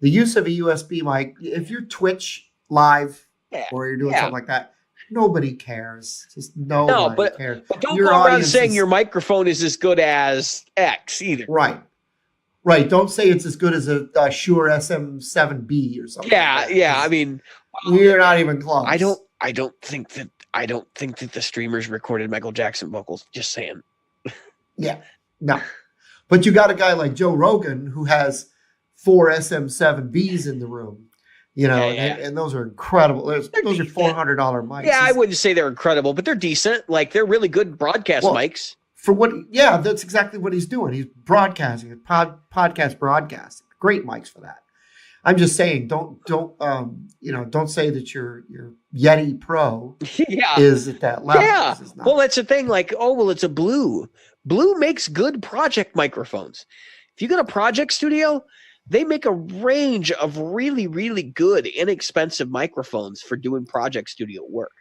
The use of a USB mic, if you're Twitch live or you're doing something like that, nobody cares. Just nobody cares. But don't go around saying your microphone is as good as X either. Right. Don't say it's as good as a Shure SM7B or something. Yeah. I mean, you're not even close. I don't think that the streamers recorded Michael Jackson vocals. Just saying. Yeah. No. But you got a guy like Joe Rogan who has 4 SM7Bs in the room. You know, Yeah. and those are incredible. Those are Decent. $400 mics. Yeah, I wouldn't say they're incredible, but they're decent. Like they're really good broadcast mics. For what? Yeah, that's exactly what he's doing. He's broadcasting, podcast broadcasting. Great mics for that. I'm just saying, don't say that your Yeti Pro is at that level. Yeah. Well, that's the thing. Like, it's a Blue. Blue makes good project microphones. If you got a project studio, they make a range of really, really good, inexpensive microphones for doing project studio work.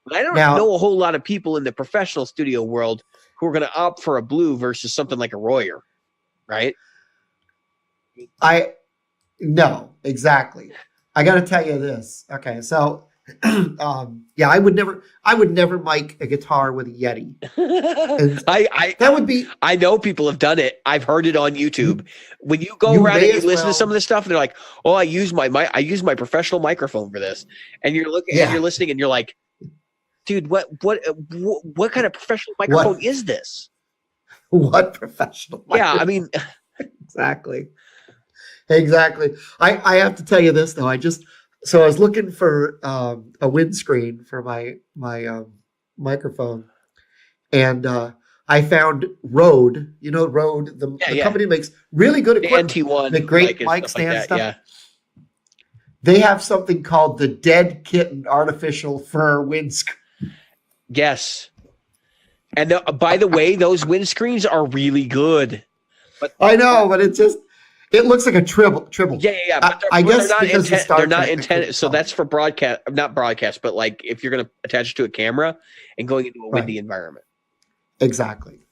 But I don't know a whole lot of people in the professional studio world who are going to opt for a Blue versus something like a Royer, right? No, exactly. I got to tell you this. Okay, so I would never mic a guitar with a Yeti. I know people have done it. I've heard it on YouTube. When you go around and you listen to some of this stuff, and they're like, "Oh, I use my professional microphone for this," and you're looking, and you're listening, and you're like, "Dude, what kind of professional microphone is this?" What professional microphone? Yeah, I mean, Exactly. I have to tell you this though. I was looking for a windscreen for my microphone, and I found Rode. You know Rode, the company makes really good equipment. The NT1, the great mic stand stuff. Yeah. They have something called the Dead Kitten Artificial Fur Windscreen. Yes. And by the way, those windscreens are really good. But I know, but it looks like a tribble. Yeah. But I guess they're not intended. So that's for broadcast, not broadcast, but like if you're going to attach it to a camera and going into a windy environment. Exactly.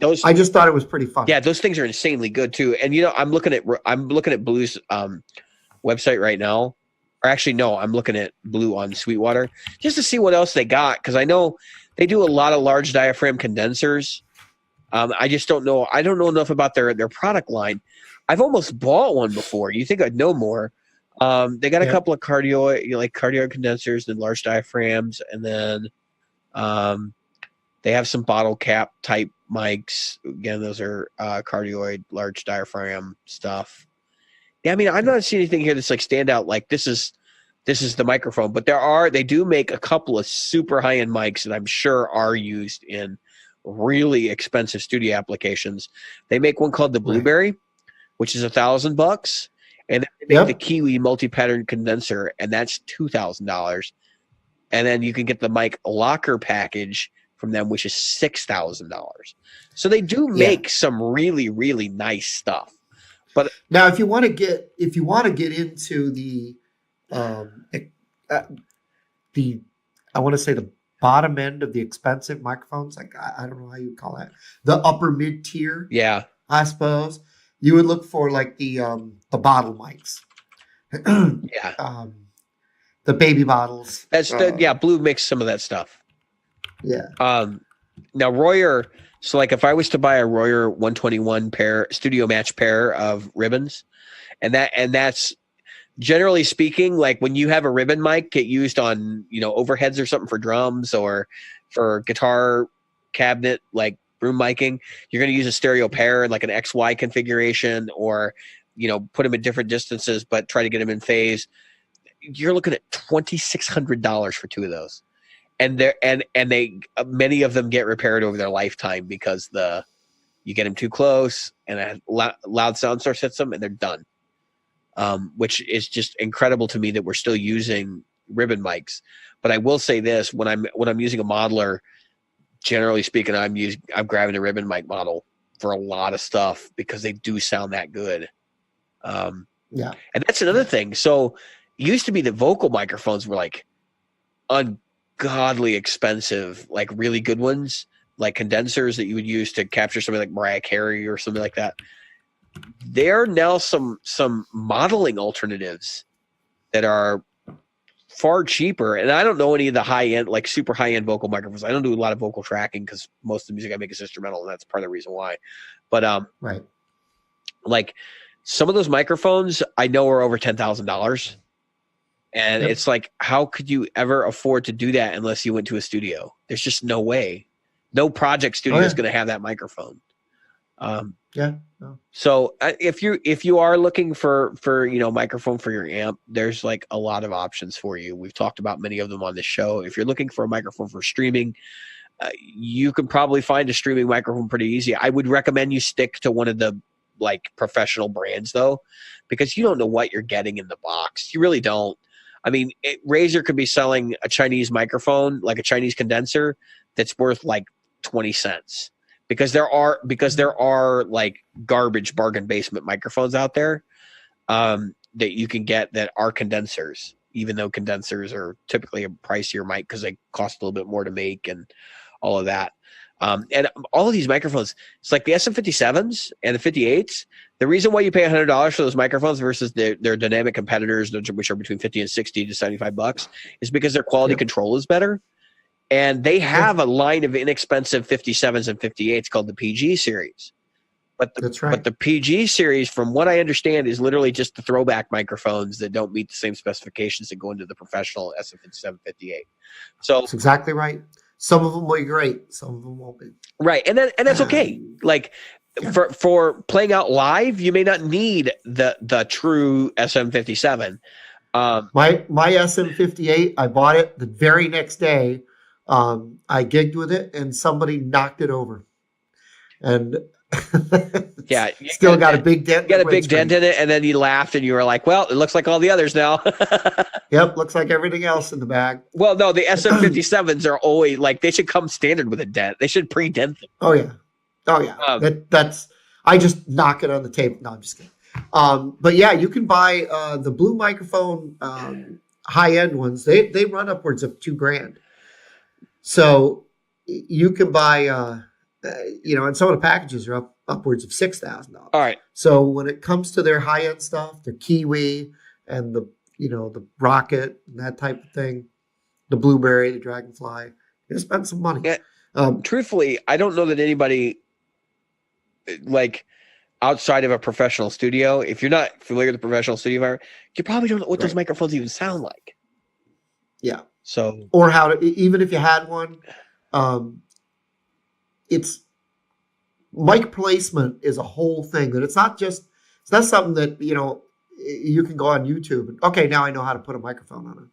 Those, I just thought it was pretty fun. Yeah, those things are insanely good too. And I'm looking at Blue's website right now. Or actually, no, I'm looking at Blue on Sweetwater just to see what else they got, because I know they do a lot of large diaphragm condensers. I just don't know. I don't know enough about their product line. I've almost bought one before. You think I'd know more? They got a couple of cardioid condensers and large diaphragms, and then they have some bottle cap type mics. Again, those are cardioid large diaphragm stuff. Yeah, I mean, I'm not seeing anything here that's like stand out. Like this is the microphone, but they do make a couple of super high end mics that I'm sure are used in really expensive studio applications. They make one called the Blueberry, which is $1,000, and they make the Kiwi multi-pattern condenser, and that's $2,000. And then you can get the mic locker package from them, which is $6,000. So they do make some really, really nice stuff. But now, if you want to get into the I want to say the bottom end of the expensive microphones, like I don't know how you would call that, the upper mid tier. Yeah, I suppose you would look for like the bottle mics. The baby bottles. That's Blue makes some of that stuff. Yeah. Now Royer. So like if I was to buy a Royer 121 studio match pair of ribbons, and that's generally speaking, like when you have a ribbon mic get used on, overheads or something for drums or for guitar cabinet, like room miking, you're going to use a stereo pair, like an XY configuration, or, put them at different distances, but try to get them in phase. You're looking at $2,600 for two of those. And they many of them get repaired over their lifetime because you get them too close and a loud sound source hits them and they're done. Which is just incredible to me that we're still using ribbon mics. But I will say this: when I'm using a modeler, generally speaking, I'm grabbing a ribbon mic model for a lot of stuff because they do sound that good. And that's another thing. So it used to be that vocal microphones were like ungodly expensive, like really good ones, like condensers that you would use to capture something like Mariah Carey or something like that. There are now some modeling alternatives that are far cheaper, and I don't know any of the high end, like super high end vocal microphones. I don't do a lot of vocal tracking because most of the music I make is instrumental, and that's part of the reason why. But like some of those microphones I know are over $10,000, and it's like, how could you ever afford to do that unless you went to a studio? There's just no way. No project studio is going to have that microphone. Yeah. No. So if you are looking for microphone for your amp, there's like a lot of options for you. We've talked about many of them on this show. If you're looking for a microphone for streaming, you can probably find a streaming microphone pretty easy. I would recommend you stick to one of the like professional brands though, because you don't know what you're getting in the box. You really don't. I mean, Razer could be selling a Chinese microphone, like a Chinese condenser, that's worth like 20 cents. Because there are like garbage bargain basement microphones out there that you can get that are condensers, even though condensers are typically a pricier mic because they cost a little bit more to make and all of that. And all of these microphones, it's like the SM57s and the 58s. The reason why you pay $100 for those microphones versus their dynamic competitors, which are between 50 and 60 to $75, is because their quality control is better. And they have a line of inexpensive 57s and 58s called the PG series. But the PG series, from what I understand, is literally just the throwback microphones that don't meet the same specifications that go into the professional SM57, 58. So that's exactly right. Some of them will be great. Some of them won't be. Right. And that's okay. Like for playing out live, you may not need the true SM57. My SM58, I bought it the very next day. I gigged with it and somebody knocked it over. And yeah, still got a big dent. You got a big dent in it, and then you laughed and you were like, well, it looks like all the others now. Yep, looks like everything else in the bag. Well, no, the SM57s are always like, they should come standard with a dent. They should pre-dent them. Oh yeah. That's I just knock it on the table. No, I'm just kidding. But yeah, you can buy the Blue microphone high-end ones. They run upwards of $2,000. So you can buy, and some of the packages are upwards of $6,000. All right. So when it comes to their high-end stuff, the Kiwi and the Rocket and that type of thing, the Blueberry, the Dragonfly, you spend some money. Yeah. Truthfully, I don't know that anybody like outside of a professional studio, if you're not familiar with the professional studio environment, you probably don't know what those microphones even sound like. Yeah. So, or how to, even if you had one, it's mic placement is a whole thing that it's not something that, you can go on YouTube and, okay, now I know how to put a microphone on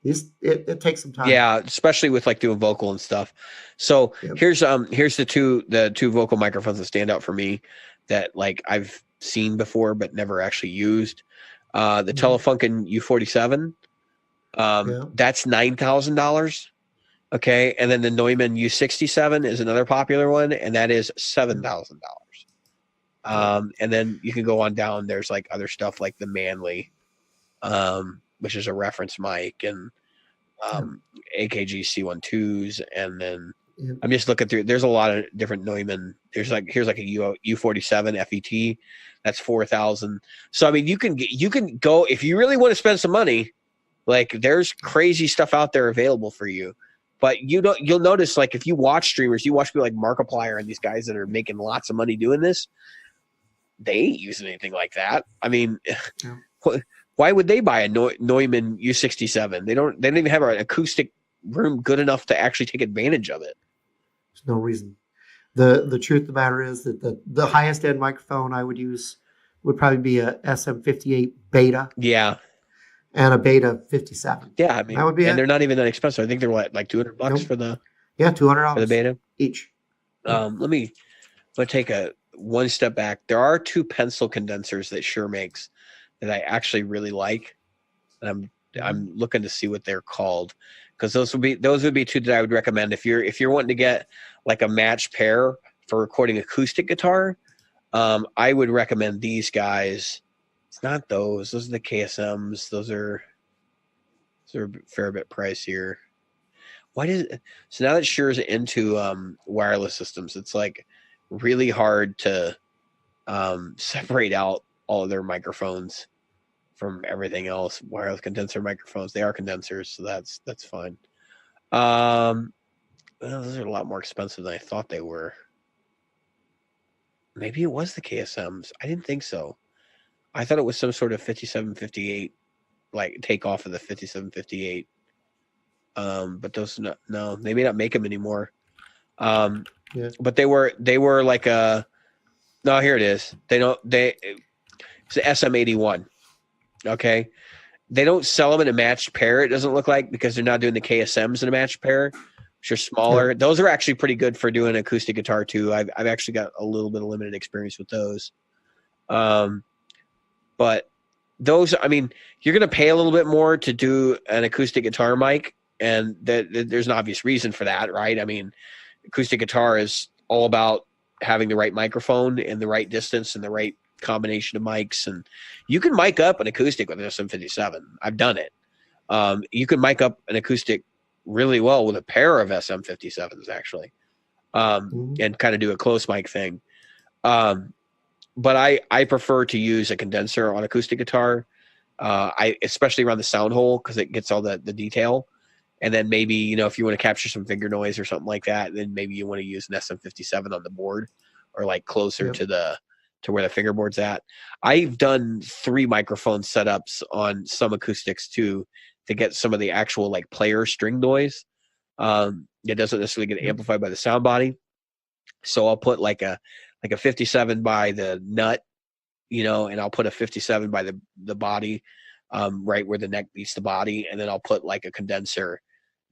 it. It takes some time. Yeah, especially with like doing vocal and stuff. So here's the two vocal microphones that stand out for me that like I've seen before but never actually used. The Telefunken U47. That's $9,000. Okay, and then the Neumann U67 is another popular one, and that is $7,000. And then you can go on down. There's like other stuff like the Manley, which is a reference mic, and AKG C12s, and then I'm just looking through. There's a lot of different Neumann. Here's like a U47 FET. That's $4,000. So I mean, you can go if you really want to spend some money. Like there's crazy stuff out there available for you. But you'll notice, like, if you watch streamers, you watch people like Markiplier and these guys that are making lots of money doing this, they ain't using anything like that. I mean, why would they buy a Neumann U67? They don't even have an acoustic room good enough to actually take advantage of it. There's no reason. The truth of the matter is that the highest end microphone I would use would probably be a SM58 Beta. Yeah. And a Beta 57. Yeah, I mean, that would be they're not even that expensive. I think they're what, like $200 for the $200 for the Beta each. Let me take one step back. There are two pencil condensers that Shure makes that I actually really like, and I'm looking to see what they're called, because those would be two that I would recommend if you're wanting to get like a matched pair for recording acoustic guitar. I would recommend these guys. It's not those. Those are the KSMs. Those are a fair bit pricier. So now that Shure's into wireless systems, it's like really hard to separate out all of their microphones from everything else. Wireless condenser microphones, they are condensers, so that's fine. Well, those are a lot more expensive than I thought they were. Maybe it was the KSMs. I didn't think so. I thought it was some sort of 5758, like take off of the 5758. But those no, they may not make them anymore. But they were like a No, here it is. It's the SM81. Okay. They don't sell them in a matched pair, it doesn't look like, because they're not doing the KSMs in a matched pair, which are smaller. Yeah. Those are actually pretty good for doing acoustic guitar too. I've actually got a little bit of limited experience with those. But those, I mean, you're going to pay a little bit more to do an acoustic guitar mic, and there's an obvious reason for that, right? I mean, acoustic guitar is all about having the right microphone and the right distance and the right combination of mics. And you can mic up an acoustic with an SM57. I've done it. You can mic up an acoustic really well with a pair of SM57s, actually, and kind of do a close mic thing. But I prefer to use a condenser on acoustic guitar. I especially around the sound hole, because it gets all the detail. And then maybe, you know, if you want to capture some finger noise or something like that, then maybe you want to use an SM57 on the board, or like closer to where the fingerboard's at. I've done 3 microphone setups on some acoustics too, to get some of the actual like player string noise. It doesn't necessarily get amplified by the sound body. So I'll put like a 57 by the nut, you know, and I'll put a 57 by the body, right where the neck meets the body, and then I'll put like a condenser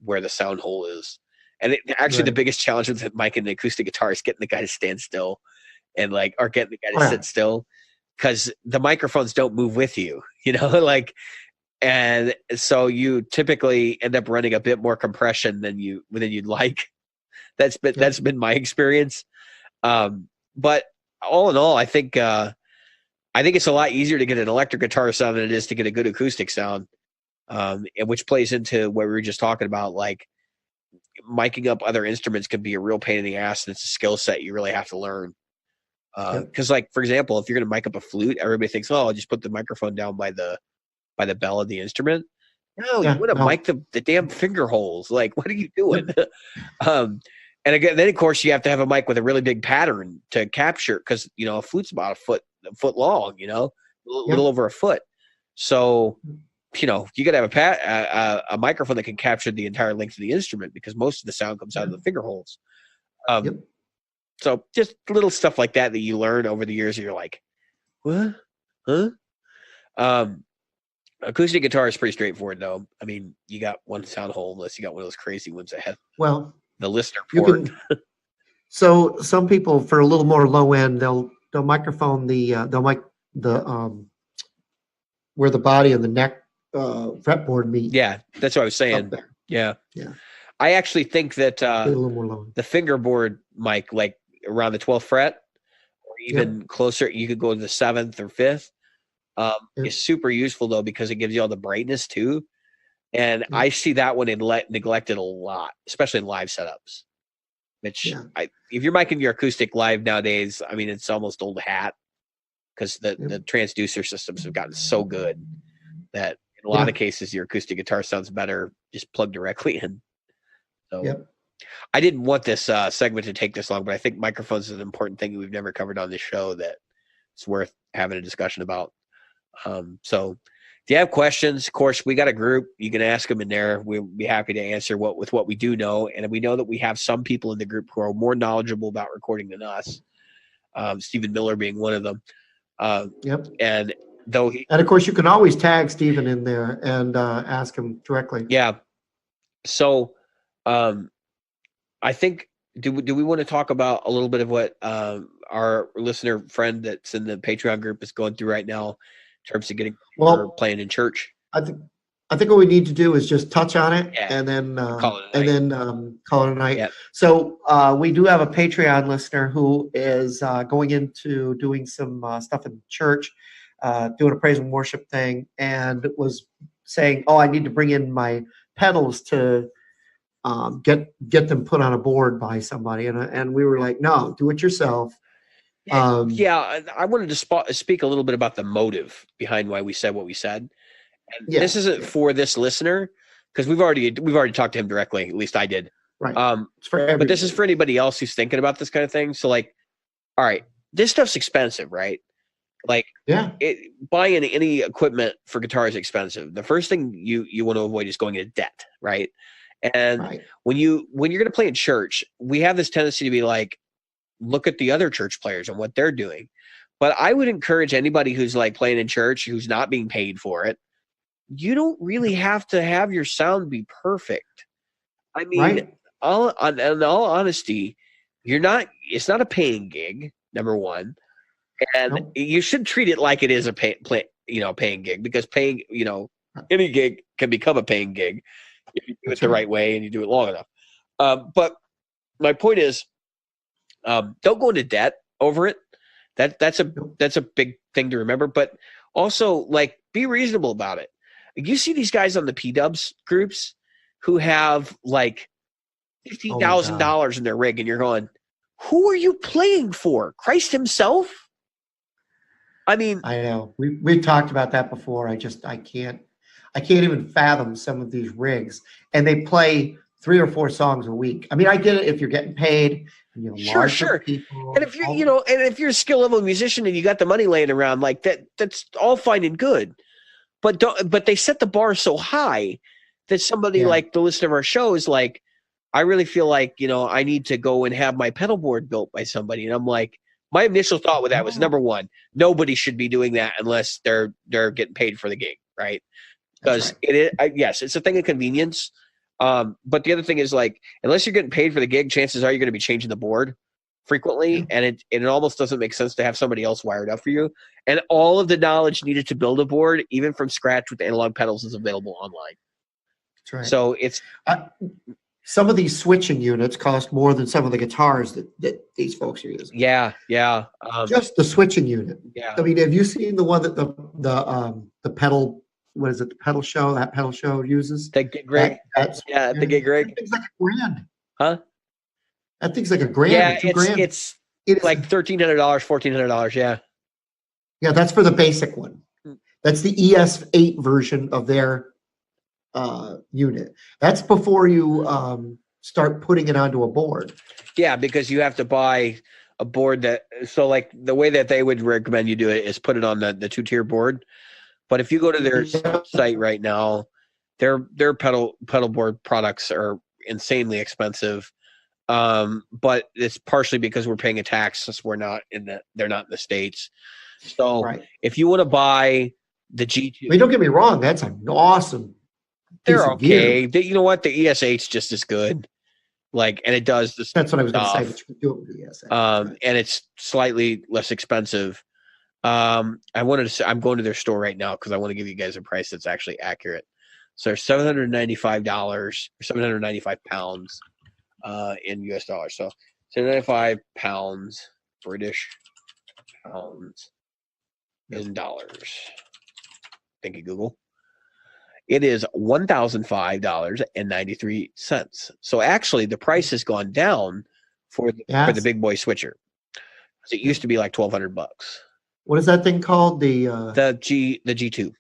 where the sound hole is. And actually, the biggest challenge with mic and the acoustic guitar is getting the guy to stand still, and like, or getting the guy to sit still, because the microphones don't move with you, you know, like, and so you typically end up running a bit more compression than you'd like. That's been my experience. But all in all, I think it's a lot easier to get an electric guitar sound than it is to get a good acoustic sound. And which plays into what we were just talking about, like miking up other instruments can be a real pain in the ass, and it's a skill set you really have to learn. Because, like, for example, if you're going to mic up a flute, everybody thinks, "Oh, I'll just put the microphone down by the bell of the instrument." No, you want to mic the damn finger holes. Like, what are you doing? And again, then of course you have to have a mic with a really big pattern to capture, because you know a flute's about a foot long, you know, a little over a foot. So you know, you got to have a microphone that can capture the entire length of the instrument, because most of the sound comes out of the finger holes. So just little stuff like that you learn over the years. You're like, what? Huh? Acoustic guitar is pretty straightforward, though. I mean, you got one sound hole, unless you got one of those crazy ones that have the listener port. So some people, for a little more low end, they'll microphone they'll mic the where the body and the neck fretboard meet. Yeah, that's what I was saying. Yeah. I actually think that a little more low. The fingerboard mic, like around the 12th fret, or even closer, you could go to the 7th or 5th. Is super useful though, because it gives you all the brightness too. And I see that one neglected a lot, especially in live setups. Which if you're micing your acoustic live nowadays, I mean, it's almost old hat, because the transducer systems have gotten so good that in a lot of cases your acoustic guitar sounds better just plugged directly in. So I didn't want this segment to take this long, but I think microphones is an important thing we've never covered on this show that it's worth having a discussion about. So if you have questions, of course, we got a group. You can ask them in there. We'll be happy to answer with what we do know. And we know that we have some people in the group who are more knowledgeable about recording than us. Stephen Miller being one of them. And of course, you can always tag Stephen in there and ask him directly. Yeah. So I think, do we want to talk about a little bit of what our listener friend that's in the Patreon group is going through right now in terms of getting playing in church? I think what we need to do is just touch on it and then call it a night. Yep. So we do have a Patreon listener who is going into doing some stuff in church, doing a praise and worship thing, and was saying, "Oh, I need to bring in my pedals to get them put on a board by somebody," and we were like, "No, do it yourself." I wanted to speak a little bit about the motive behind why we said what we said. And this isn't for this listener, because we've already talked to him directly. At least I did. Right. But this is for anybody else who's thinking about this kind of thing. So, like, all right, this stuff's expensive, right? Like, buying any equipment for guitar is expensive. The first thing you want to avoid is going into debt, right? And when you're going to play in church, we have this tendency to be like, look at the other church players and what they're doing. But I would encourage anybody who's like playing in church who's not being paid for it. You don't really have to have your sound be perfect. I mean, Right. in all honesty, it's not a paying gig, number one. And Nope. you should treat it like it is a paying gig, because paying, any gig can become a paying gig if you do it the right way and you do it long enough. But my point is, don't go into debt over it. That's a big thing to remember. But also, like, be reasonable about it. You see these guys on the P-dubs groups who have like $15,000 in their rig, and you're going, who are you playing for? Christ himself? I mean, I know we've talked about that before. I can't even fathom some of these rigs, and they play 3 or 4 songs a week. I mean, I get it if you're getting paid, and sure. people, and if you're, and if you're a skill level musician and you got the money laying around like that, that's all fine and good. But they set the bar so high that somebody like the listener of our show is like, I really feel like, I need to go and have my pedal board built by somebody. And I'm like, my initial thought with that was, number one, nobody should be doing that unless they're getting paid for the gig, right? Because yes, it's a thing of convenience. But the other thing is, like, unless you're getting paid for the gig, chances are you're going to be changing the board frequently, and it almost doesn't make sense to have somebody else wired up for you. And all of the knowledge needed to build a board, even from scratch with analog pedals, is available online. That's right. So it's some of these switching units cost more than some of the guitars that these folks are using. Yeah. Just the switching unit. Yeah. I mean, have you seen the one that the pedal? What is it? The pedal show? That pedal show uses the gig rig. The gig rig. That thing's like $1,000. Huh? That thing's like $1,000. Yeah, $2,000. It's like $1,300, $1,400. Yeah. Yeah, that's for the basic one. That's the ES8 version of their unit. That's before you start putting it onto a board. Yeah, because you have to buy a board so like the way that they would recommend you do it is put it on the 2-tier board. But if you go to their site right now, their pedal board products are insanely expensive. But it's partially because we're paying a tax since they're not in the States. So if you want to buy the G2, I mean, don't get me wrong, that's an awesome. They're okay. You know what? The ES8's just as good. Like, and it does this. That's what I was going to say. Do it with the ES8. And it's slightly less expensive. I'm going to their store right now because I want to give you guys a price that's actually accurate. So $795 or 795 pounds in US dollars. So 795 pounds, British pounds in dollars. Thank you, Google. It is $1,005.93. So actually, the price has gone down for the big boy switcher. It used to be like $1,200. What is that thing called? The G2.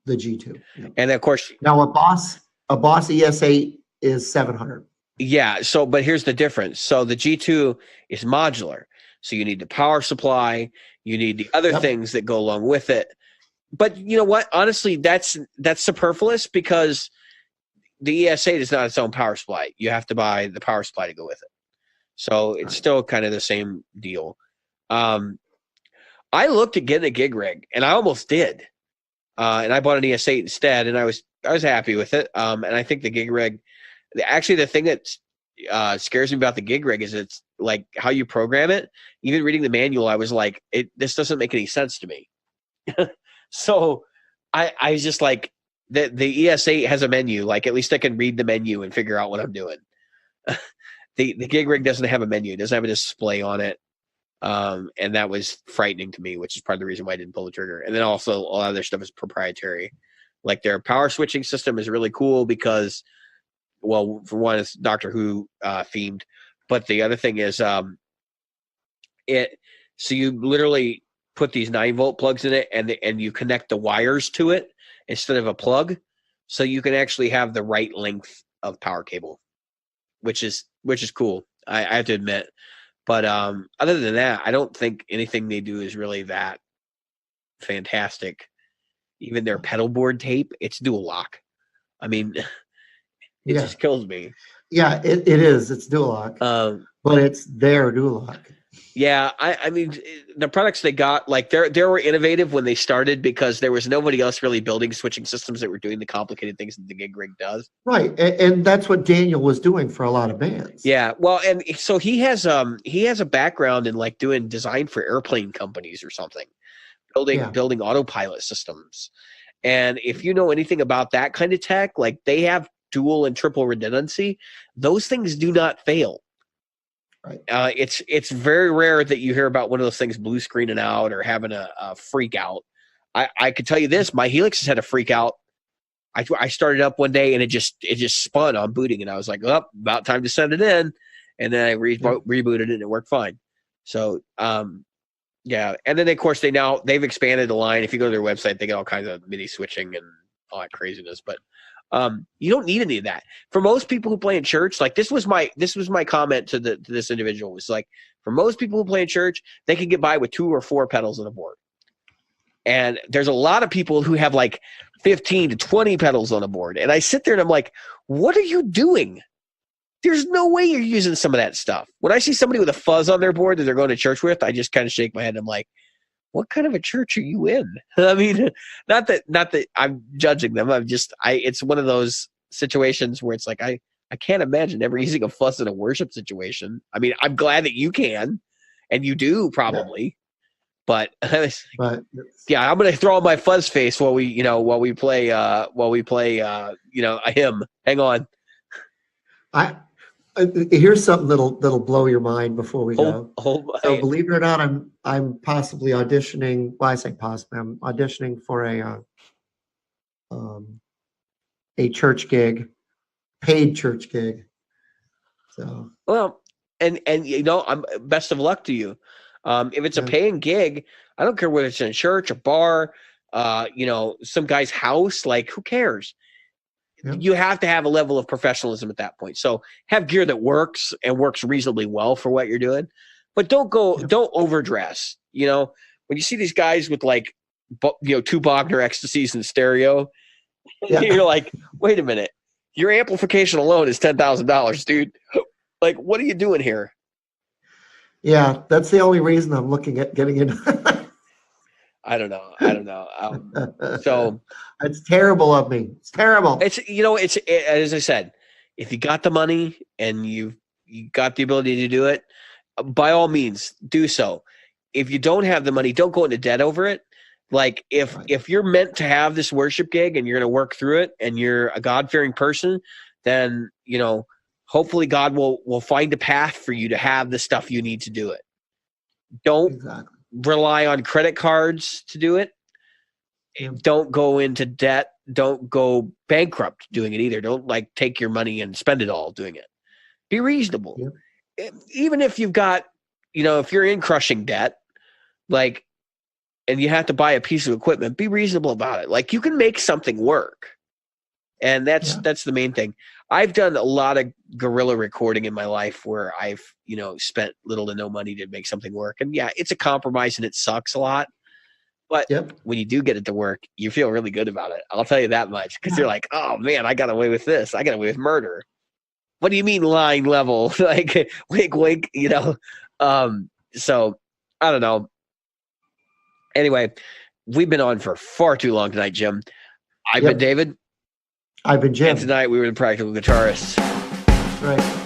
The G2. Yeah. And of course, now a Boss ES8 is $700. Yeah. So, but here's the difference. So the G2 is modular. So you need the power supply. You need the other things that go along with it. But you know what? Honestly, that's superfluous because the ES8 is not its own power supply. You have to buy the power supply to go with it. So it's still kind of the same deal. I looked at getting a gig rig, and I almost did. And I bought an ES8 instead, and I was happy with it. And I think the gig rig, actually, the thing that scares me about the gig rig is it's like how you program it. Even reading the manual, I was like, this doesn't make any sense to me. So I was just like, the ES8 has a menu. Like, at least I can read the menu and figure out what I'm doing. The gig rig doesn't have a menu. It doesn't have a display on it. And that was frightening to me, which is part of the reason why I didn't pull the trigger. And then also a lot of their stuff is proprietary. Like their power switching system is really cool because, well, for one, it's Doctor Who themed. But the other thing is so you literally put these 9-volt plugs in it and you connect the wires to it instead of a plug. So you can actually have the right length of power cable, which is cool. I have to admit. But other than that, I don't think anything they do is really that fantastic. Even their pedal board tape, it's dual lock. I mean, It Yeah. just kills me. Yeah, it is. It's Duoloc, but it's their Duoloc. Yeah, I mean, the products they got, like they were innovative when they started because there was nobody else really building switching systems that were doing the complicated things that the gig rig does. Right, and that's what Daniel was doing for a lot of bands. Yeah, well, and so he has a background in like doing design for airplane companies or something, building autopilot systems. And if you know anything about that kind of tech, like they have dual and triple redundancy, those things do not fail. Right. It's very rare that you hear about one of those things blue screening out or having a freak out. I could tell you this: my Helix has had a freak out. I started up one day and it just spun on booting, and I was like, "Oh, about time to send it in," and then I rebooted it and it worked fine. So, yeah, and then of course they've expanded the line. If you go to their website, they got all kinds of MIDI switching and all that craziness, but. You don't need any of that. For most people who play in church, like this was my comment to this individual, was like, for most people who play in church, they can get by with 2 or 4 pedals on a board. And there's a lot of people who have like 15 to 20 pedals on a board. And I sit there and I'm like, what are you doing? There's no way you're using some of that stuff. When I see somebody with a fuzz on their board that they're going to church with, I just kind of shake my head and I'm like, what kind of a church are you in? I mean, not that I'm judging them. It's one of those situations where it's like, I can't imagine ever using a fuzz in a worship situation. I mean, I'm glad that you can, and you do probably, but yeah, I'm going to throw on my fuzz face while we play, a hymn. Hang on. Here's something that'll blow your mind before we go. So believe it or not, I'm possibly auditioning. Well, I say possibly. I'm auditioning for a church gig, paid church gig. So well, and I'm best of luck to you. If it's a paying gig, I don't care whether it's in a church, a bar, some guy's house. Like, who cares? You have to have a level of professionalism at that point. So have gear that works and works reasonably well for what you're doing, but don't overdress. When you see these guys with like, 2 Bogner ecstasies in stereo, you're like, wait a minute, your amplification alone is $10,000, dude. Like, what are you doing here? Yeah, that's the only reason I'm looking at getting into. I don't know. So it's terrible of me. It's terrible. It's as I said, if you got the money and you got the ability to do it, by all means do so. If you don't have the money, don't go into debt over it. Like if you're meant to have this worship gig and you're going to work through it and you're a God-fearing person, then hopefully God will find a path for you to have the stuff you need to do it. Don't rely on credit cards to do it. Don't go into debt. Don't go bankrupt doing it either. Don't like take your money and spend it all doing it. Be reasonable. Even if you've got, if you're in crushing debt, like, and you have to buy a piece of equipment, be reasonable about it. Like, you can make something work. And that's the main thing. I've done a lot of guerrilla recording in my life where I've, spent little to no money to make something work. And yeah, it's a compromise and it sucks a lot. But when you do get it to work, you feel really good about it. I'll tell you that much. Because you're like, oh man, I got away with this. I got away with murder. What do you mean line level? Like, wink, wink, So I don't know. Anyway, we've been on for far too long tonight, Jim. I've been David. I've been Jim. And tonight we were the Practical Guitarists. Right.